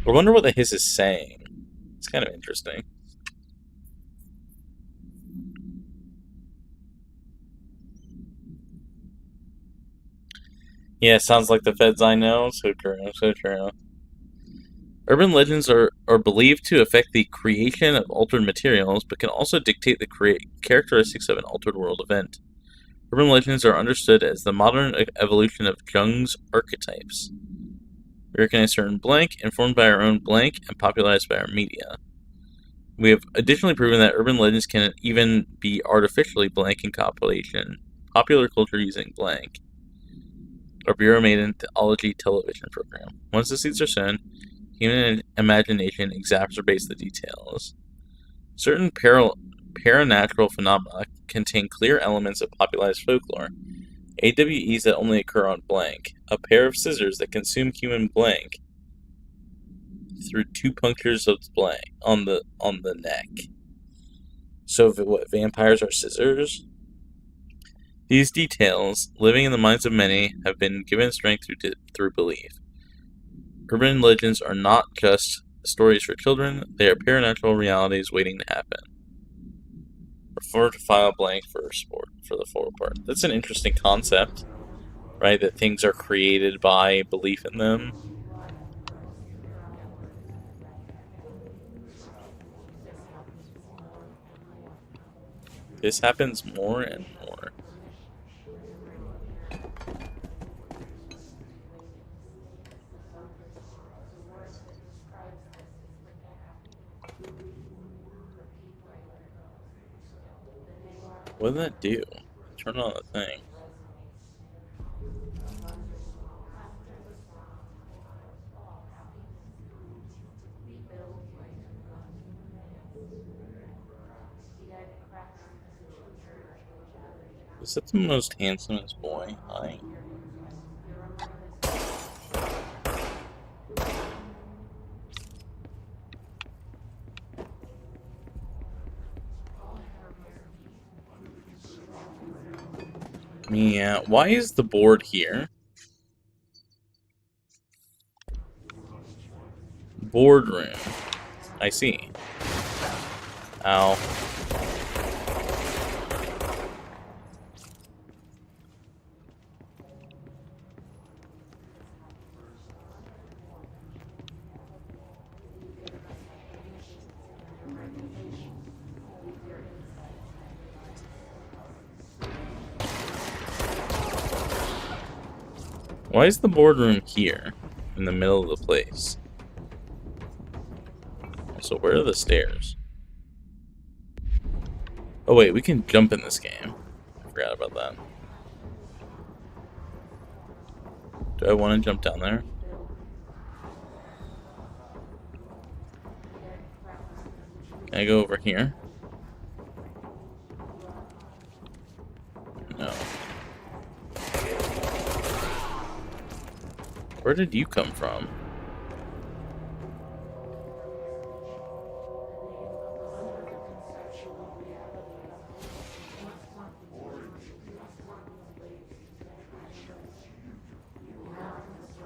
I wonder what the hiss is saying. It's kind of interesting. Yeah, sounds like the feds I know. So true, so true. Urban legends are believed to affect the creation of altered materials, but can also dictate the characteristics of an altered world event. Urban legends are understood as the modern evolution of Jung's archetypes. We recognize certain blank, informed by our own blank, and popularized by our media. We have additionally proven that urban legends can even be artificially blank in popular culture using blank. Our Bureau made an anthology television program. Once the seeds are sown, human imagination exacerbates the details. Certain paranatural phenomena contain clear elements of popularized folklore. AWEs that only occur on blank. A pair of scissors that consume human blank through 2 punctures of blank on the neck. So what, vampires are scissors? These details, living in the minds of many, have been given strength through belief. Urban legends are not just stories for children, they are paranatural realities waiting to happen. Refer to file blank for the forward part. That's an interesting concept, right? That things are created by belief in them. This happens more and more. What did that do? Turn on the thing. Is that the most handsomest boy? Hi. Yeah, why is the board here? Boardroom. I see. Ow. Why is the boardroom here, in the middle of the place? So where are the stairs? Oh wait, we can jump in this game. I forgot about that. Do I want to jump down there? Can I go over here? No. Where did you come from?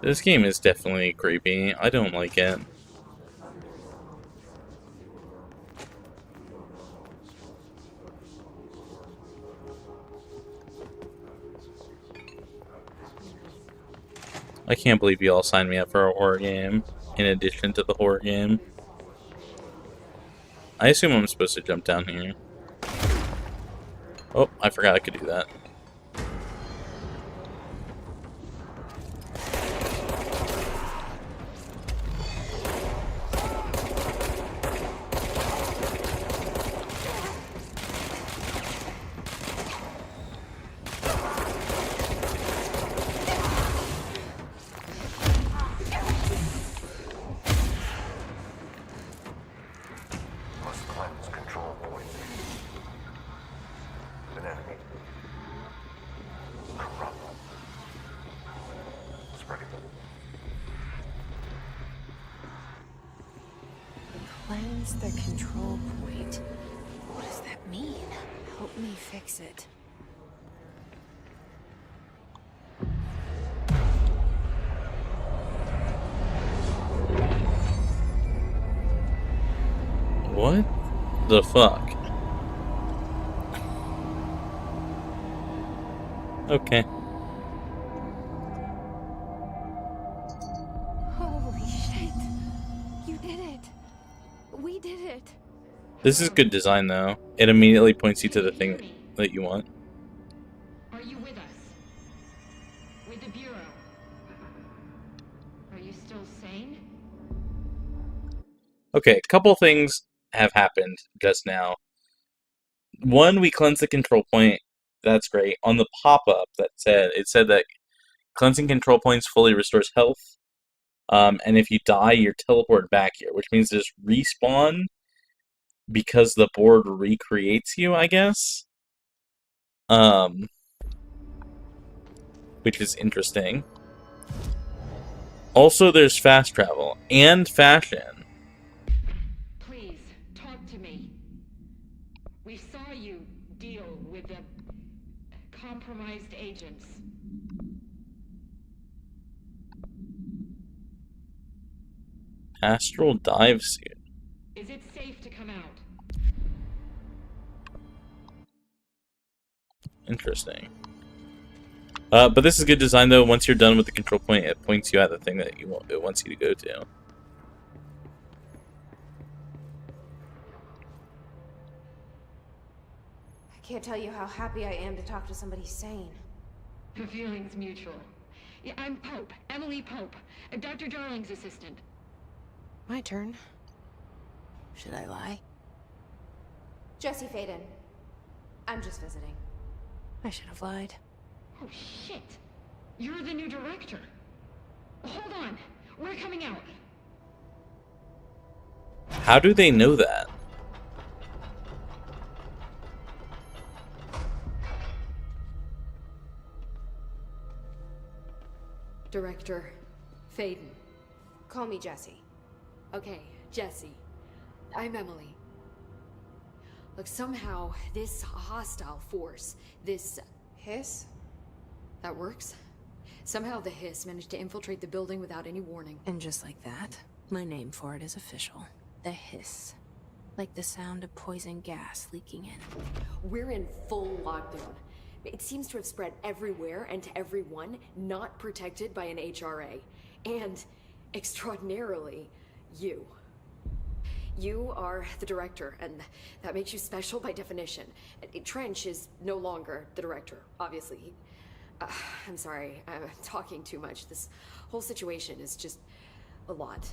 This game is definitely creepy. I don't like it. I can't believe you all signed me up for a horror game, in addition to the horror game. I assume I'm supposed to jump down here. Oh, I forgot I could do that. Must cleanse control points. An enemy. Corrupt. Spreading. Cleanse the control point. What does that mean? Help me fix it. What the fuck? Okay. Holy shit. You did it. We did it. This is good design, though. It immediately points you to the thing that you want. Are you with us? With the Bureau? Are you still sane? Okay, a couple things have happened just now. One, we cleansed the control point. That's great. On the pop-up it said that cleansing control points fully restores health. And if you die, you're teleported back here, which means there's respawn because the board recreates you, I guess. Which is interesting. Also, there's fast travel and fashion. Please, talk to me. We saw you deal with the compromised agents. Astral dive suit. Is it safe to come out? Interesting. But this is good design, though. Once you're done with the control point, it points you at the thing that it wants you to go to. I can't tell you how happy I am to talk to somebody sane. The feeling's mutual. Yeah, I'm Pope, Emily Pope, Dr. Darling's assistant. My turn. Should I lie? Jesse Faden. I'm just visiting. I should have lied. Oh, shit. You're the new director. Hold on. We're coming out. How do they know that? Director Faden. Call me Jesse. Okay, Jesse. I'm Emily. Look, somehow this hostile force, this... Hiss? that works? Somehow the Hiss managed to infiltrate the building without any warning. And just like that, My name for it is official. The hiss. Like the sound of poison gas leaking in. We're in full lockdown. It seems to have spread everywhere and to everyone not protected by an HRA. And, extraordinarily, you. You are the director, and that makes you special by definition. Trench is no longer the director, obviously. I'm sorry, I'm talking too much. This whole situation is just a lot.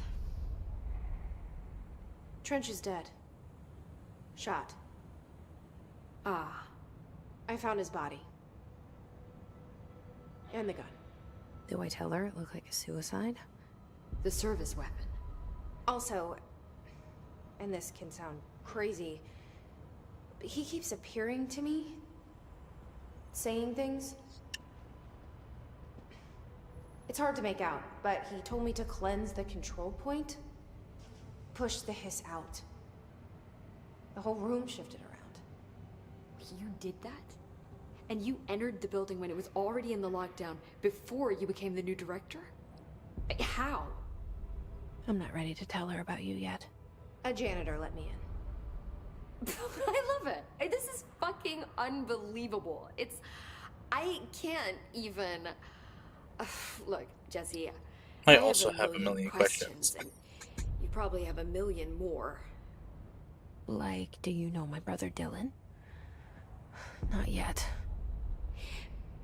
Trench is dead. Shot. Ah. I found his body. And the gun. Do I tell her it looked like a suicide? The service weapon. Also, and this can sound crazy, but he keeps appearing to me, saying things. It's hard to make out, but he told me to cleanse the control point, push the hiss out. The whole room shifted around. You did that? And you entered the building when it was already in the lockdown before you became the new director? How? I'm not ready to tell her about you yet. A janitor let me in. I love it. This is fucking unbelievable. I can't even... Look, Jesse. I also have a million questions. And you probably have a million more. Like, do you know my brother Dylan? Not yet.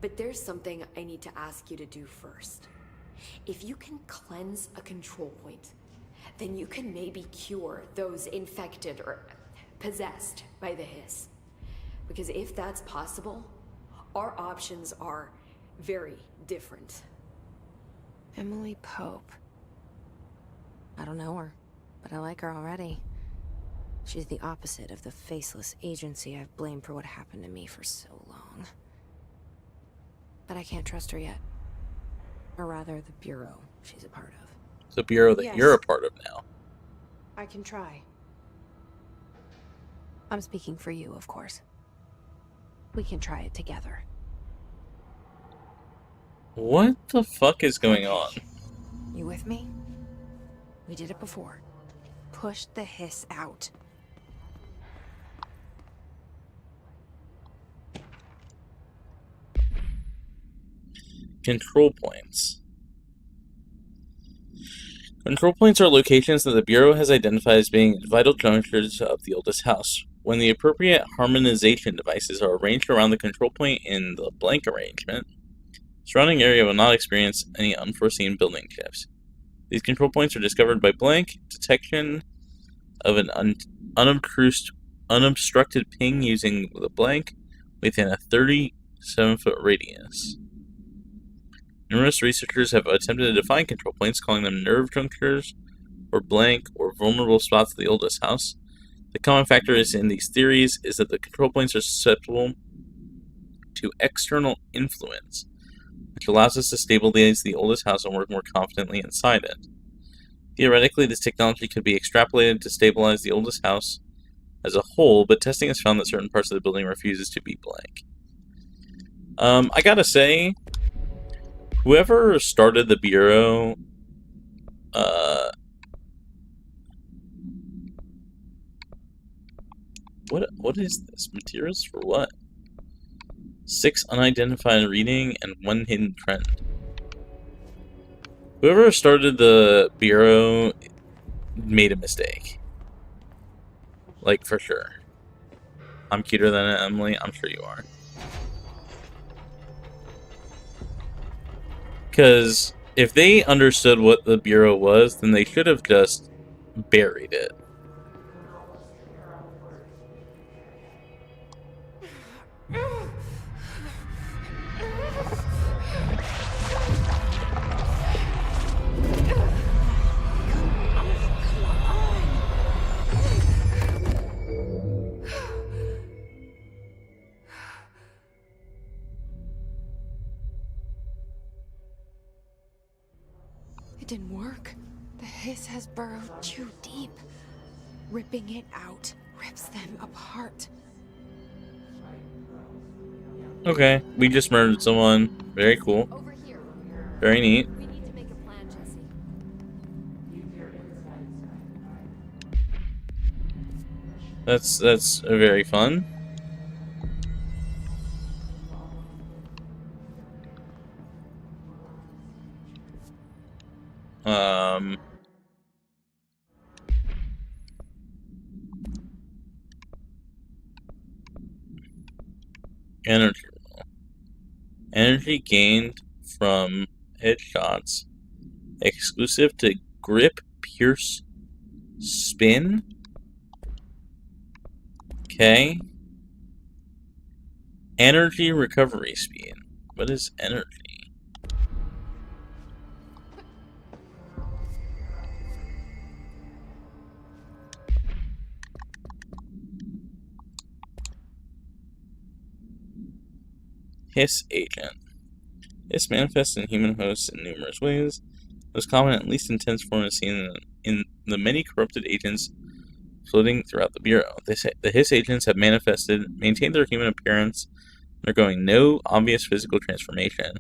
But there's something I need to ask you to do first. If you can cleanse a control point, then you can maybe cure those infected or possessed by the hiss. Because if that's possible, our options are very different. Emily Pope. I don't know her, but I like her already. She's the opposite of the faceless agency I've blamed for what happened to me for so long. But I can't trust her yet. Or rather, the Bureau she's a part of. The Bureau that you're a part of now. I can try. I'm speaking for you, of course. We can try it together. What the fuck is going on? You with me? We did it before. Push the hiss out. Control points. Control points are locations that the Bureau has identified as being vital junctures of the oldest house. When the appropriate harmonization devices are arranged around the control point in the blank arrangement, the surrounding area will not experience any unforeseen building shifts. These control points are discovered by blank detection of an unobstructed ping using the blank within a 37-foot radius. Numerous researchers have attempted to define control points, calling them nerve junctures, or blank, or vulnerable spots of the oldest house. The common factor in these theories is that the control points are susceptible to external influence, which allows us to stabilize the oldest house and work more confidently inside it. Theoretically, this technology could be extrapolated to stabilize the oldest house as a whole, but testing has found that certain parts of the building refuses to be blank. I gotta say, whoever started the Bureau, what is this? Materials for what? 6 unidentified reading and 1 hidden trend. Whoever started the Bureau made a mistake. Like, for sure. I'm cuter than Emily. I'm sure you are. Because if they understood what the Bureau was, then they should have just buried it. It didn't work. The hiss has burrowed too deep. Ripping it out rips them apart. Okay, we just murdered someone. Very cool. Over here. Very neat. We need to make a plan, Jesse. That's very fun. Um, energy. Energy gained from headshots. Exclusive to grip, pierce, spin. Okay. Energy recovery speed. What is energy? Hiss agent. Hiss manifests in human hosts in numerous ways. Most common, at least intense form is seen in the many corrupted agents floating throughout the Bureau. The Hiss agents have maintained their human appearance, undergoing no obvious physical transformation.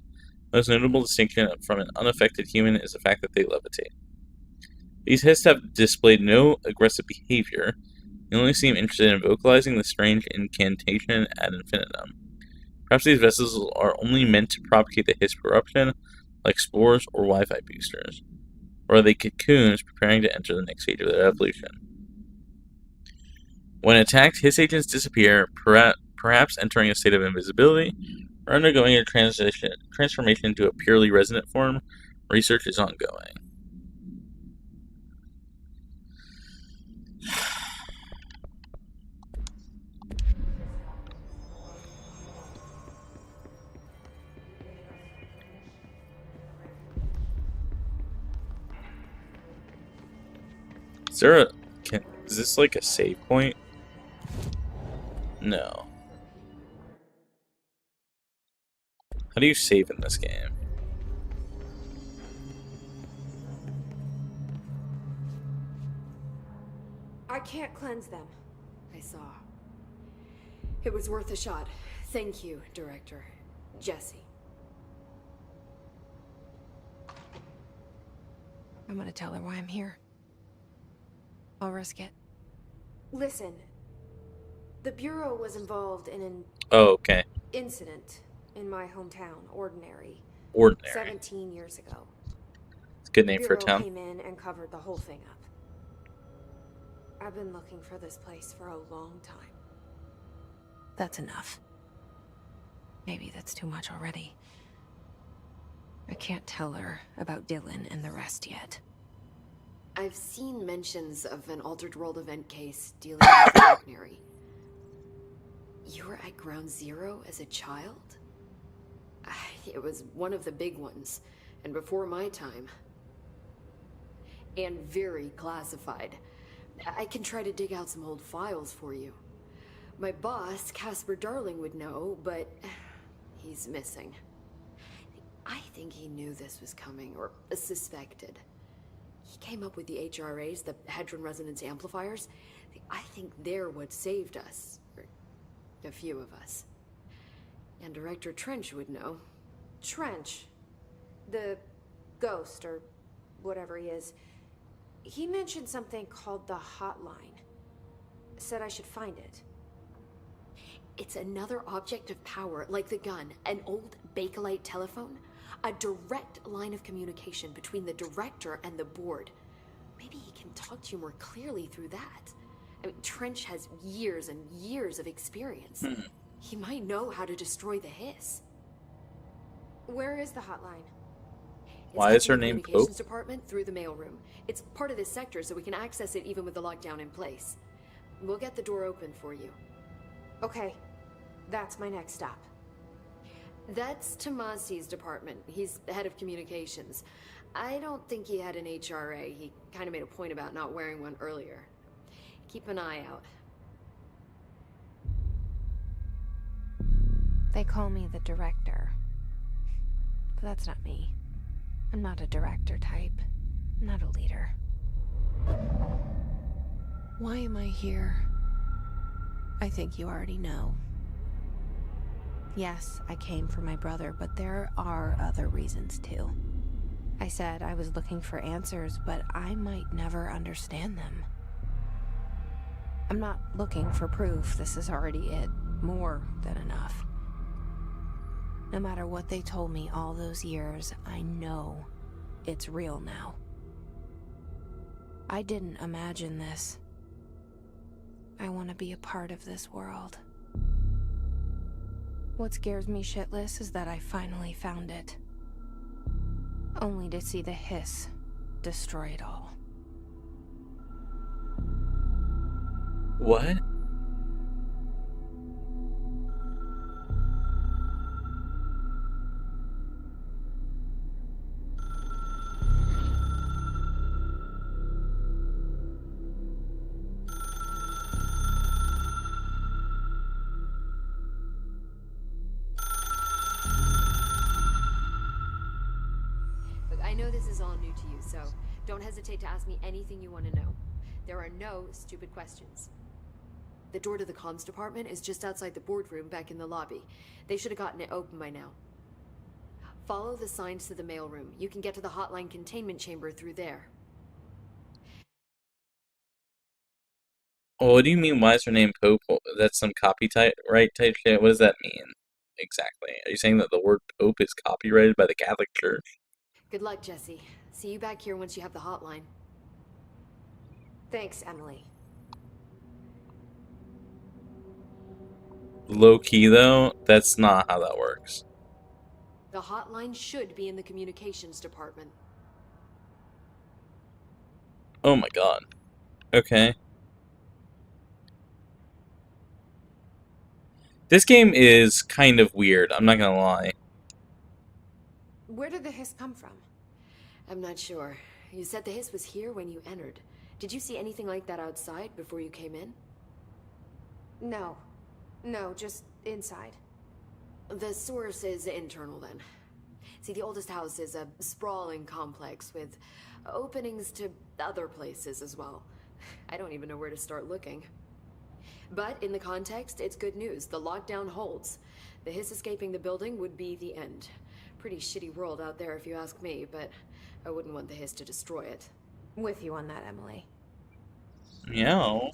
Most notable distinction from an unaffected human is the fact that they levitate. These Hiss have displayed no aggressive behavior. They only seem interested in vocalizing the strange incantation ad infinitum. Perhaps these vessels are only meant to propagate the Hiss corruption, like spores or Wi-Fi boosters. Or are they cocoons preparing to enter the next stage of their evolution? When attacked, Hiss agents disappear, perhaps entering a state of invisibility, or undergoing a transformation into a purely resonant form. Research is ongoing. Is this like a save point? No. How do you save in this game? I can't cleanse them. I saw. It was worth a shot. Thank you, Director. Jesse. I'm gonna tell her why I'm here. I'll risk it. Listen, the Bureau was involved in an incident in my hometown, Ordinary. 17 years ago. It's a good name for a Bureau town. came in and covered the whole thing up. I've been looking for this place for a long time. That's enough. Maybe that's too much already. I can't tell her about Dylan and the rest yet. I've seen mentions of an Altered World event case dealing with Ordinary. You were at Ground Zero as a child? It was one of the big ones, and before my time. And very classified. I can try to dig out some old files for you. My boss, Casper Darling, would know, but he's missing. I think he knew this was coming, or suspected. He came up with the HRAs, the Hadron Resonance Amplifiers. I think they're what saved us. Or a few of us. And Director Trench would know. Trench? The ghost, or whatever he is. He mentioned something called the Hotline. Said I should find it. It's another object of power, like the gun, an old Bakelite telephone. A direct line of communication between the director and the board. Maybe he can talk to you more clearly through that. I mean, Trench has years and years of experience. He might know how to destroy the Hiss. Where is the hotline? Why is her name Pope? Communications department through the mailroom. It's part of this sector, so we can access it even with the lockdown in place. We'll get the door open for you. Okay, that's my next stop. That's Tomasi's department. He's the head of communications. I don't think he had an HRA. He kind of made a point about not wearing one earlier. Keep an eye out. They call me the director. But that's not me. I'm not a director type. I'm not a leader. Why am I here? I think you already know. Yes, I came for my brother, but there are other reasons too. I said I was looking for answers, but I might never understand them. I'm not looking for proof. This is already it. More than enough. No matter what they told me all those years, I know it's real now. I didn't imagine this. I want to be a part of this world. What scares me shitless is that I finally found it. Only to see the hiss destroy it all. What? Look, I know this is all new to you, so don't hesitate to ask me anything you want to know. There are no stupid questions. The door to the comms department is just outside the boardroom back in the lobby. They should have gotten it open by now. Follow the signs to the mailroom. You can get to the hotline containment chamber through there. Oh, what do you mean, why is her name Pope? That's some copyright type shit? What does that mean? Exactly. Are you saying that the word Pope is copyrighted by the Catholic Church? Good luck, Jesse. See you back here once you have the hotline. Thanks, Emily. Low-key, though, that's not how that works. The hotline should be in the communications department. Oh my god. Okay. This game is kind of weird, I'm not gonna lie. Where did the hiss come from? I'm not sure. You said the hiss was here when you entered. Did you see anything like that outside before you came in? No. No, just inside. The source is internal then. See, the oldest house is a sprawling complex with openings to other places as well. I don't even know where to start looking. But in the context, it's good news. The lockdown holds. The hiss escaping the building would be the end. Pretty shitty world out there if you ask me, but I wouldn't want the hiss to destroy it. With you on that, Emily. Meow.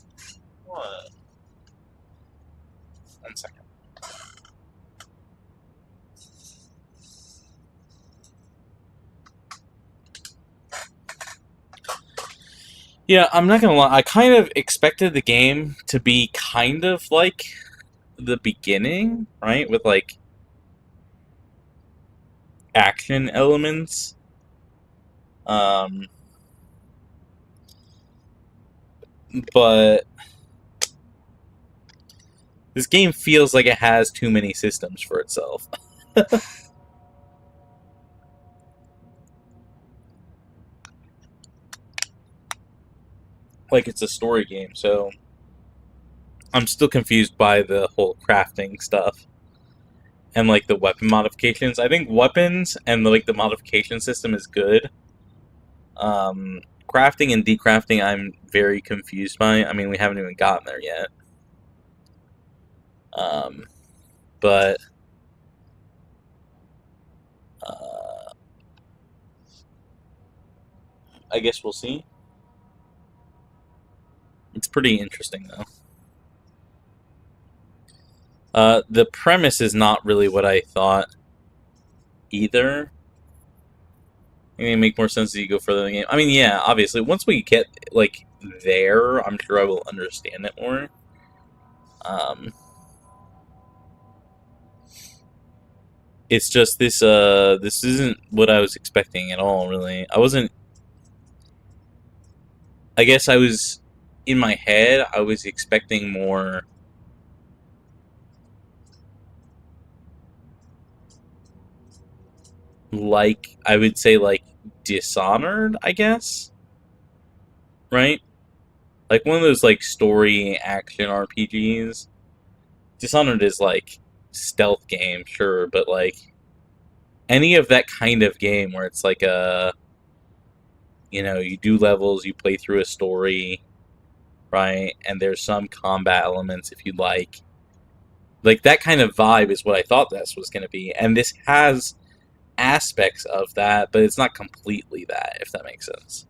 What? 1 second. Yeah, I'm not gonna lie, I kind of expected the game to be kind of like the beginning, right? With like action elements. But this game feels like it has too many systems for itself. Like it's a story game, so I'm still confused by the whole crafting stuff and like the weapon modifications. I think weapons and the modification system is good. Crafting and decrafting, I'm very confused by. I mean, we haven't even gotten there yet. But I guess we'll see. It's pretty interesting, though. The premise is not really what I thought either. I mean, it make more sense as you go further in the game. I mean, yeah, obviously, once we get like there, I'm sure I will understand it more. It's just this. This isn't what I was expecting at all. Really, I wasn't. I guess I was in my head. I was expecting more. Like I would say, like Dishonored. I guess. Right. Like one of those like story action RPGs. Dishonored is like stealth game, sure, but like any of that kind of game where it's like a, you know, you do levels, you play through a story, right? And there's some combat elements if you like. Like that kind of vibe is what I thought this was going to be. And this has aspects of that, but it's not completely that, if that makes sense.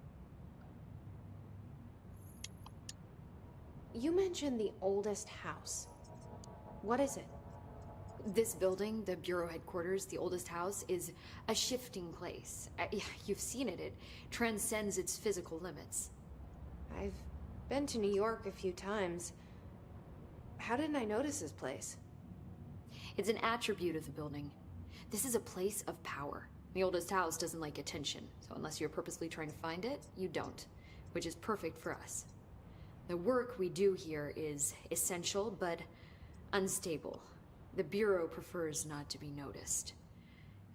You mentioned the oldest house. What is it? This building, the Bureau headquarters, the oldest house, is a shifting place. You've seen it. It transcends its physical limits. I've been to New York a few times. How didn't I notice this place? It's an attribute of the building. This is a place of power. The oldest house doesn't like attention, so unless you're purposely trying to find it, you don't, which is perfect for us. The work we do here is essential, but unstable. The Bureau prefers not to be noticed.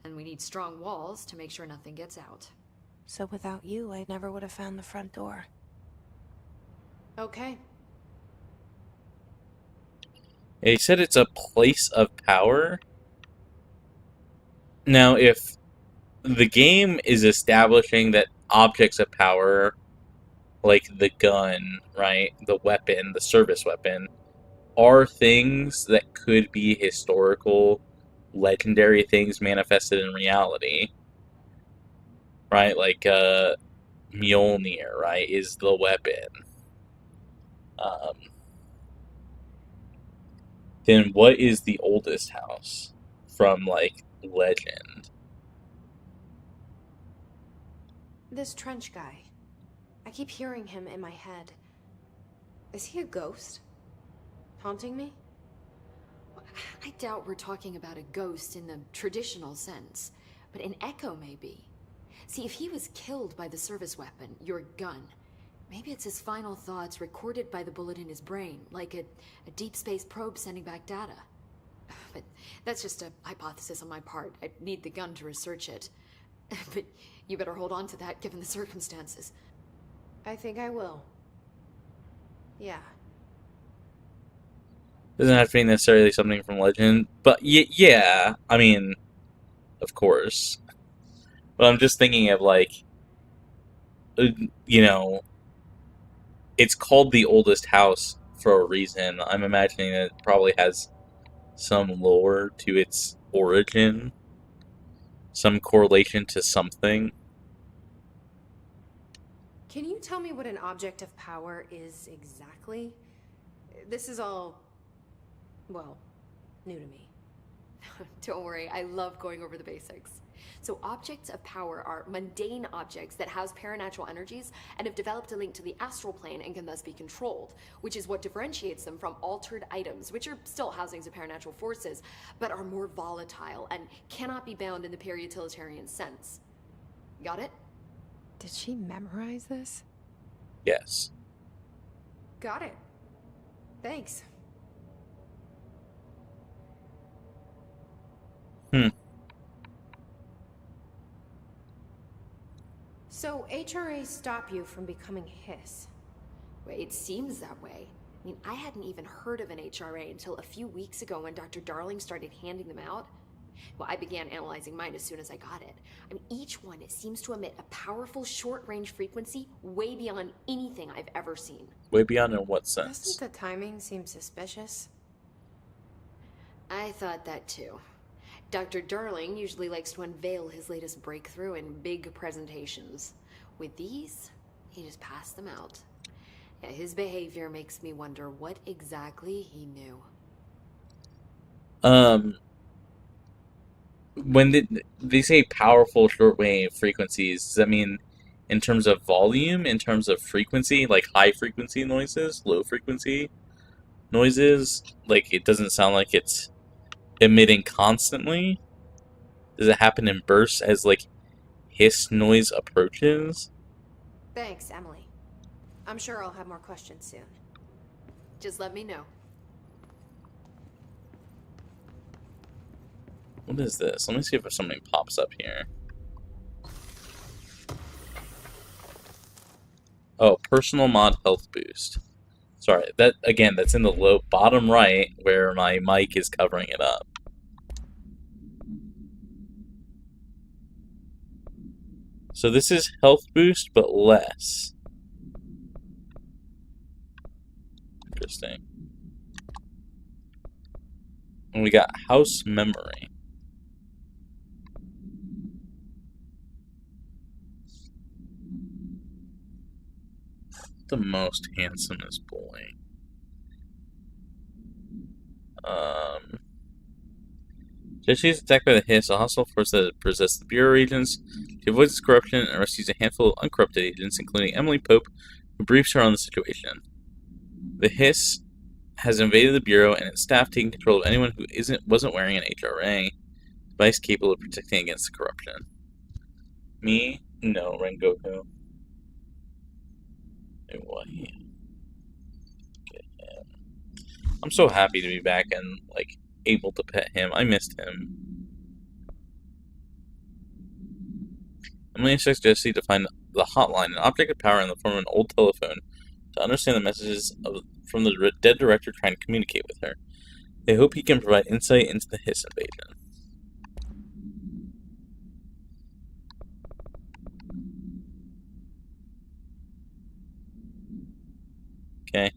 And we need strong walls to make sure nothing gets out. So without you, I never would have found the front door. Okay. He said it's a place of power. Now, if the game is establishing that objects of power, like the gun, right, the weapon, the service weapon, are things that could be historical, legendary things manifested in reality, right? Like Mjolnir, right, is the weapon. Then what is the oldest house from, like, legend? This Trench guy. I keep hearing him in my head. Is he a ghost? Haunting me? I doubt we're talking about a ghost in the traditional sense, but an echo maybe. See, if he was killed by the service weapon, your gun, maybe it's his final thoughts recorded by the bullet in his brain, like a deep space probe sending back data. But that's just a hypothesis on my part. I'd need the gun to research it. But you better hold on to that given the circumstances. I think I will. Yeah. Doesn't have to be necessarily something from legend, but yeah, I mean, of course. But I'm just thinking of, like, you know, it's called the oldest house for a reason. I'm imagining that it probably has some lore to its origin, some correlation to something. Can you tell me what an object of power is exactly? This is all, well, new to me. Don't worry, I love going over the basics. So objects of power are mundane objects that house paranatural energies and have developed a link to the astral plane and can thus be controlled, which is what differentiates them from altered items, which are still housings of paranatural forces, but are more volatile and cannot be bound in the peri-utilitarian sense. Got it? Did she memorize this? Yes. Got it. Thanks. So HRAs stop you from becoming Hiss? Well, it seems that way. I mean, I hadn't even heard of an HRA until a few weeks ago when Dr. Darling started handing them out. Well, I began analyzing mine as soon as I got it. I mean, each one seems to emit a powerful short-range frequency way beyond anything I've ever seen. Way beyond in what sense? Doesn't the timing seem suspicious? I thought that too. Dr. Darling usually likes to unveil his latest breakthrough in big presentations. With these, he just passed them out. Yeah, his behavior makes me wonder what exactly he knew. When they say powerful shortwave frequencies, does that mean in terms of volume, in terms of frequency, like high frequency noises, low frequency noises? Like, it doesn't sound like it's emitting constantly. Does it happen in bursts as, like, hiss noise approaches? Thanks, Emily. I'm sure I'll have more questions soon. Just let me know. What is this? Let me see if something pops up here. Oh, personal mod health boost. Sorry, that again, that's in the low bottom right where my mic is covering it up. So this is health boost, but less. Interesting. And we got house memory. The most handsomest boy. Um, Jesse is attacked by the Hiss, a hostile force that possesses the Bureau agents. She avoids corruption and rescues a handful of uncorrupted agents, including Emily Pope, who briefs her on the situation. The Hiss has invaded the Bureau and its staff, taking control of anyone who wasn't wearing an HRA device capable of protecting against the corruption. Me? No, Rengoku. What? I'm so happy to be back and, like, able to pet him. I missed him. Emily instructs Jesse to find the hotline, an object of power in the form of an old telephone, to understand the messages from the dead director trying to communicate with her. They hope he can provide insight into the Hiss invasion. Okay.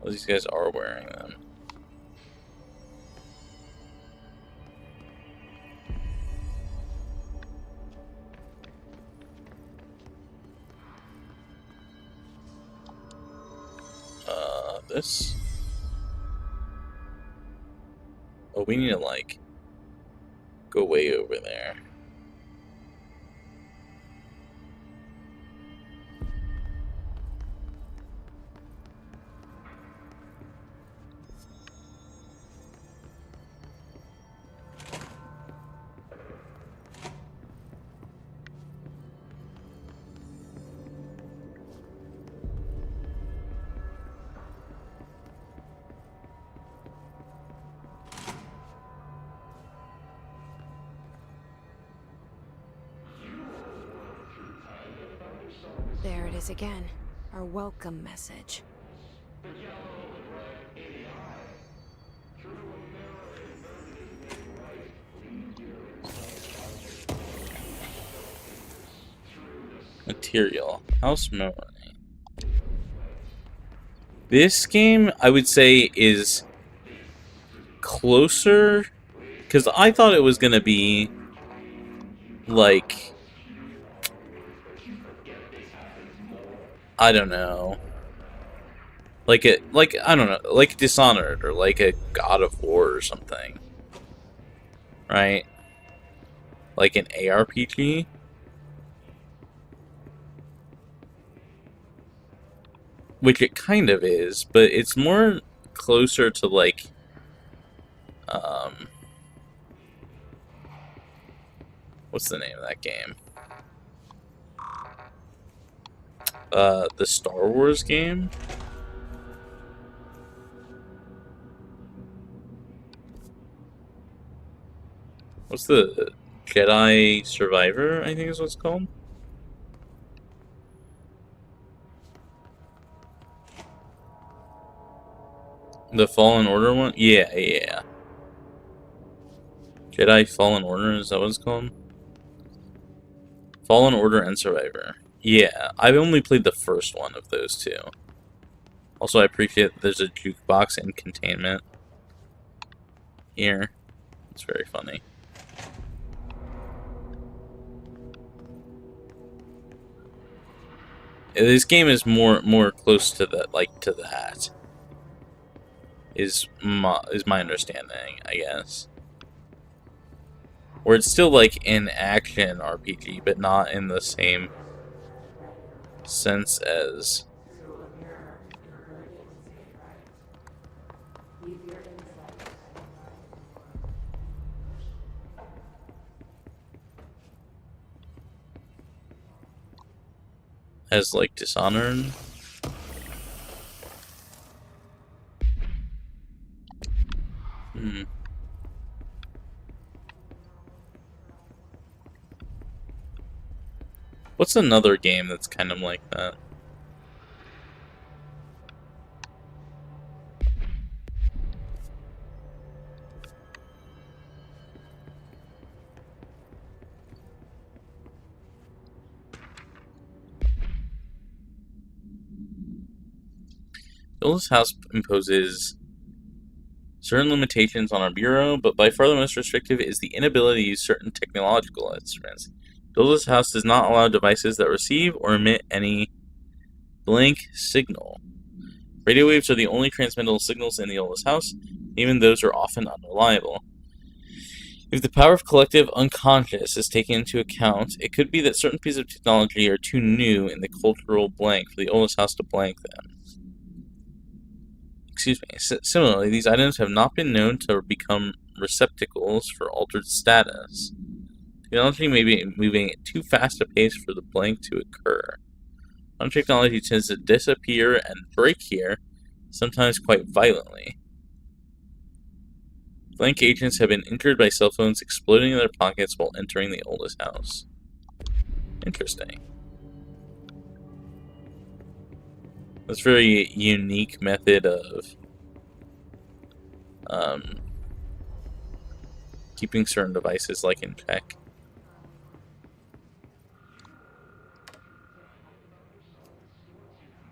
Well, these guys are wearing them. This? Oh, we need to, like, go way over there. There it is again. Our welcome message. Material. House memory. This game, I would say, is closer, because I thought it was going to be, like, I don't know. I don't know, like Dishonored, or like a God of War or something. Right? Like an ARPG? Which it kind of is, but it's more closer to, like, what's the name of that game? The Star Wars game? What's the Jedi Survivor, I think is what it's called? The Fallen Order one? Yeah, yeah. Jedi Fallen Order, is that what it's called? Fallen Order and Survivor. Yeah, I've only played the first one of those two. Also, I appreciate that there's a jukebox in containment here. It's very funny. This game is more close to that, to that. Is my understanding, I guess. Where it's still like an action RPG, but not in the same sense as like Dishonored. What's another game that's kind of like that? The oldest house imposes certain limitations on our bureau, but by far the most restrictive is the inability to use certain technological instruments. The oldest house does not allow devices that receive or emit any blank signal. Radio waves are the only transmittable signals in the oldest house, even those are often unreliable. If the power of collective unconscious is taken into account, it could be that certain pieces of technology are too new in the cultural blank for the oldest house to blank them. Excuse me. Similarly, these items have not been known to become receptacles for altered status. Technology may be moving at too fast a pace for the blank to occur. Some technology tends to disappear and break here, sometimes quite violently. Blank agents have been injured by cell phones exploding in their pockets while entering the oldest house. Interesting. That's a very unique method of keeping certain devices like in check.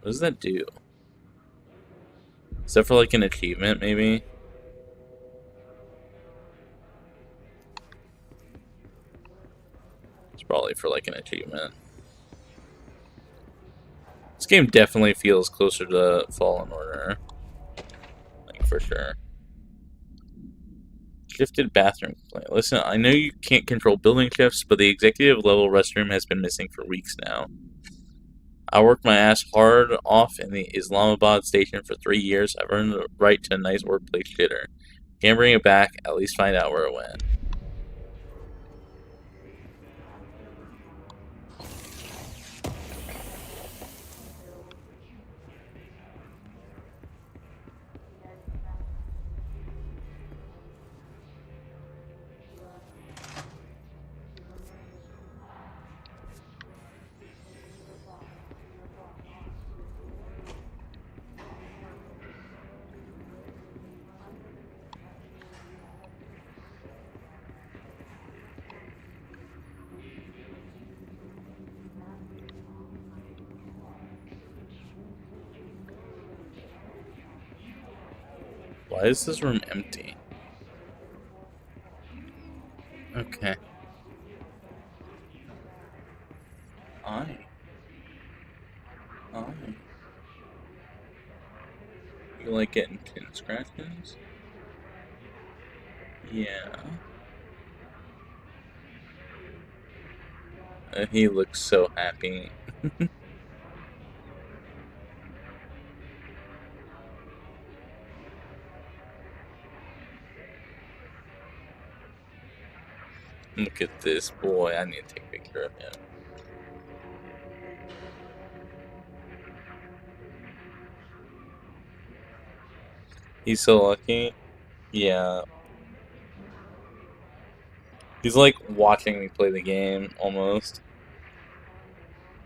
What does that do? Is that for like an achievement, maybe? It's probably for like an achievement. This game definitely feels closer to Fallen Order. Like, for sure. Shifted bathroom complaint. Listen, I know you can't control building shifts, but the executive level restroom has been missing for weeks now. I worked my ass hard off in the Islamabad station for 3 years. I've earned the right to a nice workplace shitter. Can't bring it back, at least find out where it went. Why is this room empty? Okay. You like getting pin scratches? Yeah. He looks so happy. Look at this boy. I need to take a picture of him. He's so lucky. Yeah. He's like watching me play the game, almost.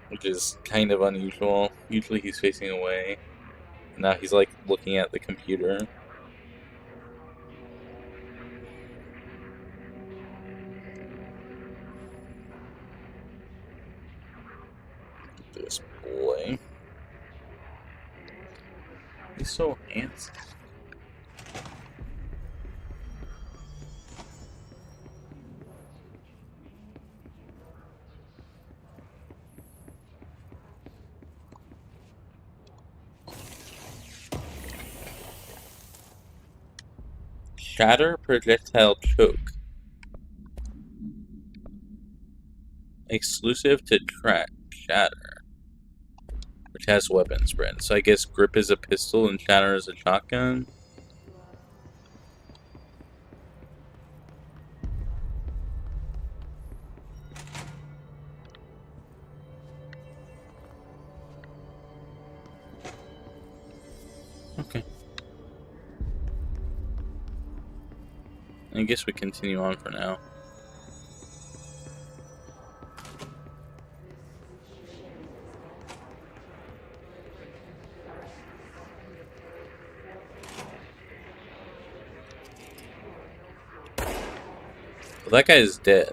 Which is kind of unusual. Usually he's facing away. Now he's like looking at the computer. This boy. He's so handsome. Shatter projectile choke. Exclusive to track shatter. Which has weapon spread. So I guess grip is a pistol and shatter is a shotgun. Okay. I guess we continue on for now. Well, that guy is dead.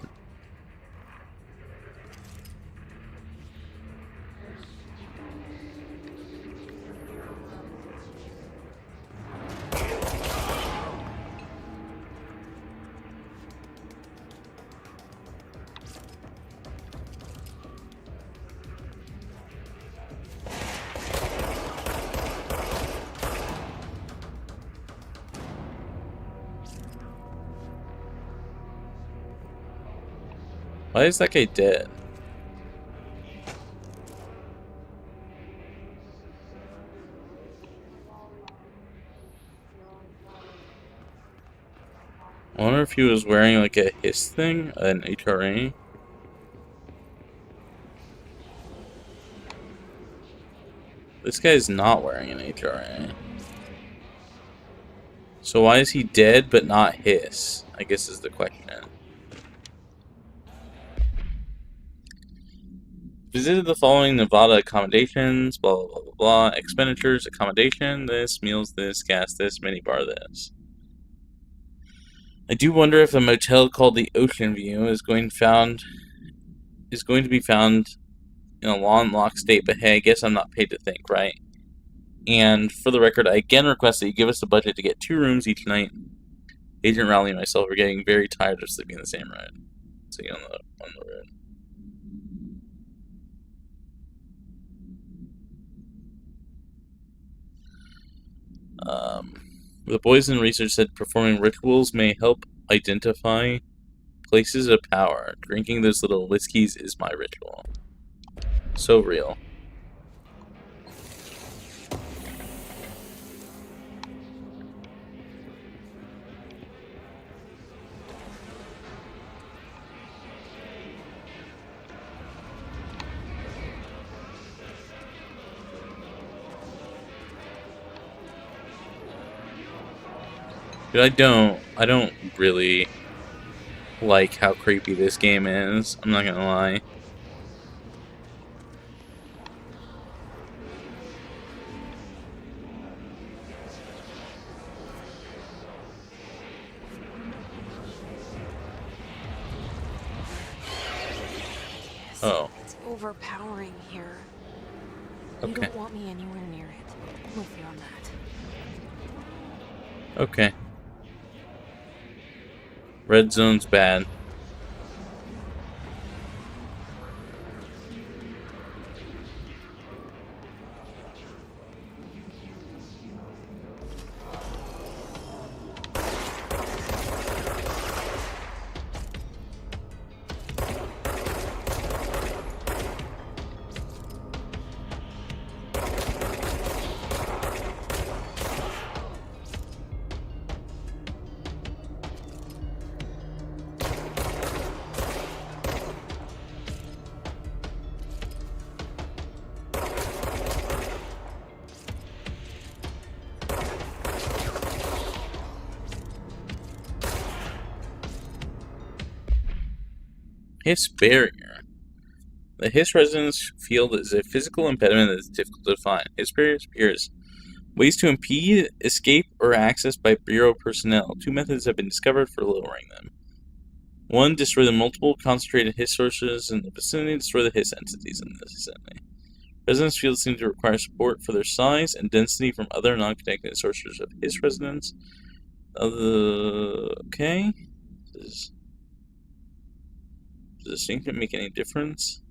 Why is that guy dead? I wonder if he was wearing like a hiss thing, an HRA. This guy's not wearing an HRA. So why is he dead but not hiss? I guess is the question. Visited the following Nevada accommodations, blah blah blah blah blah. Expenditures, accommodation, this, meals, this, gas, this, minibar, this. I do wonder if a motel called the Ocean View is going to be found in a landlocked state, but hey, I guess I'm not paid to think, right? And for the record, I again request that you give us a budget to get 2 rooms each night. Agent Rowley and myself are getting very tired of sleeping in the same room. See you on the road. The boys in research said performing rituals may help identify places of power. Drinking those little whiskeys is my ritual. So real. Dude, I don't really like how creepy this game is. I'm not gonna lie. Oh. It's overpowering here. You Okay. don't want me anywhere near it. I'm with you on that. Okay. Red zone's bad. Hiss barrier. The hiss resonance field is a physical impediment that is difficult to define. Hiss barrier appears. Ways to impede, escape, or access by Bureau personnel. 2 methods have been discovered for lowering them. 1. Destroy the multiple concentrated hiss sources in the vicinity. Destroy the hiss entities in the vicinity. Resonance fields seem to require support for their size and density from other non-connected sources of hiss resonance. Okay. Does the distinction make any difference?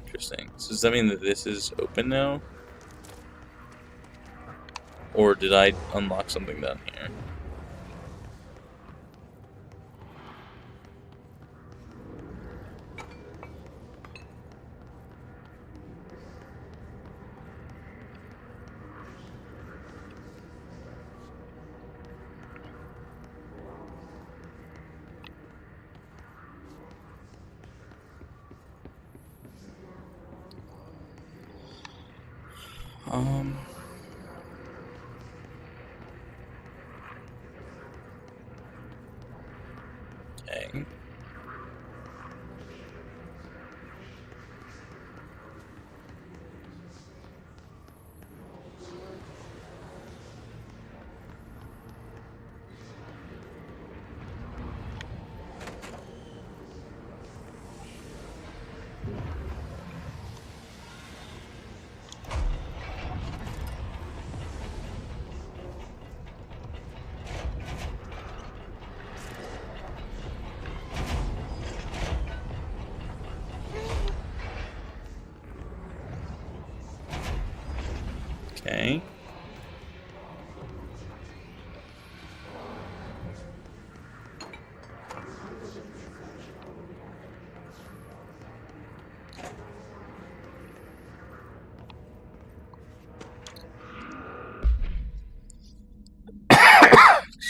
Interesting. So does that mean that this is open now? Or did I unlock something down here? Okay. Okay.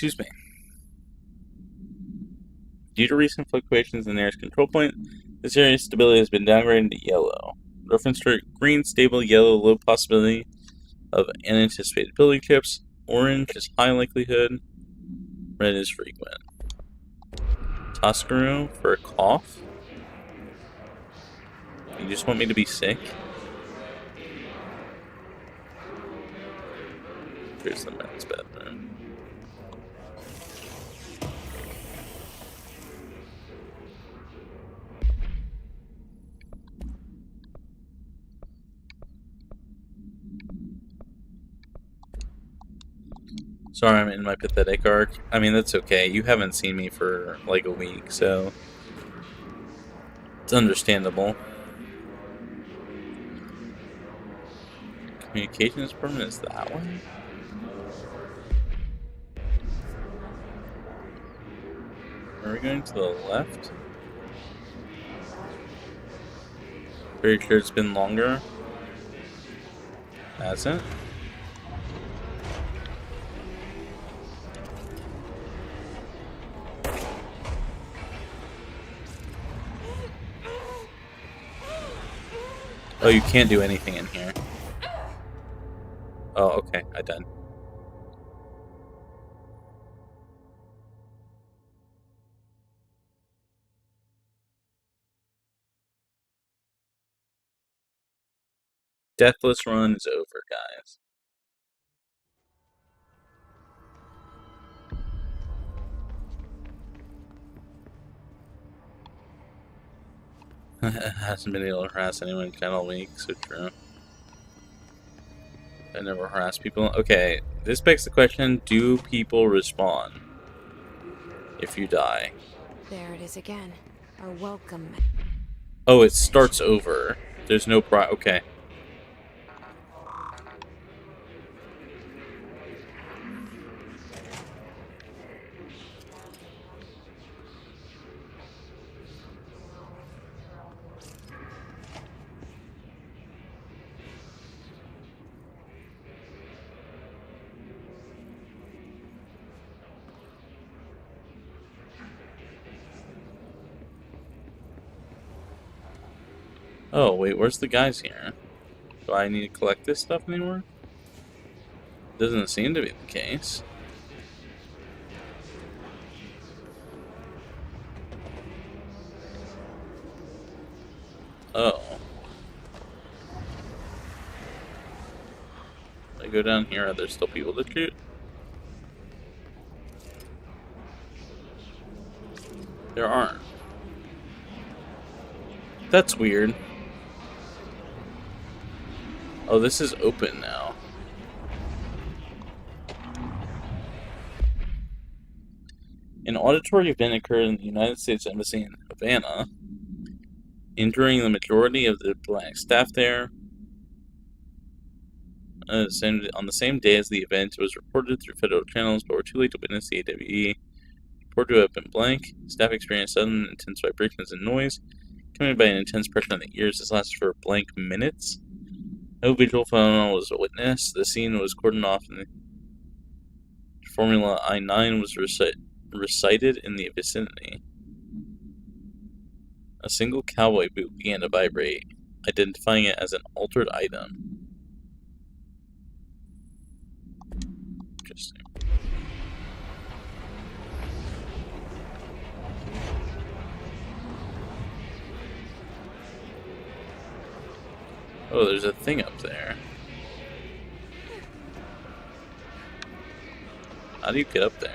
Excuse me. Due to recent fluctuations in the nearest control point, this area's stability has been downgraded to yellow. Reference to green, stable, yellow, low possibility of unanticipated building chips. Orange is high likelihood. Red is frequent. Toscaroo for a cough? You just want me to be sick? Here's the men's bathroom. Sorry, I'm in my pathetic arc. I mean, that's okay. You haven't seen me for like a week, so it's understandable. Communications department is that way? Are we going to the left? Pretty sure it's been longer. Has it? Oh, you can't do anything in here. Oh, okay, I done. Deathless run is over, guys. Hasn't been able to harass anyone in all week, so true. I never harass people. Okay, this begs the question, do people respawn if you die? There it is again. Our welcome. Oh, it starts over. There's no okay. Oh, wait, where's the guys here? Do I need to collect this stuff anymore? Doesn't seem to be the case. Oh. If I go down here, are there still people to shoot? There aren't. That's weird. Oh, this is open now. An auditory event occurred in the United States Embassy in Havana, injuring the majority of the black staff there. On the same day as the event, it was reported through federal channels, but were too late to witness the AWE. Reported to have been blank. Staff experienced sudden intense vibrations and noise, accompanied by an intense pressure on the ears. This lasted for blank minutes. No visual phenomenon was witnessed. The scene was cordoned off, and the Formula I-9 was recited in the vicinity. A single cowboy boot began to vibrate, identifying it as an altered item. Interesting. Oh, there's a thing up there. How do you get up there?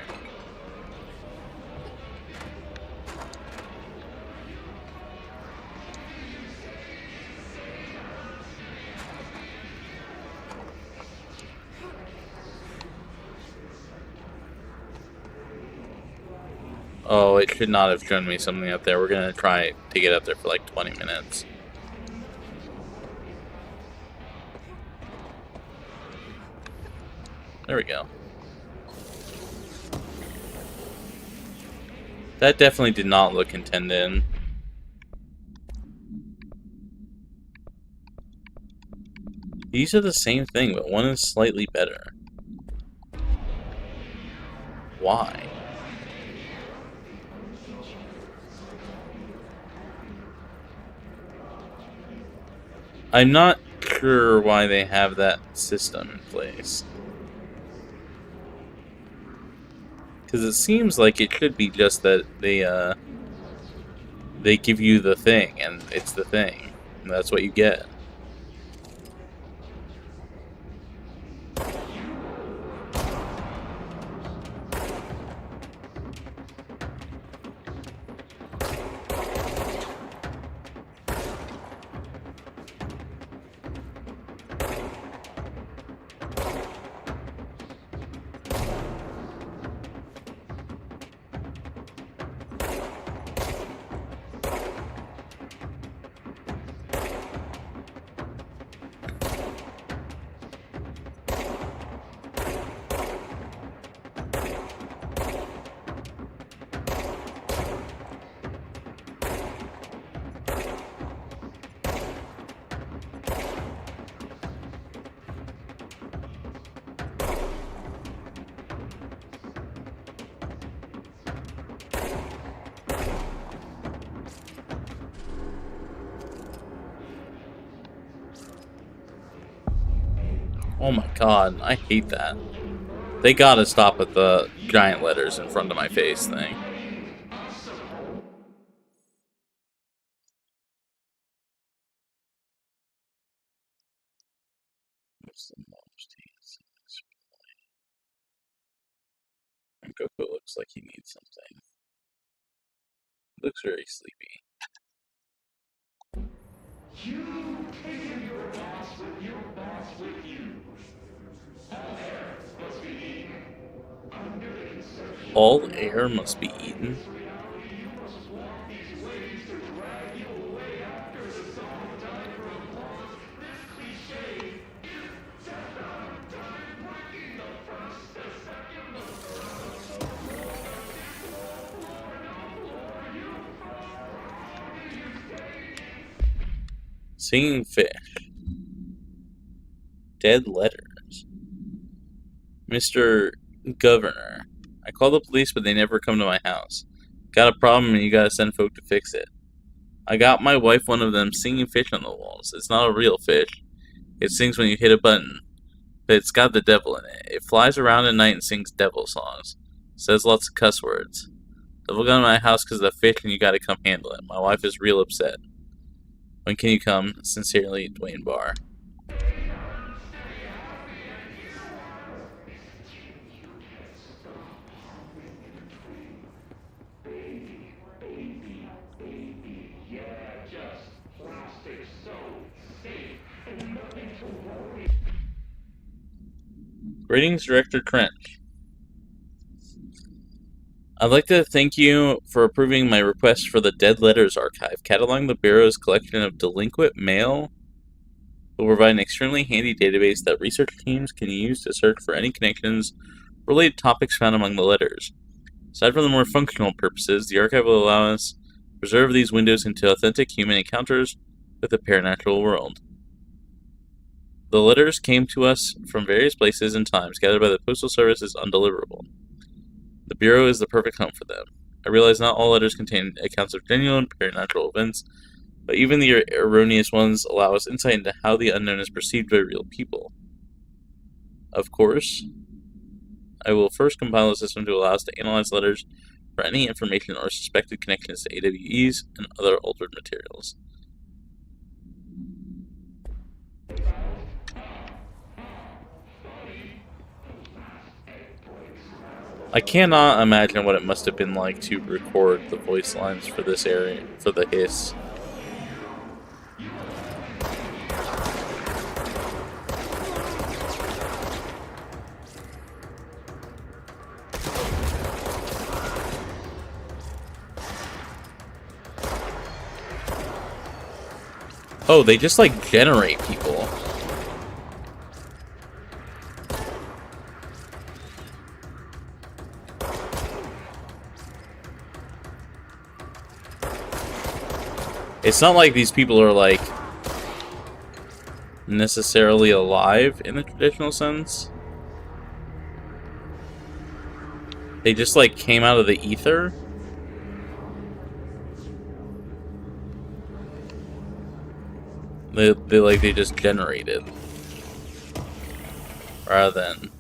Oh, it should not have shown me something up there. We're gonna try to get up there for like 20 minutes. There we go. That definitely did not look intended. These are the same thing, but one is slightly better. why. I'm not sure why they have that system in place. Because it seems like it should be just that they give you the thing, and it's the thing. And that's what you get. Oh my god, I hate that. They gotta stop with the giant letters in front of my face thing. Goku looks like he needs something. Looks very sleepy. You taking your boss with you. All air must be eaten. All air must be eaten. Singing fish. Dead letters. Mr. Governor, I called the police, but they never come to my house. Got a problem and you gotta send folk to fix it. I got my wife one of them singing fish on the walls. It's not a real fish. It sings when you hit a button, but it's got the devil in it. It flies around at night and sings devil songs. Says lots of cuss words. Devil got in my house because of the fish and you gotta come handle it. My wife is real upset. When can you come? Sincerely, Dwayne Barr. Greetings, Director Trench. I'd like to thank you for approving my request for the Dead Letters Archive. Cataloging the Bureau's collection of delinquent mail will provide an extremely handy database that research teams can use to search for any connections related topics found among the letters. Aside from the more functional purposes, the archive will allow us to preserve these windows into authentic human encounters with the paranatural world. The letters came to us from various places and times, gathered by the Postal Service as undeliverable. The Bureau is the perfect home for them. I realize not all letters contain accounts of genuine paranatural events, but even the erroneous ones allow us insight into how the unknown is perceived by real people. Of course, I will first compile a system to allow us to analyze letters for any information or suspected connections to AWEs and other altered materials. I cannot imagine what it must have been like to record the voice lines for this area, for the hiss. Oh, they just like generate people. It's not like these people are, like, necessarily alive in the traditional sense. They just, like, came out of the ether? They just generated. Rather than,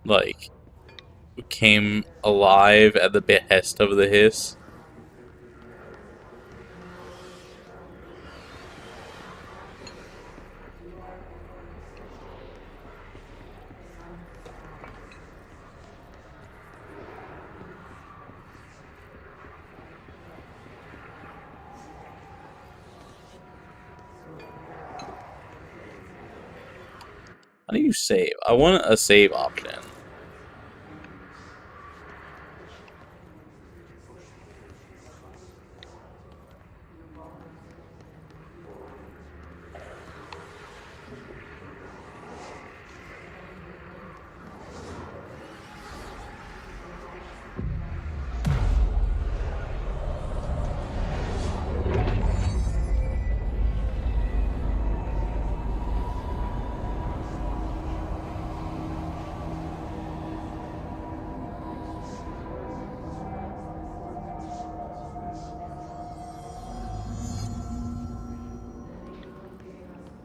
like, came alive at the behest of the hiss. How do you save? I want a save option.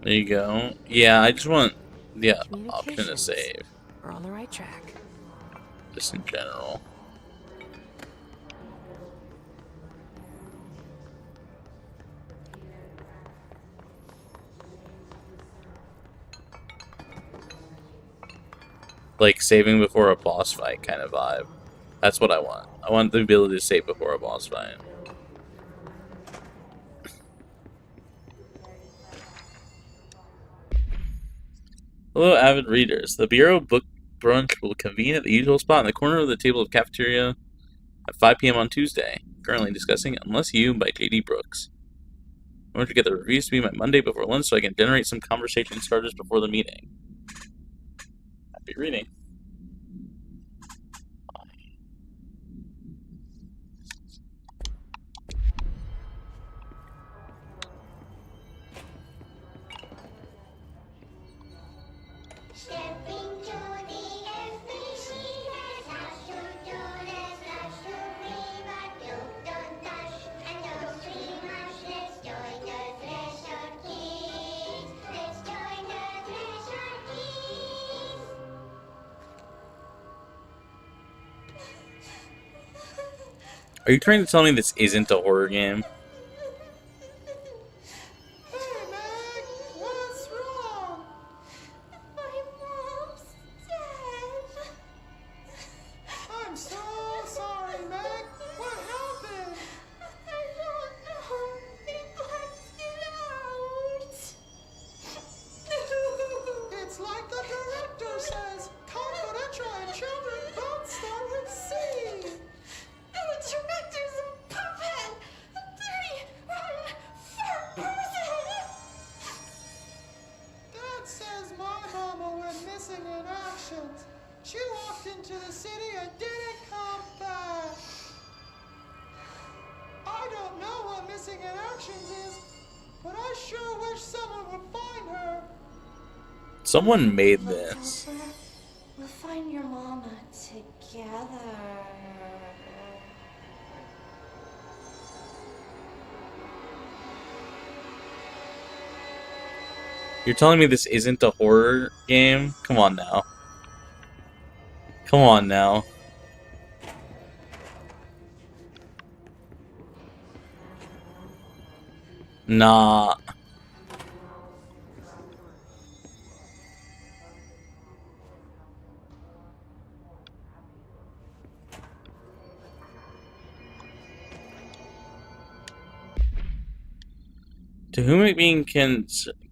There you go. Yeah, I just want the option to save. We're on the right track. Just in general. Like saving before a boss fight kind of vibe. That's what I want. I want the ability to save before a boss fight. Hello, avid readers. The Bureau Book Brunch will convene at the usual spot in the corner of the table of cafeteria at 5 p.m. on Tuesday. Currently discussing Unless You by J.D. Brooks. I want to get the reviews to be my Monday before lunch so I can generate some conversation starters before the meeting. Happy reading. Are you trying to tell me this isn't a horror game? Hey, Meg! What's wrong? My mom's dead. I'm so sorry, Meg. What happened? I don't know. They blacked it out. It's like the director says. Confidential and children don't start with C. The director's a puppet! A dirty, rotten, fat person! Dad says my mama went missing in actions. She walked into the city and didn't come back. I don't know what missing in actions is, but I sure wish someone would find her. Someone made this. We'll find your mama together. You're telling me this isn't a horror game? Come on now. Come on now. Nah. To whom it being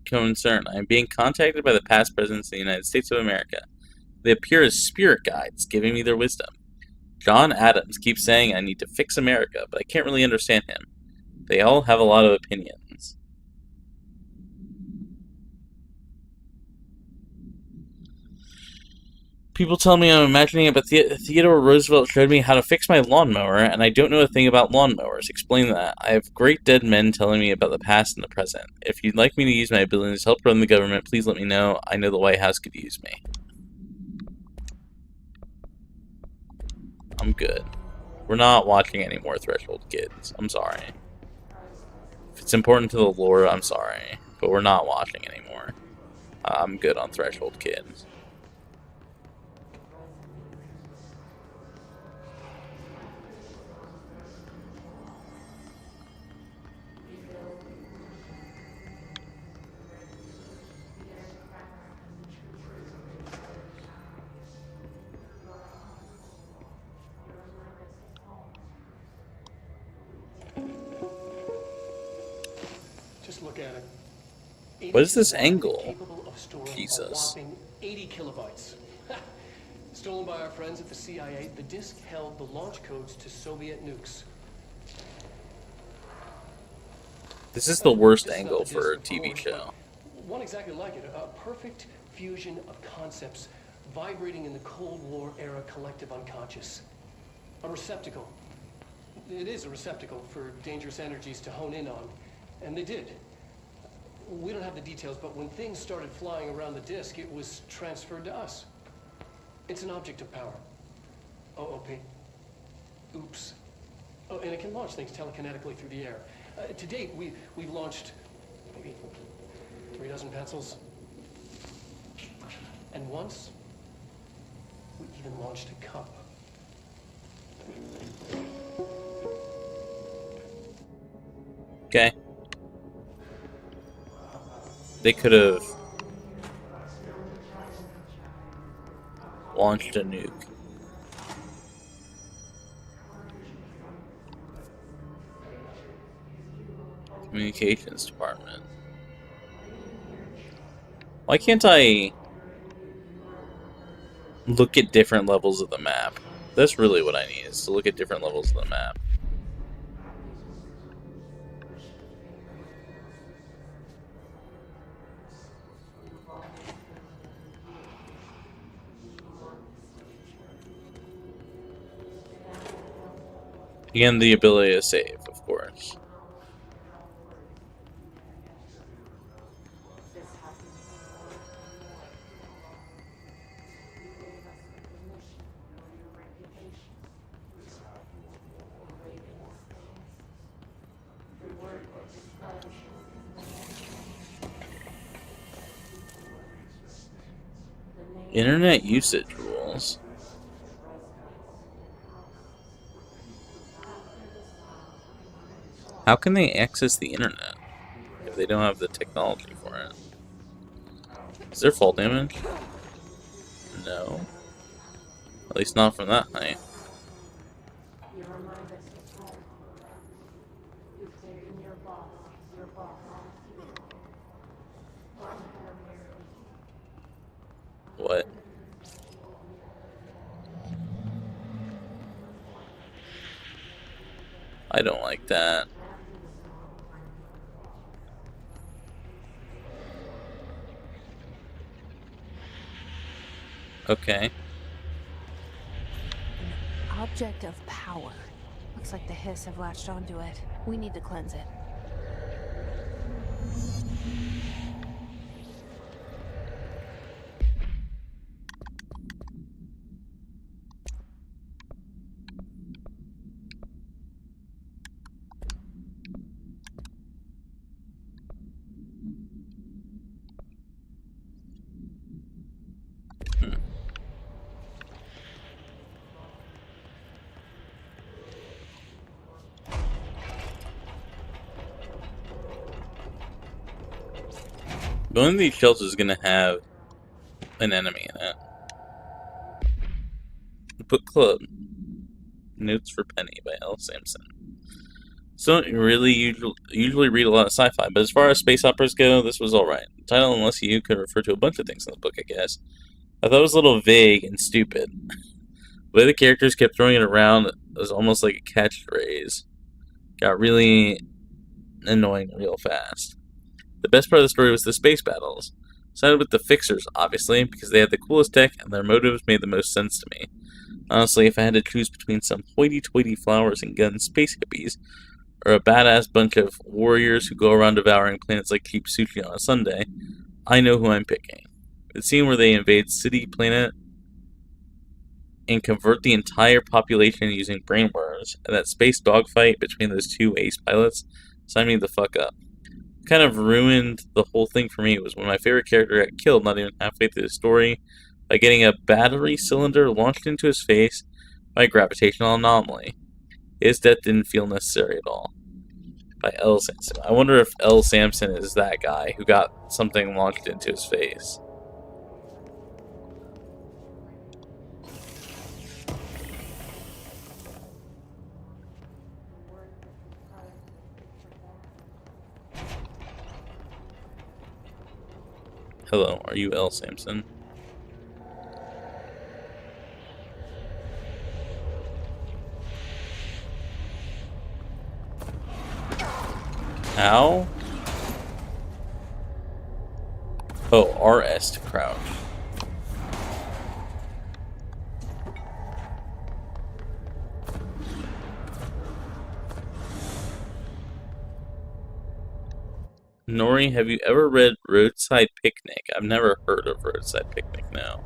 concerned, I am being contacted by the past presidents of the United States of America. They appear as spirit guides, giving me their wisdom. John Adams keeps saying I need to fix America, but I can't really understand him. They all have a lot of opinions. People tell me I'm imagining it, but Theodore Roosevelt showed me how to fix my lawnmower, and I don't know a thing about lawnmowers. Explain that. I have great dead men telling me about the past and the present. If you'd like me to use my abilities to help run the government, please let me know. I know the White House could use me. I'm good. We're not watching any more Threshold Kids. I'm sorry. If it's important to the lore, I'm sorry. But we're not watching anymore. I'm good on Threshold Kids. Just look at it. What is this angle? Capable of storing Jesus. a whopping 80 kilobytes. Stolen by our friends at the CIA, the disk held the launch codes to Soviet nukes. This is the worst This is angle not the for a disk, of TV course, show. but one exactly like it. A perfect fusion of concepts vibrating in the Cold War era collective unconscious. A receptacle. It is a receptacle for dangerous energies to hone in on. And they did. We don't have the details, but when things started flying around the disk, it was transferred to us. It's an object of power. OOP. Oops. Oh, and it can launch things telekinetically through the air. To date, we've launched maybe 3 dozen pencils. And once, we even launched a cup. Okay. They could have launched a nuke. Communications department. Why can't I look at different levels of the map? That's really what I need, is to look at different levels of the map. And the ability to save, of course. Internet usage rules. How can they access the internet if they don't have the technology for it? Is there fall damage? No. At least not from that height. What? I don't like that. Okay. An object of power. Looks like the Hiss have latched onto it. We need to cleanse it. One of these shells is gonna have an enemy in it. Book Club. Notes for Penny by L. Sampson. So don't really usually read a lot of sci-fi, but as far as space operas go, this was alright. The title, unless you could refer to a bunch of things in the book, I guess. I thought it was a little vague and stupid. The way the characters kept throwing it around was almost like a catchphrase. Got really annoying real fast. The best part of the story was the space battles. Sided with the Fixers, obviously, because they had the coolest tech and their motives made the most sense to me. Honestly, if I had to choose between some hoity-toity flowers and guns space hippies, or a badass bunch of warriors who go around devouring planets like cheap sushi on a Sunday, I know who I'm picking. The scene where they invade City Planet and convert the entire population using brain worms, and that space dogfight between those two ace pilots signed me the fuck up. Kind of ruined the whole thing for me was when my favorite character got killed not even halfway through the story by getting a battery cylinder launched into his face by a gravitational anomaly. His death didn't feel necessary at all. By L. Samson. I wonder if L. Samson is that guy who got something launched into his face. Hello, are you L. Samson? How? Oh, RS to crouch. Nori, have you ever read Roadside Picnic? I've never heard of Roadside Picnic now.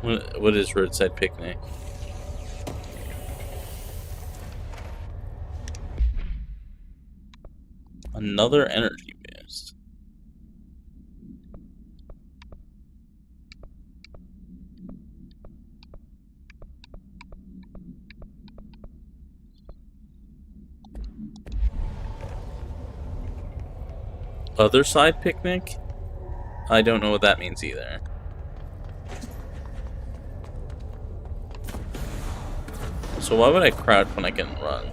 What is Roadside Picnic? Another energy boost. Other side picnic? I don't know what that means either. So why would I crouch when I can run?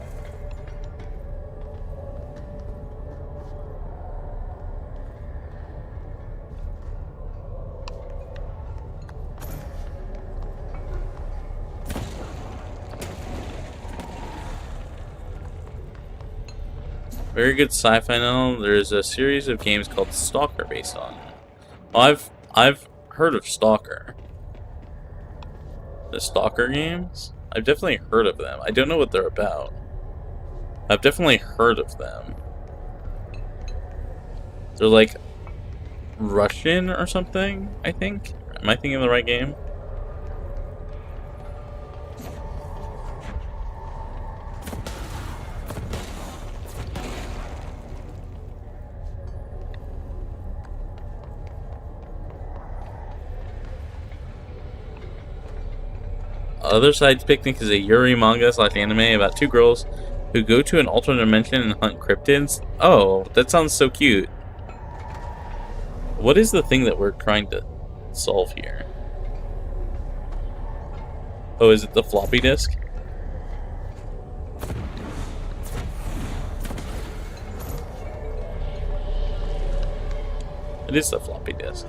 Very good sci-fi novel. There's a series of games called Stalker based on it. Well, I've heard of Stalker. The Stalker games? I've definitely heard of them. I don't know what they're about. I've definitely heard of them. They're like Russian or something, I think. Am I thinking of the right game? Other Side's Picnic is a Yuri manga / anime about two girls who go to an alternate dimension and hunt cryptids. Oh, that sounds so cute. What is the thing that we're trying to solve here? Oh, is it the floppy disk? It is the floppy disk.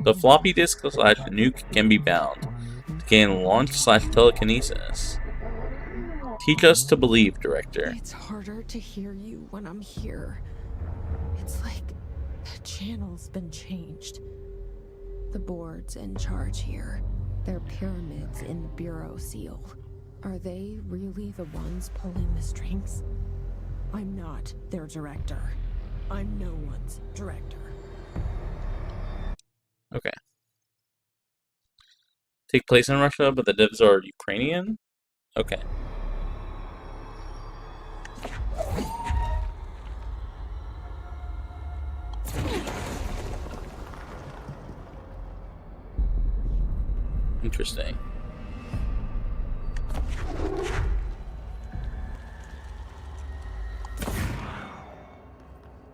The floppy disk / nuke can be bound to gain launch / telekinesis. Teach us to believe, director. It's harder to hear you when I'm here. It's like the channel's been changed. The board's in charge here. They're pyramids in the bureau seal. Are they really the ones pulling the strings? I'm not their director. I'm no one's director. Okay. Take place in Russia, but the devs are Ukrainian? Okay. Interesting.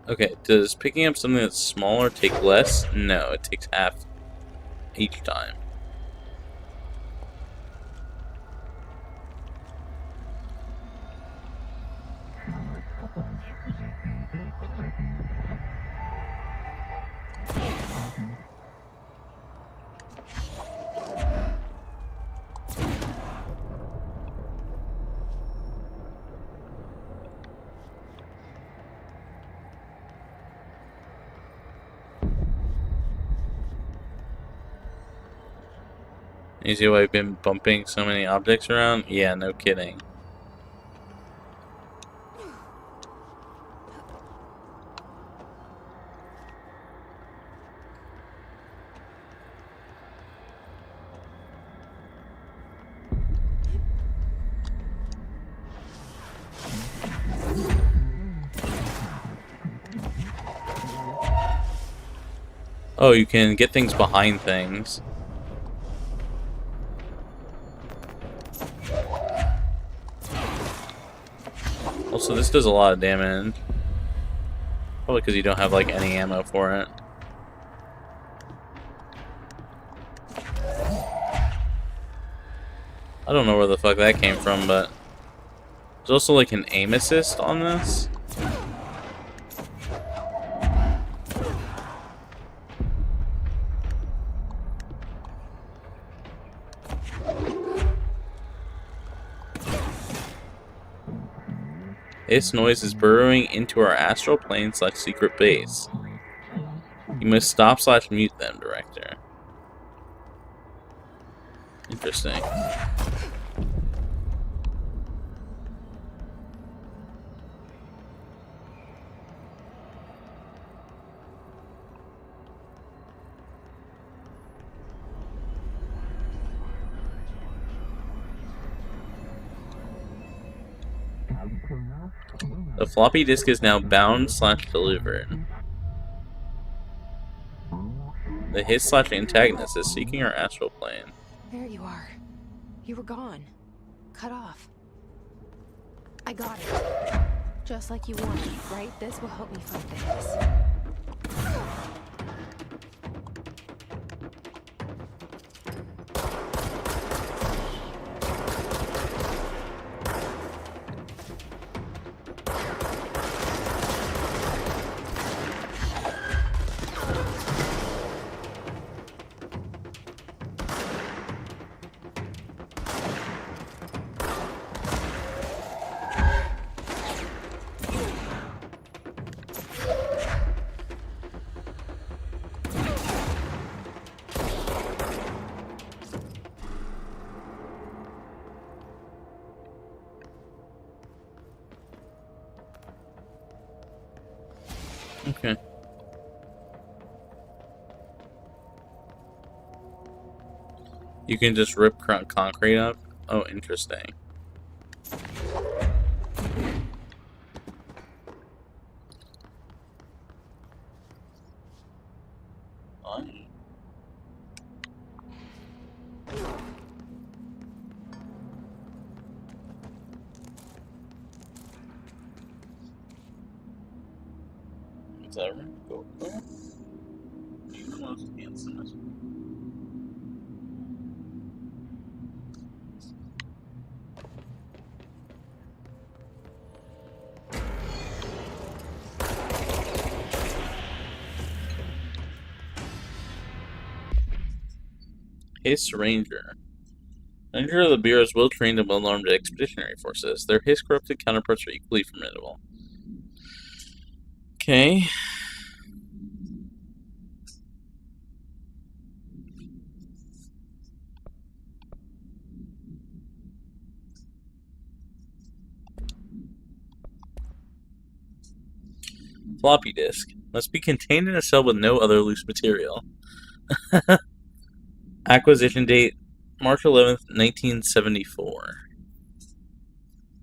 Okay, does picking up something that's smaller take less? No, it takes half each time. You see why I've been bumping so many objects around? Yeah, no kidding. Oh, you can get things behind things. Also, this does a lot of damage. Probably because you don't have, like, any ammo for it. I don't know where the fuck that came from, but... There's also, like, an aim assist on this. This noise is burrowing into our astral plane / secret base. You must stop / mute them, Director. Interesting. The floppy disk is now bound / delivered. The hiss / antagonist is seeking our astral plane. There you are. You were gone. Cut off. I got it. Just like you wanted, right? This will help me fight the hiss. Okay. You can just rip concrete up? Oh, interesting. Is that right? Cool. Hiss Ranger. Ranger of the Bureau's well-trained and well-armed expeditionary forces. Their hiss-corrupted counterparts are equally formidable. Okay. Floppy disk. Must be contained in a cell with no other loose material. Acquisition date, March 11th, 1974.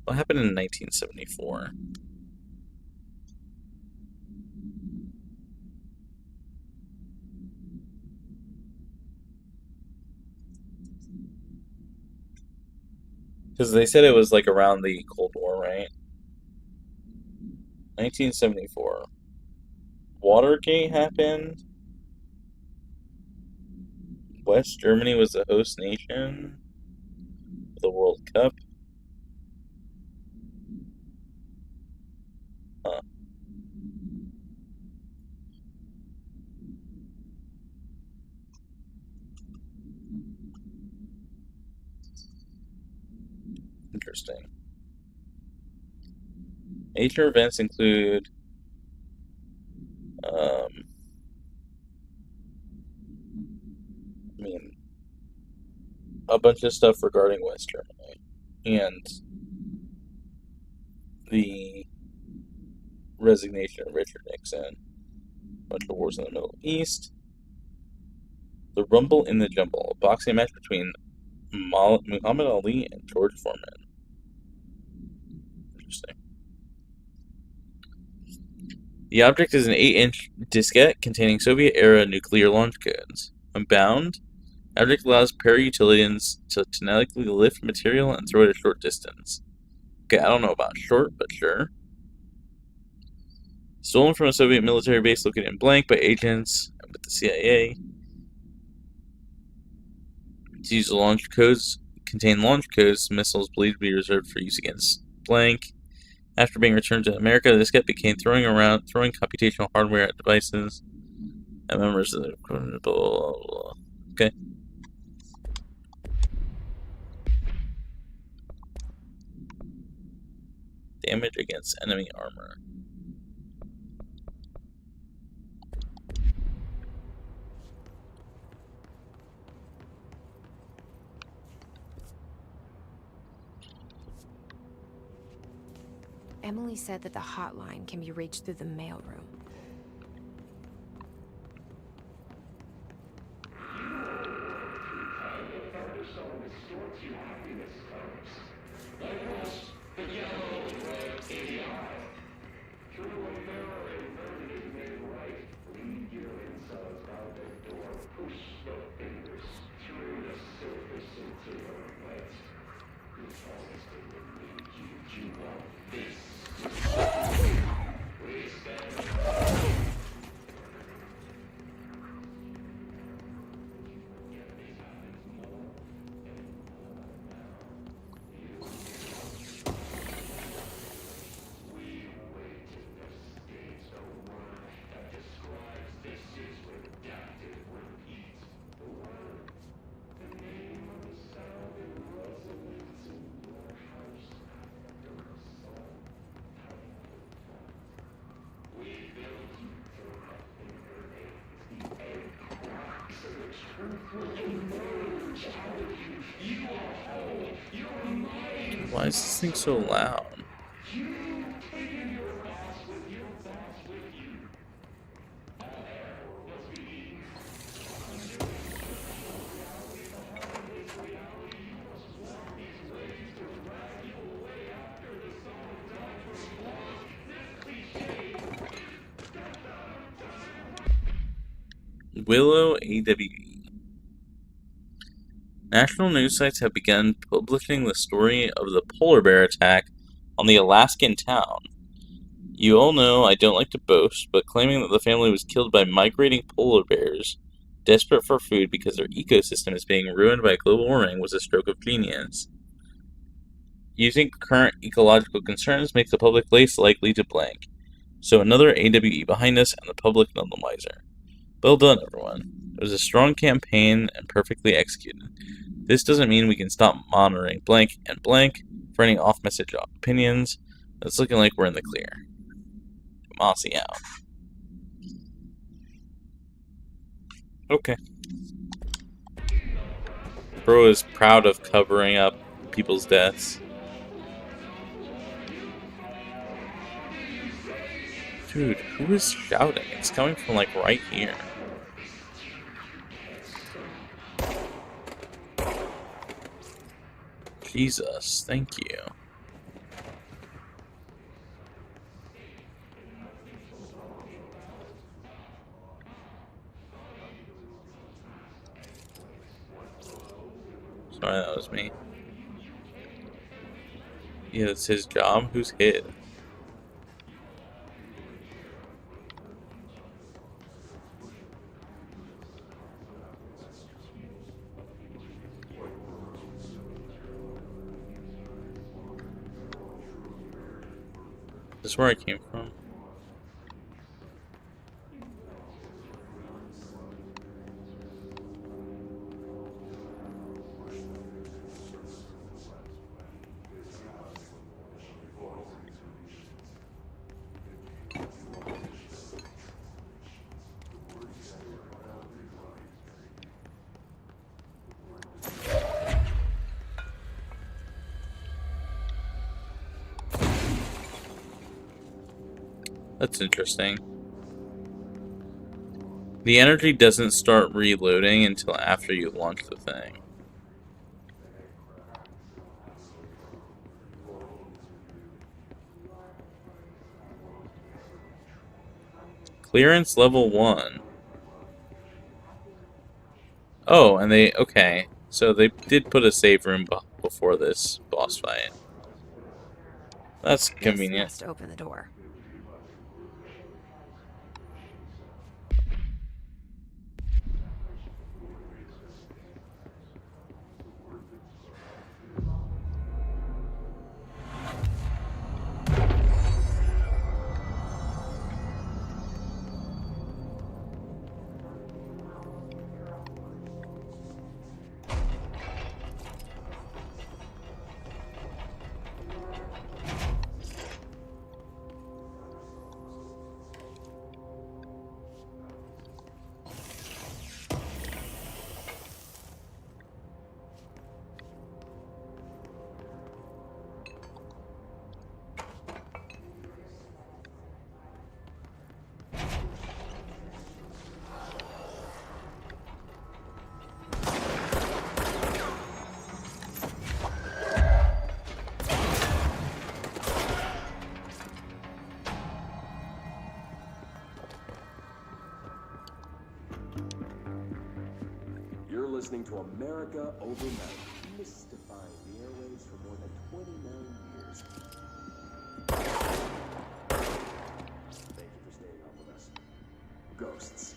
What happened in 1974? Because they said it was like around the Cold War, right? 1974. Watergate happened. West Germany was the host nation of the World Cup. Huh. Interesting. Major events include I mean, a bunch of stuff regarding West Germany and the resignation of Richard Nixon, a bunch of wars in the Middle East, the Rumble in the Jumble, a boxing match between Muhammad Ali and George Foreman. Interesting. The object is an 8-inch diskette containing Soviet-era nuclear launch codes. When bound, the object allows para-utilians to kinetically lift material and throw it a short distance. Okay, I don't know about short, but sure. Stolen from a Soviet military base located in blank by agents with the CIA. To use the launch codes, contain launch codes, missiles believed to be reserved for use against blank. After being returned to America, the diskette began throwing computational hardware at devices and members of the blah, blah, blah. Okay. Damage against enemy armor. Emily said that the hotline can be reached through the mailroom. Why is this thing so loud? Willow AWE. National news sites have begun publishing the story of the polar bear attack on the Alaskan town. You all know I don't like to boast, but claiming that the family was killed by migrating polar bears, desperate for food because their ecosystem is being ruined by global warming, was a stroke of genius. Using current ecological concerns makes the public less likely to blank. So another AWE behind us and the public none the wiser. Well done, everyone. It was a strong campaign and perfectly executed. This doesn't mean we can stop monitoring blank and blank for any off-message opinions. It's looking like we're in the clear. Mossy out. Okay. Bro is proud of covering up people's deaths. Dude, who is shouting? It's coming from like right here. Jesus, thank you. Sorry, that was me. Yeah, it's his job. Who's hid? This is where I came from. That's interesting. The energy doesn't start reloading until after you launch the thing. Clearance level 1. Oh, and they... Okay. So they did put a save room before this boss fight. That's convenient. This must open the door. You're listening to America Overnight, mystifying the airwaves for more than 29 years. Thank you for staying on with us. Ghosts.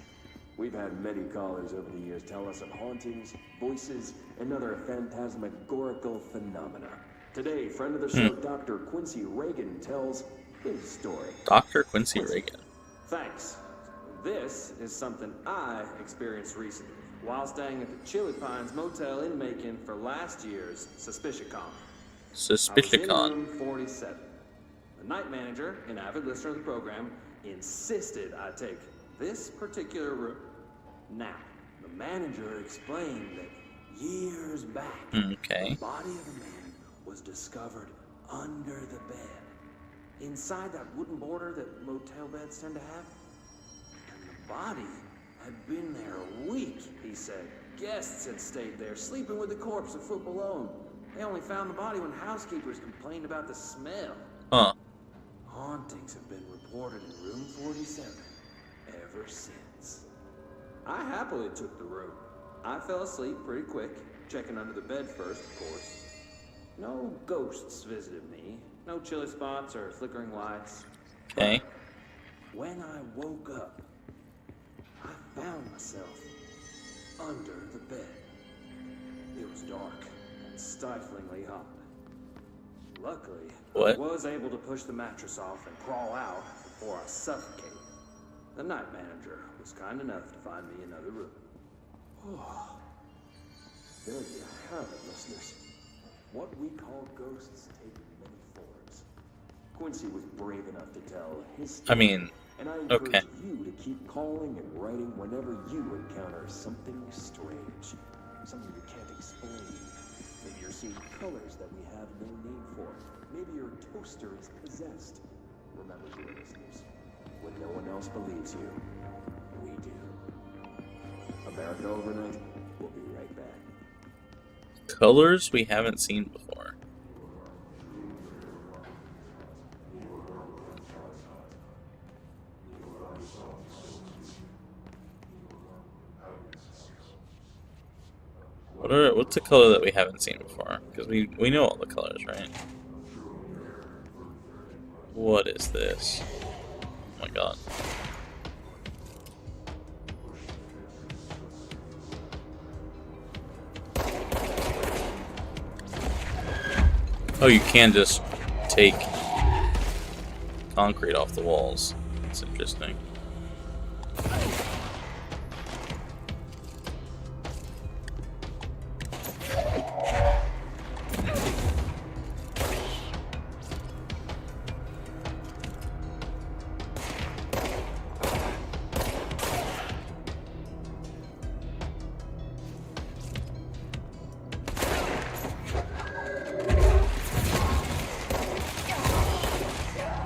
We've had many callers over the years tell us of hauntings, voices, and other phantasmagorical phenomena. Today, friend of the show, Dr. Quincy Reagan, tells his story. Dr. Quincy Reagan. Thanks. This is something I experienced recently while staying at the Chili Pines Motel in Macon for last year's Suspicion-Con. I was in Suspicion-Con. room 47. The night manager, an avid listener of the program, insisted I take this particular room. Now, the manager explained that years back, Okay. the body of a man was discovered under the bed, inside that wooden border that motel beds tend to have. And the body had been there a week, he said. Guests had stayed there, sleeping with the corpse a foot below them. They only found the body when housekeepers complained about the smell. Huh. Hauntings have been reported in room 47 ever since. I happily took the room. I fell asleep pretty quick, checking under the bed first, of course. No ghosts visited me. No chilly spots or flickering lights. Okay. When I woke up, I found myself under the bed. It was dark and stiflingly hot. Luckily, What? I was able to push the mattress off and crawl out before I suffocated. The night manager was kind enough to find me another room. Oh, there you have it, listeners. What we call ghosts take many forms. Quincy was brave enough to tell his story. I mean, And I encourage okay. you to keep calling and writing whenever you encounter something strange, something you can't explain. Maybe you're seeing colors that we have no name for. Maybe your toaster is possessed. Remember, dear listeners, when no one else believes you, we do. America Overnight, we'll be right back. Colors we haven't seen before. What's a color that we haven't seen before? Because we know all the colors, right? What is this? Oh my god. Oh, you can just take concrete off the walls. That's interesting.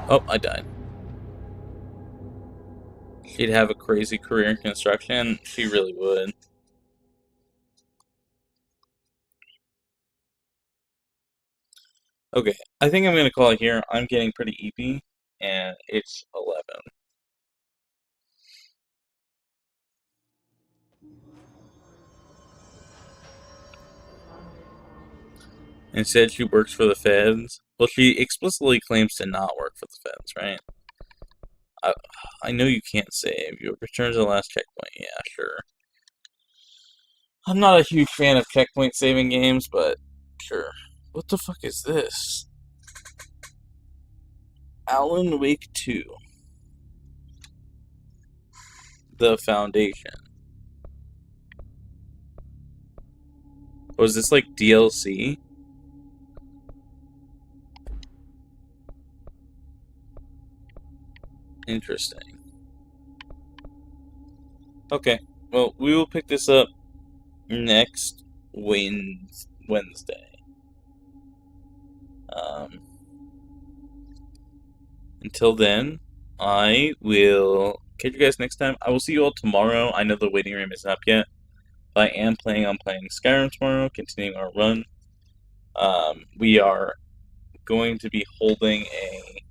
Oh, I died. she'd have a crazy career in construction. She really would. Okay, I think I'm gonna call it here. I'm getting pretty eepy, and it's 11. Instead, she works for the feds. Well, she explicitly claims to not work for the feds, right? I know you can't save. You return to the last checkpoint. Yeah, sure. I'm not a huge fan of checkpoint saving games, but sure. What the fuck is this? Alan Wake 2. The Foundation. Was this like DLC? Interesting. Okay, well, we will pick this up next Wednesday. Until then, I will catch you guys next time. I will see you all tomorrow. I know the waiting room isn't up yet, but I am planning on playing Skyrim tomorrow, continuing our run. We are going to be holding a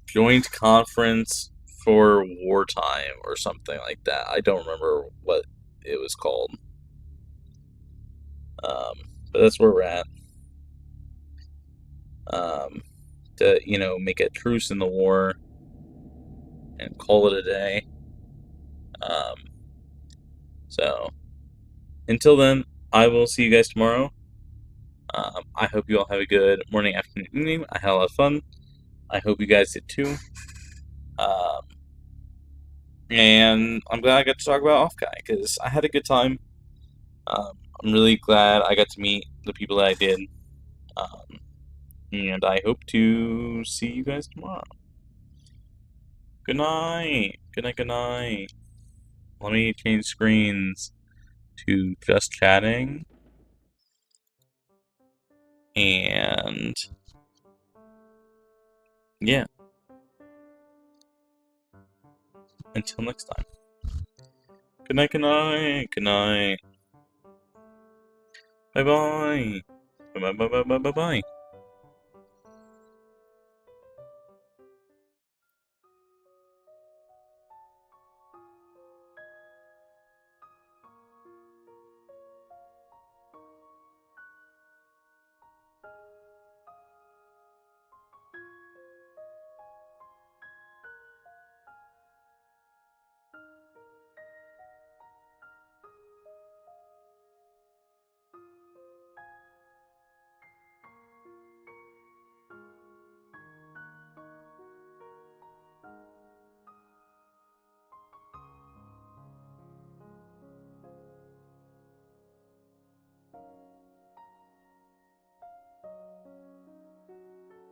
joint conference for wartime or something like that. I don't remember what it was called. But that's where we're at. To, make a truce in the war and call it a day. So, until then, I will see you guys tomorrow. I hope you all have a good morning, afternoon, evening. I had a lot of fun. I hope you guys did too. And I'm glad I got to talk about Offkai because I had a good time. I'm really glad I got to meet the people that I did. And I hope to see you guys tomorrow. Good night. Good night, good night. Let me change screens to just chatting. And yeah. Until next time. Good night, good night, good night. Bye bye. Bye bye bye bye bye bye.